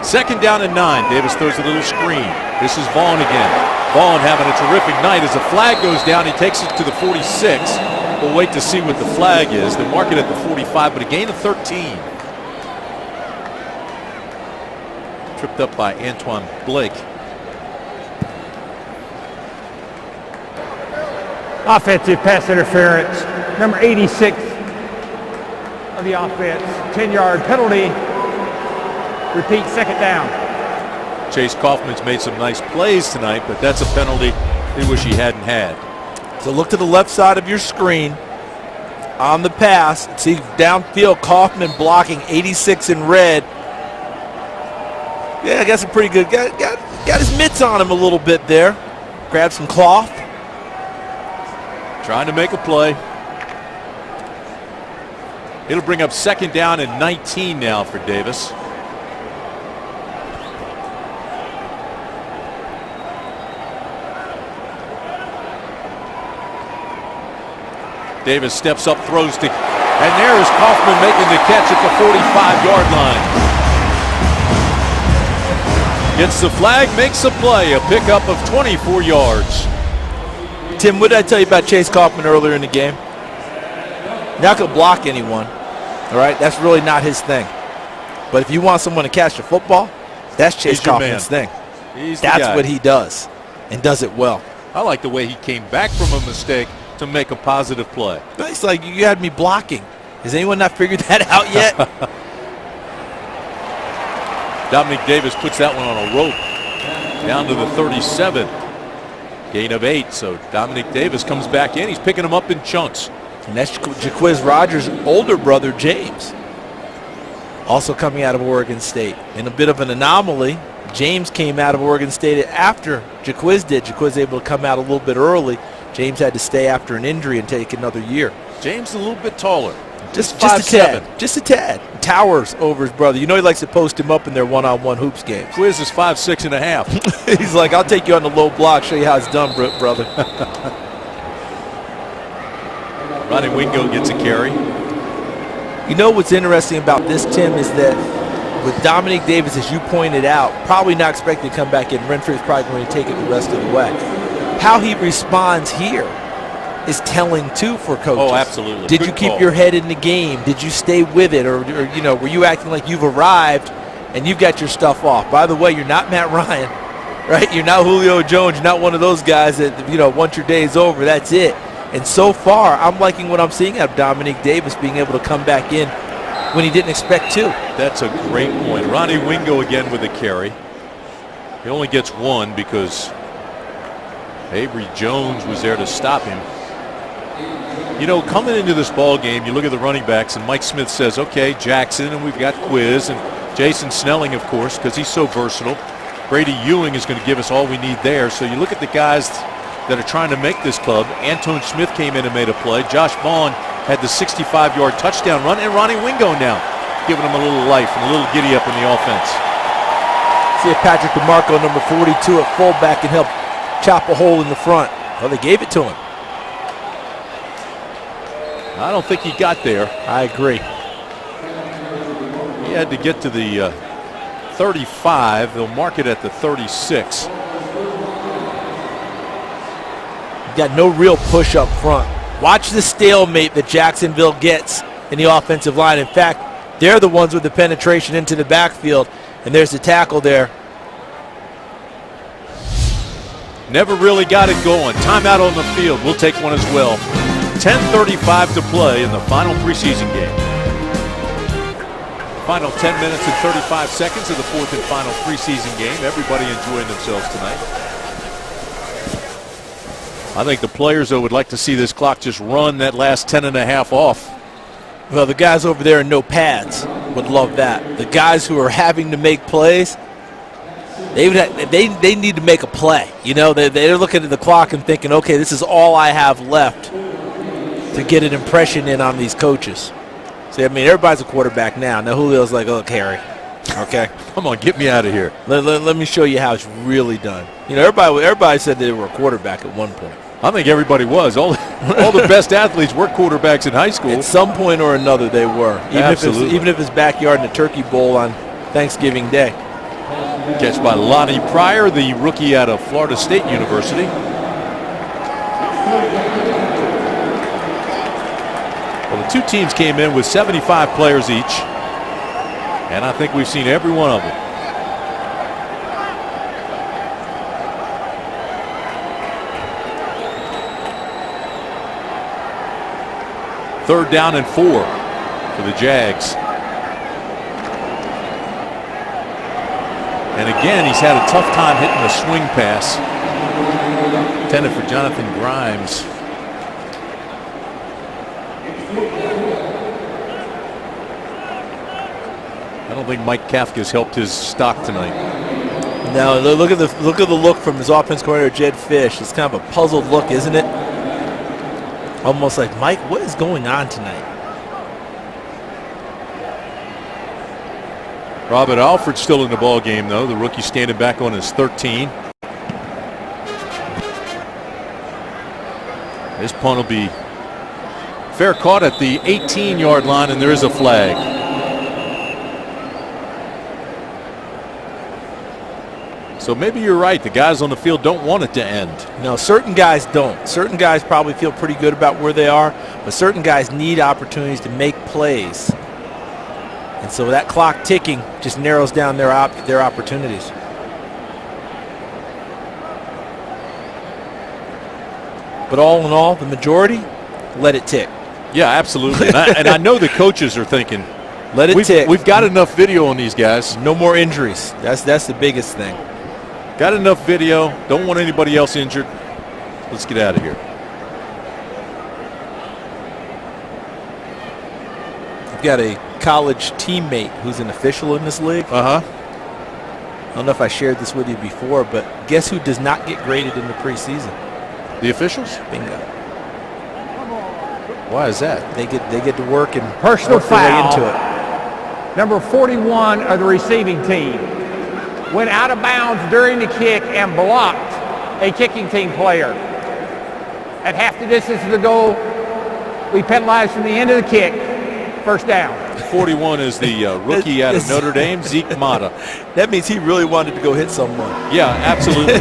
2nd down and 9. Davis throws a little screen. This is Vaughn again. Vaughn having a terrific night. As the flag goes down, he takes it to the 46. We'll wait to see what the flag is. They mark it at the 45, but a gain of 13. Tripped up by Antoine Blake. Offensive pass interference. Number 86 of the offense. 10-yard penalty. Repeat, 2nd down. Chase Kaufman's made some nice plays tonight, but that's a penalty they wish he hadn't had. So look to the left side of your screen on the pass. See downfield, Kaufman blocking 86 in red. Yeah, got some pretty good. Got his mitts on him a little bit there. Grabbed some cloth. Trying to make a play. It'll bring up 2nd down and 19 now for Davis. Davis steps up, throws to, and there is Kaufman making the catch at the 45-yard line. Gets the flag, makes a play, a pickup of 24 yards. Tim, what did I tell you about Chase Kaufman earlier in the game? Not going to block anyone, all right? That's really not his thing. But if you want someone to catch the football, that's Chase Kaufman's thing. That's what he does, and does it well. I like the way he came back from a mistake to make a positive play. It's like you had me blocking. Has anyone not figured that out yet? Dominique Davis puts that one on a rope down to the 37. Gain of 8. So Dominique Davis comes back in. He's picking them up in chunks. And that's Jaquiz Rogers' older brother, James. Also coming out of Oregon State. In a bit of an anomaly, James came out of Oregon State after Jaquiz did. Jaquiz able to come out a little bit early. James had to stay after an injury and take another year. James a little bit taller. Just a tad. Just a tad. Towers over his brother. You know he likes to post him up in their one-on-one hoops games. Quiz is 5'6½". He's like, I'll take you on the low block, show you how it's done, brother. Ronnie Wingo gets a carry. You know what's interesting about this, Tim, is that with Dominique Davis, as you pointed out, probably not expected to come back in. Renfrey's probably going to take it the rest of the way. How he responds here is telling too for coaches. Oh, absolutely. Did Good you keep call. your head in the game? Did you stay with it, or you know, were you acting like you've arrived and you've got your stuff off? By the way, you're not Matt Ryan, right? You're not Julio Jones. You're not one of those guys that, you know, once your day is over, that's it. And so far, I'm liking what I'm seeing out of Dominique Davis being able to come back in when he didn't expect to. That's a great point. Ronnie Wingo again with a carry. He only gets one because Avery Jones was there to stop him. You know, coming into this ball game, you look at the running backs, and Mike Smith says, okay, Jackson, and we've got Quiz, and Jason Snelling, of course, because he's so versatile. Brady Ewing is going to give us all we need there. So you look at the guys that are trying to make this club. Antone Smith came in and made a play. Josh Vaughn had the 65-yard touchdown run, and Ronnie Wingo now giving him a little life and a little giddy up in the offense. See if Patrick DeMarco, number 42 at fullback, can help chop a hole in the front. Well, they gave it to him. I don't think he got there. I agree. He had to get to the 35. They'll mark it at the 36. Got no real push up front. Watch the stalemate that Jacksonville gets in the offensive line. In fact, they're the ones with the penetration into the backfield, and there's the tackle there. Never really got it going. Timeout on the field. We'll take one as well. 10:35 to play in the final preseason game. Final 10 minutes and 35 seconds of the fourth and final preseason game. Everybody enjoying themselves tonight. I think the players, though, would like to see this clock just run that last 10 and a half off. Well, the guys over there in no pads would love that. The guys who are having to make plays, they need to make a play. You know, they're looking at the clock and thinking, okay, this is all I have left to get an impression in on these coaches. See, I mean, everybody's a quarterback now. Now Julio's like, oh, Harry, okay, come on, get me out of here. Let me show you how it's really done. You know, everybody said they were a quarterback at one point. I think everybody was. All the best athletes were quarterbacks in high school. At some point or another, they were. Absolutely. Even if it's backyard in the Turkey Bowl on Thanksgiving Day. Catch by Lonnie Pryor, the rookie out of Florida State University. Well, the two teams came in with 75 players each, and I think we've seen every one of them. Third down and 4 for the Jags. And again, he's had a tough time hitting a swing pass. Intended for Jonathan Grimes. I don't think Mike Kafka's helped his stock tonight. No, look at the look from his offense coordinator, Jed Fish. It's kind of a puzzled look, isn't it? Almost like, Mike, what is going on tonight? Robert Alford's still in the ball game, though. The rookie standing back on his 13. This punt will be fair caught at the 18-yard line, and there is a flag. So maybe you're right. The guys on the field don't want it to end. No, certain guys don't. Certain guys probably feel pretty good about where they are, but certain guys need opportunities to make plays. And so that clock ticking just narrows down their opportunities. But all in all, the majority, let it tick. Yeah, absolutely. And I know the coaches are thinking, let it tick. We've got enough video on these guys. No more injuries. That's the biggest thing. Got enough video. Don't want anybody else injured. Let's get out of here. You've got a college teammate who's an official in this league. Uh-huh. I don't know if I shared this with you before, but guess who does not get graded in the preseason? The officials? Bingo. Why is that? They get to work and Personal work their way foul. into it. Number 41 of the receiving team went out of bounds during the kick and blocked a kicking team player. At half the distance of the goal, we penalized from the end of the kick. First down. 41 is the rookie out of Notre Dame, Zeke Mata. That means he really wanted to go hit someone. Yeah, absolutely.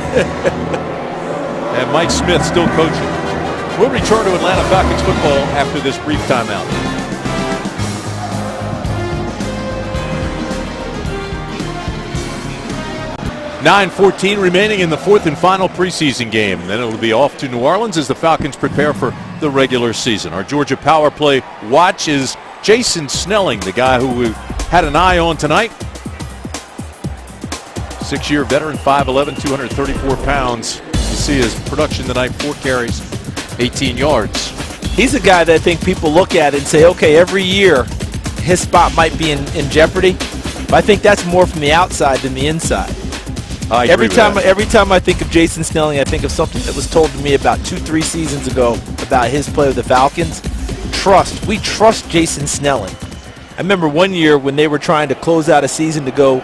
And Mike Smith still coaching. We'll return to Atlanta Falcons football after this brief timeout. .9:14 remaining in the fourth and final preseason game. Then it will be off to New Orleans as the Falcons prepare for the regular season. Our Georgia Power Play watch is Jason Snelling, the guy who we had an eye on tonight. 6-year veteran, 5'11", 234 pounds. You see his production tonight, 4 carries, 18 yards. He's a guy that I think people look at and say, okay, every year his spot might be in jeopardy. But I think that's more from the outside than the inside. Every time I think of Jason Snelling, I think of something that was told to me about 2-3 seasons ago about his play with the Falcons. Trust. We trust Jason Snelling. I remember one year when they were trying to close out a season to go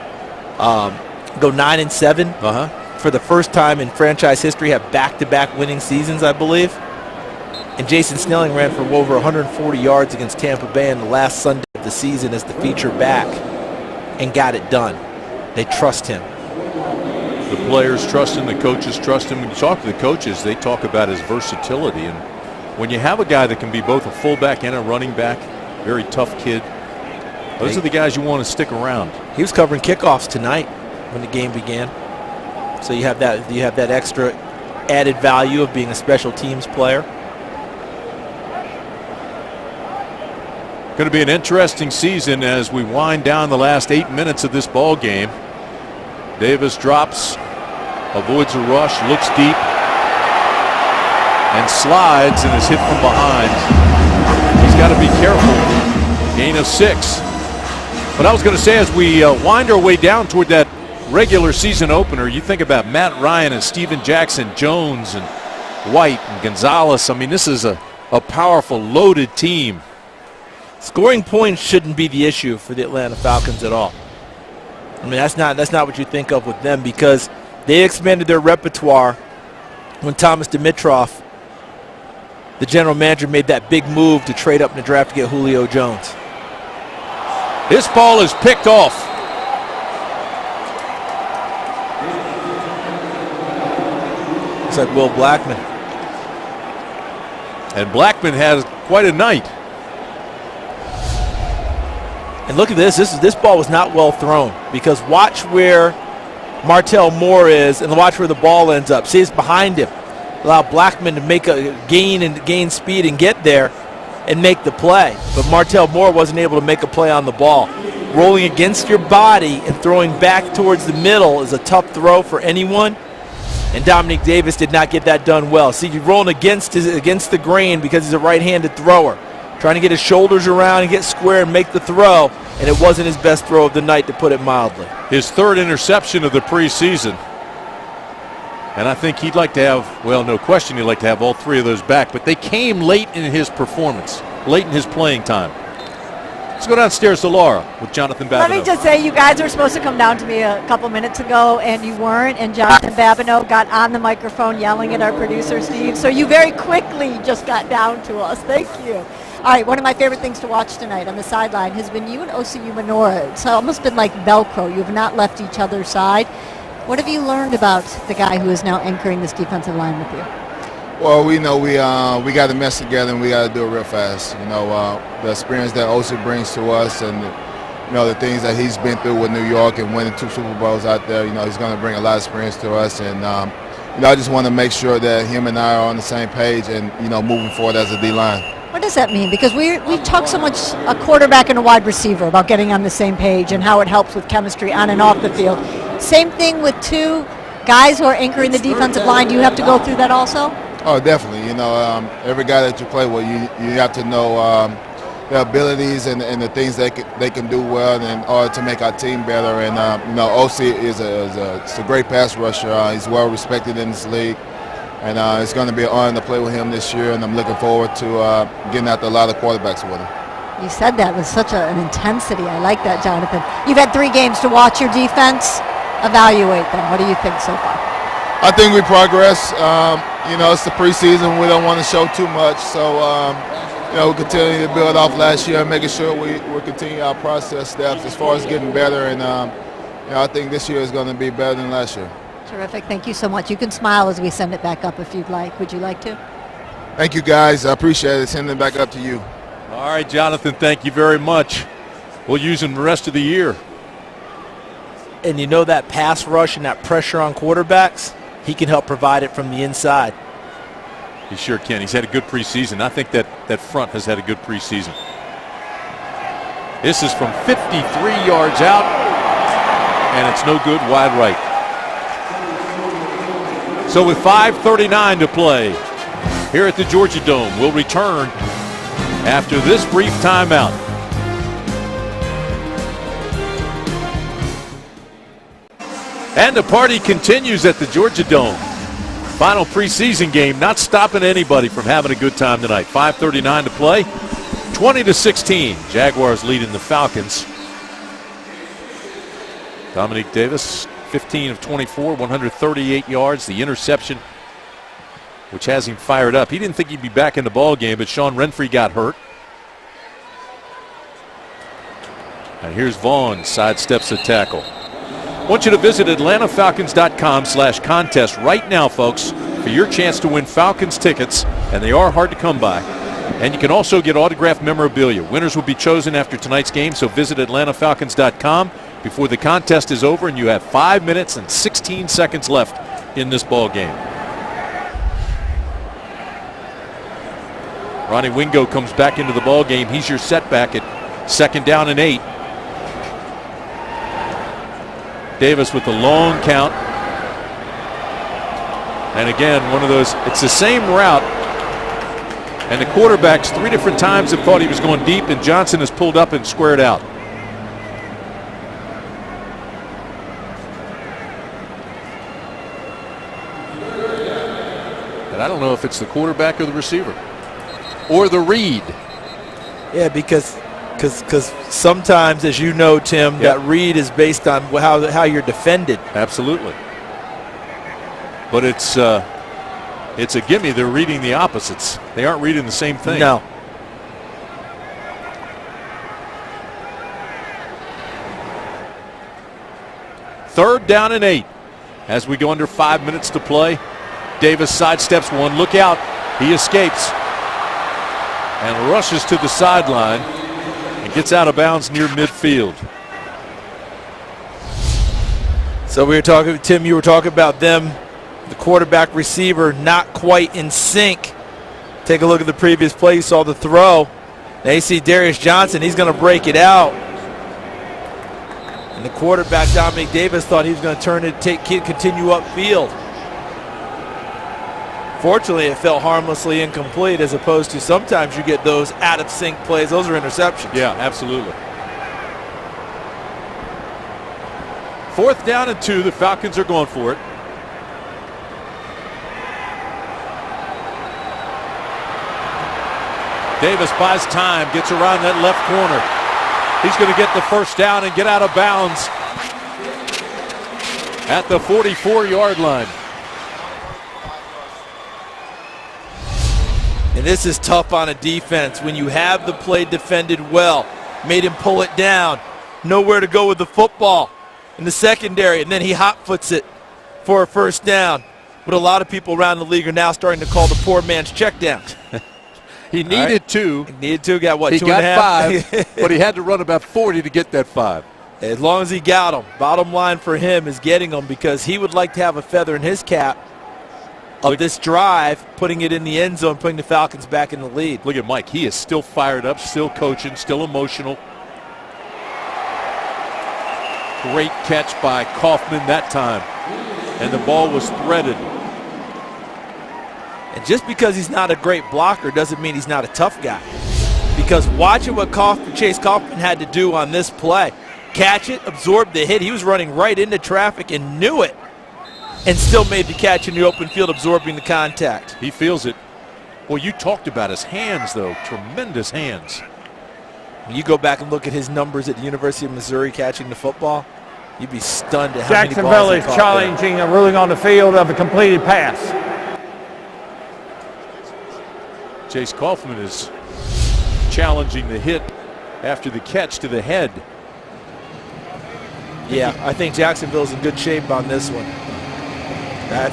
9-7 for the first time in franchise history, have back-to-back winning seasons, I believe. And Jason Snelling ran for over 140 yards against Tampa Bay on the last Sunday of the season as the feature back and got it done. They trust him. The players trust him, the coaches trust him. When you talk to the coaches, they talk about his versatility. And when you have a guy that can be both a fullback and a running back, very tough kid, those are the guys you want to stick around. He was covering kickoffs tonight when the game began. So you have that extra added value of being a special teams player. Going to be an interesting season as we wind down the last 8 minutes of this ball game. Davis drops, avoids a rush, looks deep, and slides and is hit from behind. He's got to be careful. Gain of 6. But I was going to say, as we wind our way down toward that regular season opener, you think about Matt Ryan and Steven Jackson, Jones and White and Gonzalez. I mean, this is a powerful, loaded team. Scoring points shouldn't be the issue for the Atlanta Falcons at all. I mean, that's not what you think of with them, because they expanded their repertoire when Thomas Dimitroff, the general manager, made that big move to trade up in the draft to get Julio Jones. This ball is picked off. Looks like Will Blackman. And Blackman has quite a night. And look at this. This ball was not well thrown, because watch where Martell Moore is and watch where the ball ends up. See, it's behind him. Allow Blackman to make a gain speed and get there and make the play. But Martell Moore wasn't able to make a play on the ball. Rolling against your body and throwing back towards the middle is a tough throw for anyone. And Dominique Davis did not get that done well. See, you're rolling against the grain because he's a right-handed thrower. Trying to get his shoulders around and get square and make the throw, and it wasn't his best throw of the night, to put it mildly. His 3rd interception of the preseason. And I think he'd like to have, well, no question, he'd like to have all 3 of those back, but they came late in his performance, late in his playing time. Let's go downstairs to Laura with Jonathan Babineau. Let me just say, you guys were supposed to come down to me a couple minutes ago, and you weren't, and Jonathan Babineau got on the microphone yelling at our producer, Steve, so you very quickly just got down to us. Thank you. All right, one of my favorite things to watch tonight on the sideline has been you and OCU Manora. It's almost been like Velcro. You have not left each other's side. What have you learned about the guy who is now anchoring this defensive line with you? Well, we know we got to mess together, and we got to do it real fast. You know, the experience that OC brings to us, and the things that he's been through with New York and winning 2 Super Bowls out there. He's going to bring a lot of experience to us, and I just want to make sure that him and I are on the same page, and moving forward as a D-line. What does that mean? Because we talk so much, a quarterback and a wide receiver, about getting on the same page and how it helps with chemistry on and off the field. Same thing with 2 guys who are anchoring the defensive line. Do you have to go through that also? Oh, definitely. Every guy that you play with, you have to know their abilities and the things they can do well in order to make our team better. And OC is a great pass rusher. He's well respected in this league. And it's going to be an honor to play with him this year, and I'm looking forward to getting after a lot of quarterbacks with him. You said that with such an intensity. I like that, Jonathan. You've had 3 games to watch your defense. Evaluate them. What do you think so far? I think we progress. It's the preseason. We don't want to show too much. So, we continue to build off last year and making sure we continue our process steps as far as getting better. And, I think this year is going to be better than last year. Terrific. Thank you so much. You can smile as we send it back up if you'd like. Would you like to? Thank you, guys. I appreciate it. Sending it back up to you. All right, Jonathan, thank you very much. We'll use him the rest of the year. And that pass rush and that pressure on quarterbacks, he can help provide it from the inside. He sure can. He's had a good preseason. I think that front has had a good preseason. This is from 53 yards out, and it's no good, wide right. So with 5:39 to play here at the Georgia Dome, we'll return after this brief timeout. And the party continues at the Georgia Dome. Final preseason game, not stopping anybody from having a good time tonight. 5:39 to play, 20-16. Jaguars leading the Falcons. Dominique Davis, 15 of 24, 138 yards. The interception, which has him fired up. He didn't think he'd be back in the ball game, but Sean Renfrey got hurt. And here's Vaughn, sidesteps a tackle. I want you to visit AtlantaFalcons.com/contest right now, folks, for your chance to win Falcons tickets, and they are hard to come by. And you can also get autographed memorabilia. Winners will be chosen after tonight's game, so visit AtlantaFalcons.com before the contest is over, and you have 5 minutes and 16 seconds left in this ball game. Ronnie Wingo comes back into the ball game. He's your setback at 2nd down and 8. Davis with the long count. And again, one of those, it's the same route. And the quarterbacks 3 different times have thought he was going deep, and Johnson has pulled up and squared out. And I don't know if it's the quarterback or the receiver. Or the read. Yeah, because sometimes, as you know, Tim, that read is based on how you're defended. Absolutely. But it's a gimme. They're reading the opposites. They aren't reading the same thing. No. Third down and 8 as we go under 5 minutes to play. Davis sidesteps one. Look out. He escapes and rushes to the sideline and gets out of bounds near midfield. So we were talking, Tim, you were talking about them, the quarterback receiver not quite in sync. Take a look at the previous play. You saw the throw. Now you see Darius Johnson. He's going to break it out. And the quarterback, Dominique Davis, thought he was going to turn it, continue upfield. Fortunately, it fell harmlessly incomplete, as opposed to sometimes you get those out of sync plays. Those are interceptions. Yeah, absolutely. 4th down and 2. The Falcons are going for it. Davis buys time, gets around that left corner. He's going to get the first down and get out of bounds at the 44-yard line. And this is tough on a defense when you have the play defended well. Made him pull it down. Nowhere to go with the football in the secondary, and then he hot-foots it for a first down. But a lot of people around the league are now starting to call the poor man's check down. He needed 2. He needed 2, got what, he 2 got and a half? 5, but he had to run about 40 to get that 5. As long as he got them. Bottom line for him is getting them, because he would like to have a feather in his cap of this drive, putting it in the end zone, putting the Falcons back in the lead. Look at Mike. He is still fired up, still coaching, still emotional. Great catch by Kaufman that time. And the ball was threaded. And just because he's not a great blocker doesn't mean he's not a tough guy. Because watching what Chase Kaufman had to do on this play. Catch it, absorb the hit. He was running right into traffic and knew it. And still made the catch in the open field, absorbing the contact. He feels it. Well, you talked about his hands, though. Tremendous hands. When you go back and look at his numbers at the University of Missouri catching the football, you'd be stunned at how many balls Jacksonville he is caught challenging a ruling on the field of a completed pass. Chase Kaufman is challenging the hit after the catch to the head. Yeah, I think Jacksonville's in good shape on this one. That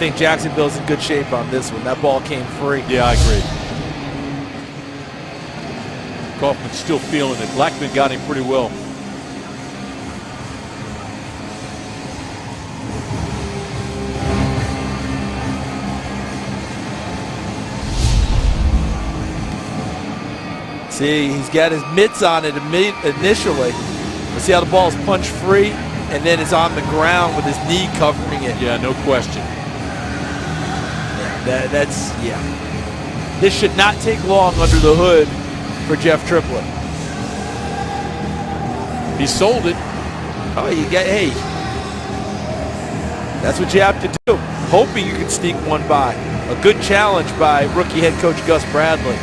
ball came free. Yeah, I agree. Kaufman's still feeling it. Blackman got him pretty well. See, he's got his mitts on it initially. But see how the ball is punched free, and then it's on the ground with his knee covering it. Yeah, no question. Yeah. This should not take long under the hood for Jeff Triplett. He sold it. Oh, hey, that's what you have to do. Hoping you can sneak one by. A good challenge by rookie head coach Gus Bradley.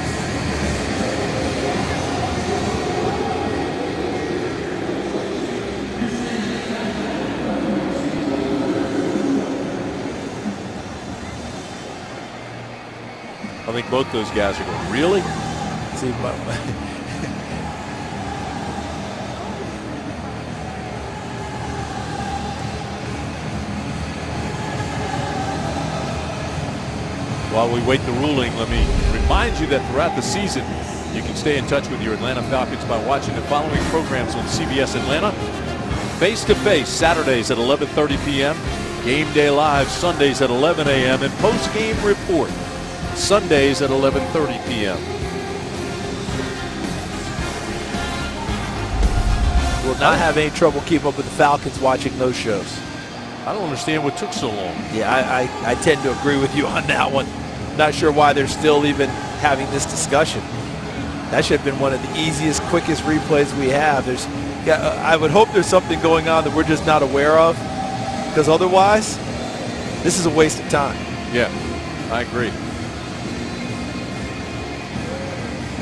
I think both those guys are going, really? See, While we wait the ruling, let me remind you that throughout the season, you can stay in touch with your Atlanta Falcons by watching the following programs on CBS Atlanta. Face-to-face, Saturdays at 11:30 p.m. Game Day Live, Sundays at 11 a.m. And post-game report, Sundays at 11:30 p.m. Will not have any trouble keeping up with the Falcons watching those shows. I don't understand what took so long. Yeah, I tend to agree with you on that one. Not sure why they're still even having this discussion. That should have been one of the easiest, quickest replays we have. I would hope there's something going on that we're just not aware of, because otherwise, this is a waste of time. Yeah, I agree.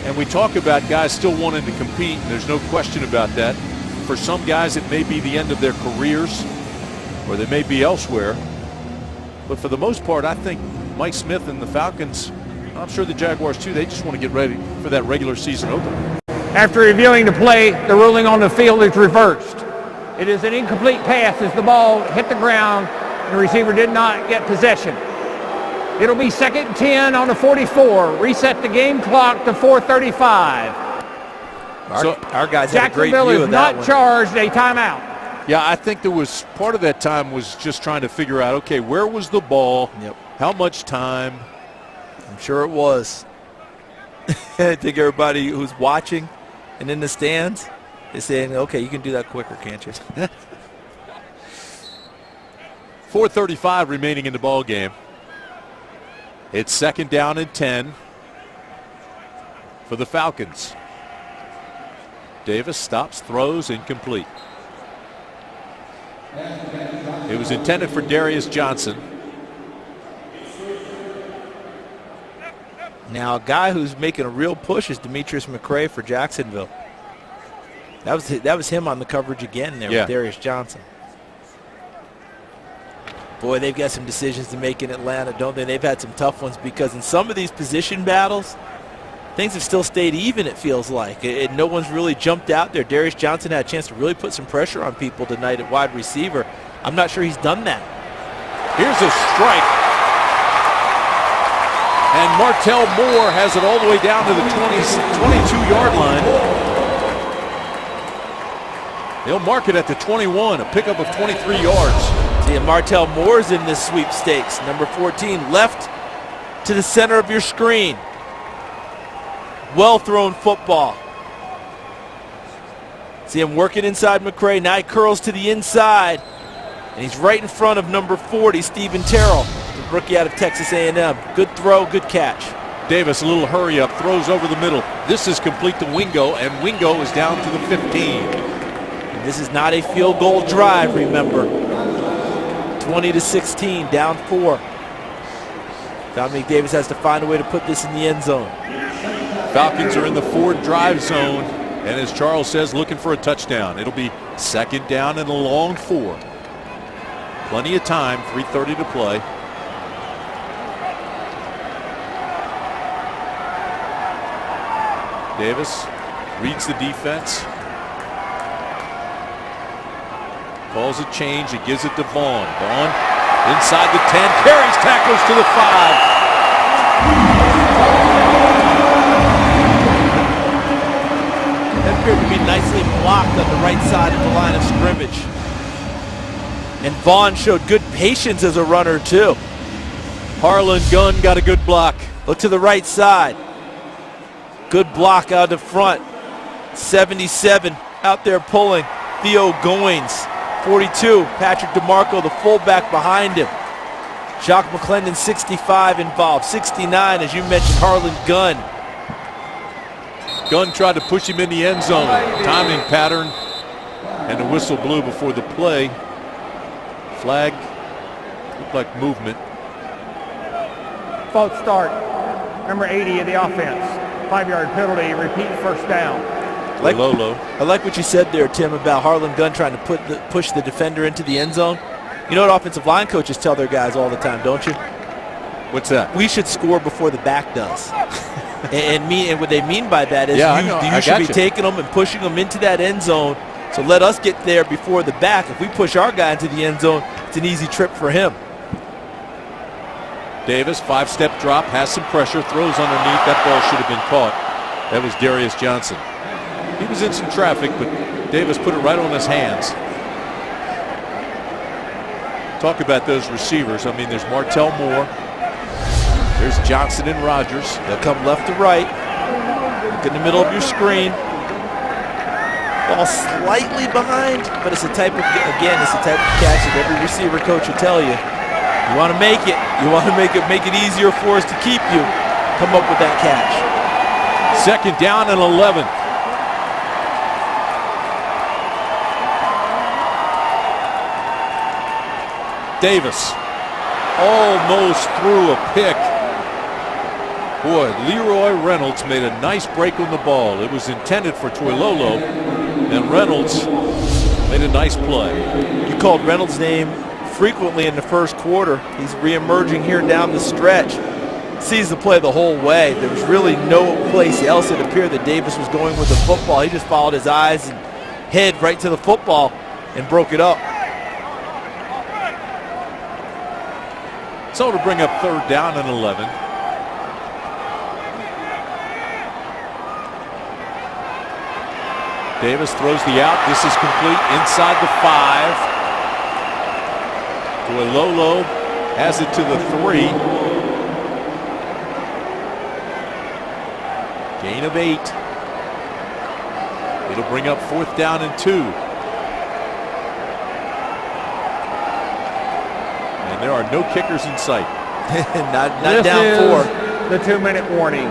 And we talk about guys still wanting to compete, and there's no question about that. For some guys, it may be the end of their careers, or they may be elsewhere. But for the most part, I think Mike Smith and the Falcons, I'm sure the Jaguars too, they just want to get ready for that regular season opener. After reviewing the play, the ruling on the field is reversed. It is an incomplete pass as the ball hit the ground and the receiver did not get possession. It'll be 2nd and 10 on the 44. Reset the game clock to 4:35. Our guys had a great Jacksonville view is of that not one. charged a timeout. Yeah, I think there was part of that time was just trying to figure out, okay, where was the ball? Yep. How much time? I'm sure it was. I think everybody who's watching and in the stands is saying, okay, you can do that quicker, can't you? 4:35 remaining in the ball game. It's 2nd down and 10 for the Falcons. Davis stops, throws, incomplete. It was intended for Darius Johnson. Now, a guy who's making a real push is Demetrius McCray for Jacksonville. That was him on the coverage again there with Darius Johnson. Boy, they've got some decisions to make in Atlanta, don't they? They've had some tough ones because in some of these position battles, things have still stayed even, it feels like. No one's really jumped out there. Darius Johnson had a chance to really put some pressure on people tonight at wide receiver. I'm not sure he's done that. Here's a strike. And Martell Moore has it all the way down to the 22-yard line. They'll mark it at the 21, a pickup of 23 yards. See, and Martell Moore's in this sweepstakes. Number 14, left to the center of your screen. Well-thrown football. See him working inside McCray. Now he curls to the inside. And he's right in front of number 40, Stephen Terrell, the rookie out of Texas A&M. Good throw, good catch. Davis, a little hurry up, throws over the middle. This is complete to Wingo, and Wingo is down to the 15. And this is not a field goal drive, remember. 20-16, down 4. Dominique Davis has to find a way to put this in the end zone. Falcons are in the forward drive zone, and as Charles says, looking for a touchdown. It'll be 2nd down and a long 4. Plenty of time, 3:30 to play. Davis reads the defense. Calls a change. He gives it to Vaughn. Vaughn inside the 10. Carries, tackles to the 5. That appeared to be nicely blocked on the right side of the line of scrimmage. And Vaughn showed good patience as a runner, too. Harlan Gunn got a good block. Look to the right side. Good block out the front. 77 out there pulling. Theo Goins. 42, Patrick DeMarco, the fullback behind him. Jacques McClendon, 65 involved. 69, as you mentioned, Harlan Gunn. Gunn tried to push him in the end zone. Timing pattern, and the whistle blew before the play. Flag looked like movement. False start. Number 80 of the offense. 5-yard penalty. Repeat first down. Lolo. I like what you said there, Tim, about Harlan Gunn trying to push the defender into the end zone. You know what offensive line coaches tell their guys all the time, don't you? What's that? We should score before the back does. and what they mean by that is you should be taking them and pushing them into that end zone. So let us get there before the back. If we push our guy into the end zone, it's an easy trip for him. Davis, 5-step drop, has some pressure, throws underneath. That ball should have been caught. That was Darius Johnson. He was in some traffic, but Davis put it right on his hands. Talk about those receivers. I mean, there's Martell Moore. There's Johnson and Rogers. They'll come left to right. Look in the middle of your screen. Ball slightly behind, but it's a type of catch that every receiver coach will tell you. You want to make it. You want to make it easier for us to keep you. Come up with that catch. 2nd down and 11. Davis almost threw a pick. Boy, Leroy Reynolds made a nice break on the ball. It was intended for Toilolo, and Reynolds made a nice play. You called Reynolds' name frequently in the first quarter. He's reemerging here down the stretch. Sees the play the whole way. There was really no place else it appeared that Davis was going with the football. He just followed his eyes and head right to the football and broke it up. So to bring up 3rd down and 11. Davis throws the out. This is complete inside the 5. Toilolo has it to the 3. Gain of 8. It'll bring up 4th down and 2. And there are no kickers in sight. not down 4. The 2-minute warning.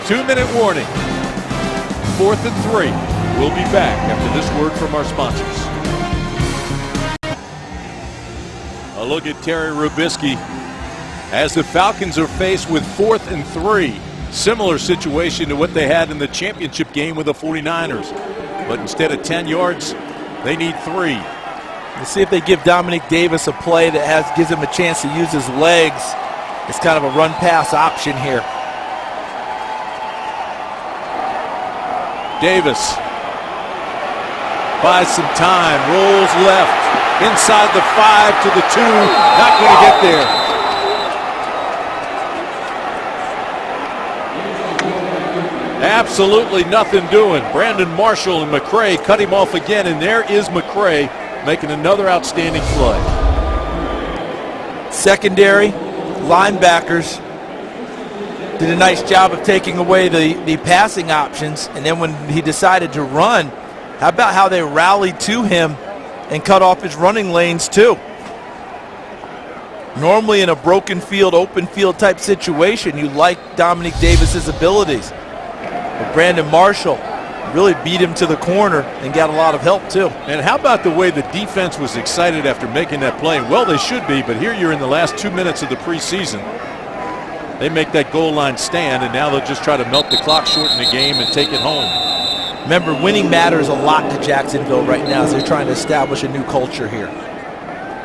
2-minute warning. 4th and 3. We'll be back after this word from our sponsors. A look at Terry Rubisky as the Falcons are faced with 4th and 3. Similar situation to what they had in the championship game with the 49ers. But instead of 10 yards, they need 3. Let's see if they give Dominic Davis a play that gives him a chance to use his legs. It's kind of a run-pass option here. Davis buys some time, rolls left, inside the 5 to the 2, not going to get there. Absolutely nothing doing. Brandon Marshall and McCray cut him off again, and there is McCray making another outstanding play. Secondary, linebackers did a nice job of taking away the passing options, and then when he decided to run, how about how they rallied to him and cut off his running lanes too? Normally in a broken field, open field type situation, you like Dominic Davis's abilities. But Brandon Marshall really beat him to the corner and got a lot of help too. And how about the way the defense was excited after making that play? Well, they should be, but here you're in the last 2 minutes of the preseason. They make that goal line stand, and now they'll just try to melt the clock, shorten the game, and take it home. Remember, winning matters a lot to Jacksonville right now as they're trying to establish a new culture here.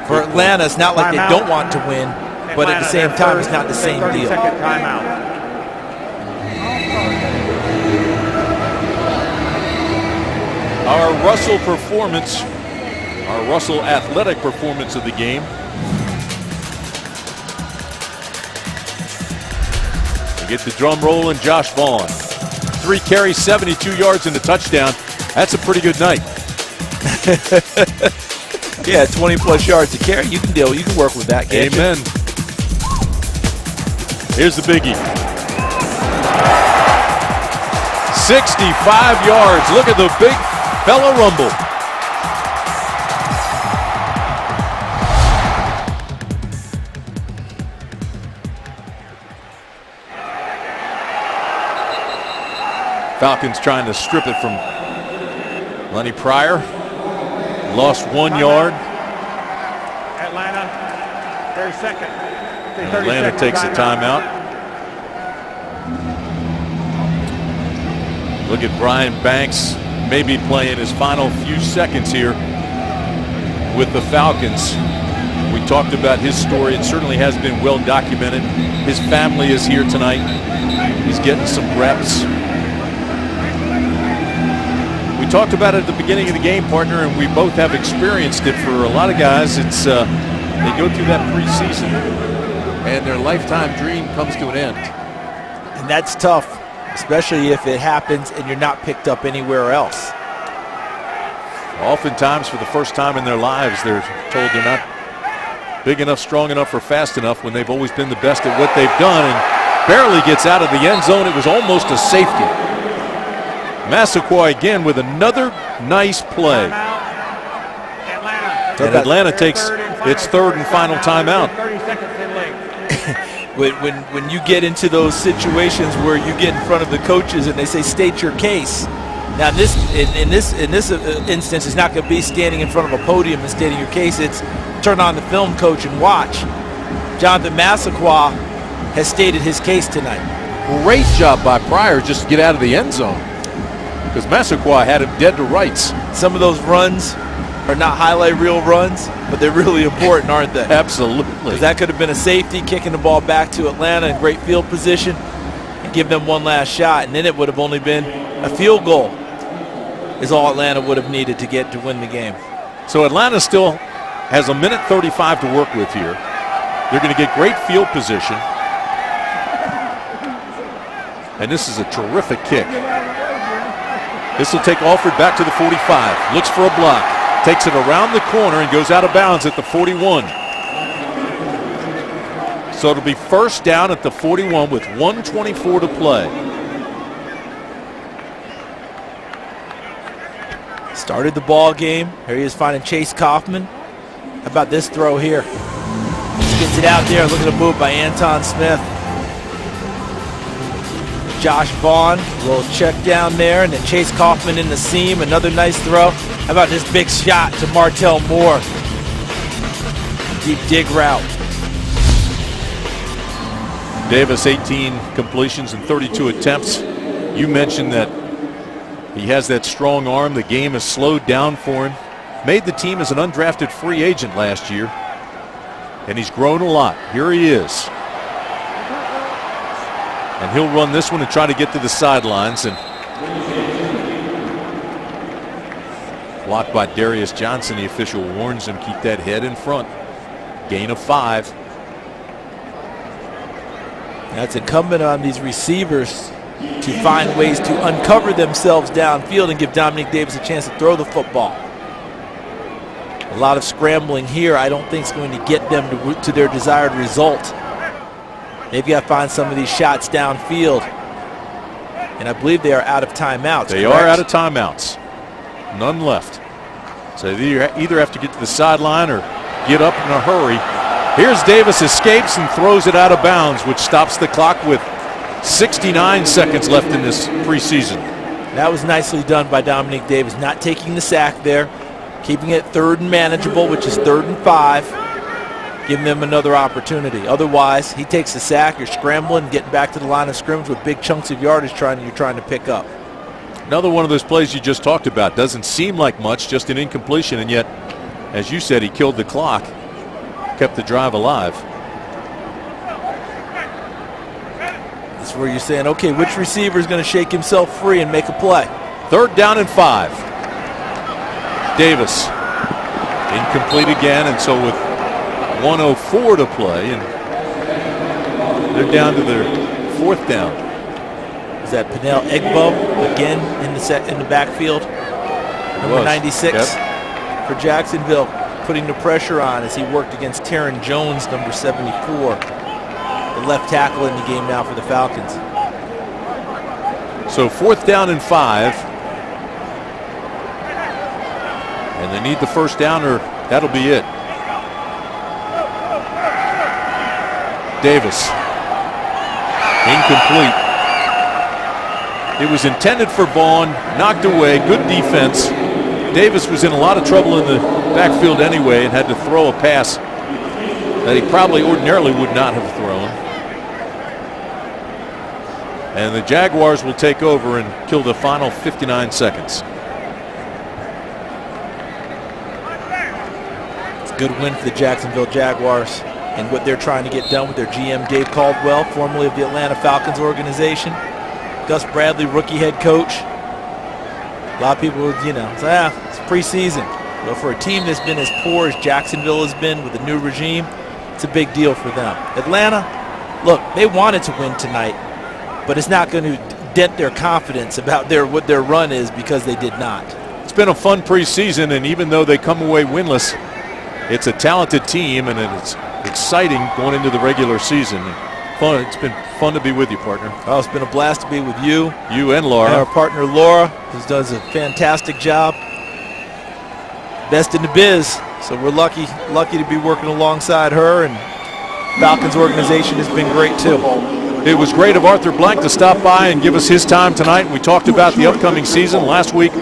For Atlanta, it's not like they don't want to win, but at the same time, it's not the same deal. 30-second timeout. Our Russell performance, our Russell athletic performance of the game. We get the drum roll and Josh Vaughn. 3 carries, 72 yards and a touchdown. That's a pretty good night. Yeah, 20-plus yards to carry. You can deal. You can work with that. Amen. Here's the biggie. 65 yards. Look at the big fella rumble. Falcons trying to strip it from Lenny Pryor. Lost 1 yard. Atlanta, 32nd. And Atlanta takes a timeout. Look at Brian Banks maybe playing his final few seconds here with the Falcons. We talked about his story. It certainly has been well documented. His family is here tonight. He's getting some reps. We talked about it at the beginning of the game, partner, and we both have experienced it. For a lot of guys, it's they go through that preseason and their lifetime dream comes to an end. And that's tough, especially if it happens and you're not picked up anywhere else. Oftentimes, for the first time in their lives, they're told they're not big enough, strong enough, or fast enough when they've always been the best at what they've done, and barely gets out of the end zone. It was almost a safety. Massaquoi again with another nice play. And Atlanta takes its third and final timeout. 30 seconds in late. When you get into those situations where you get in front of the coaches and they say state your case. Now in this instance, it's not going to be standing in front of a podium and stating your case. It's turn on the film, coach, and watch. Jonathan Massaquoi has stated his case tonight. Great job by Pryor just to get out of the end zone, because Massaquoi had him dead to rights. Some of those runs are not highlight reel runs, but they're really important, aren't they? Absolutely. That could have been a safety, kicking the ball back to Atlanta in great field position and give them one last shot, and then it would have only been a field goal is all Atlanta would have needed to get to win the game. So Atlanta still has a minute 35 to work with here. They're going to get great field position. And this is a terrific kick. This will take Alford back to the 45. Looks for a block. Takes it around the corner and goes out of bounds at the 41. So it'll be first down at the 41 with 1:24 to play. Started the ball game. Here he is finding Chase Kaufman. How about this throw here? Gets it out there. Look at a move by Anton Smith. Josh Vaughn, a little check down there, and then Chase Kaufman in the seam. Another nice throw. How about this big shot to Martell Moore? Deep dig route. Davis, 18 completions and 32 attempts. You mentioned that he has that strong arm. The game has slowed down for him. Made the team as an undrafted free agent last year, and he's grown a lot. Here he is. And he'll run this one and try to get to the sidelines, and blocked by Darius Johnson. The official warns him, keep that head in front. Gain of 5. Now it's incumbent on these receivers to find ways to uncover themselves downfield and give Dominique Davis a chance to throw the football. A lot of scrambling here I don't think is going to get them to their desired result. They've got to find some of these shots downfield. And I believe they are out of timeouts. They are out of timeouts. None left. So they either have to get to the sideline or get up in a hurry. Here's Davis, escapes and throws it out of bounds, which stops the clock with 69 seconds left in this preseason. That was nicely done by Dominique Davis, not taking the sack there, keeping it third and manageable, which is 3rd and 5, giving them another opportunity. Otherwise, he takes the sack, you're scrambling, getting back to the line of scrimmage with big chunks of yardage you're trying to pick up. Another one of those plays you just talked about. Doesn't seem like much, just an incompletion, and yet, as you said, he killed the clock, kept the drive alive. That's where you're saying, okay, which receiver is going to shake himself free and make a play? 3rd down and 5. Davis incomplete again, and so with 1:04 to play, and they're down to their 4th down. Is that Pernell Egbo again in the backfield? Number 96 for Jacksonville, putting the pressure on as he worked against Taron Jones, number 74. The left tackle in the game now for the Falcons. So 4th down and 5. And they need the first down, or that'll be it. Davis. Incomplete. It was intended for Vaughn, knocked away, good defense. Davis was in a lot of trouble in the backfield anyway and had to throw a pass that he probably ordinarily would not have thrown. And the Jaguars will take over and kill the final 59 seconds. It's a good win for the Jacksonville Jaguars and what they're trying to get done with their GM Dave Caldwell, formerly of the Atlanta Falcons organization. Gus Bradley, rookie head coach. A lot of people would, say, it's preseason. But for a team that's been as poor as Jacksonville has been with the new regime, it's a big deal for them. Atlanta, look, they wanted to win tonight, but it's not going to dent their confidence about what their run is because they did not. It's been a fun preseason, and even though they come away winless, it's a talented team, and it's exciting going into the regular season. Fun. It's been fun to be with you, partner. Oh, it's been a blast to be with you. You and Laura. And our partner Laura, who does a fantastic job. Best in the biz. So we're lucky to be working alongside her, and Falcons organization has been great too. It was great of Arthur Blank to stop by and give us his time tonight. We talked about the upcoming season. Last week,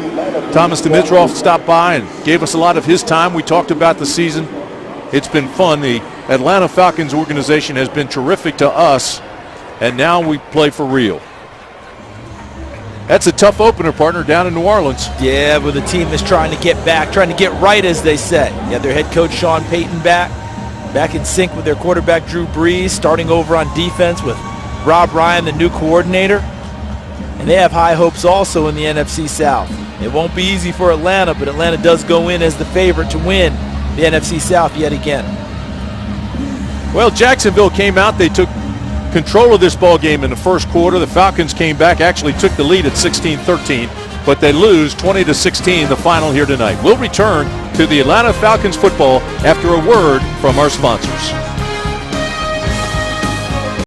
Thomas Dimitrov stopped by and gave us a lot of his time. We talked about the season. It's been fun. The Atlanta Falcons organization has been terrific to us, and now we play for real. That's a tough opener, partner, down in New Orleans. Yeah, with a team that's trying to get back, trying to get right, as they say. You have their head coach Sean Payton back in sync with their quarterback Drew Brees, starting over on defense with Rob Ryan, the new coordinator. And they have high hopes also in the NFC South. It won't be easy for Atlanta, but Atlanta does go in as the favorite to win the NFC South yet again. Well, Jacksonville came out. They took control of this ball game in the first quarter. The Falcons came back, actually took the lead at 16-13, but they lose 20-16 the final here tonight. We'll return to the Atlanta Falcons football after a word from our sponsors.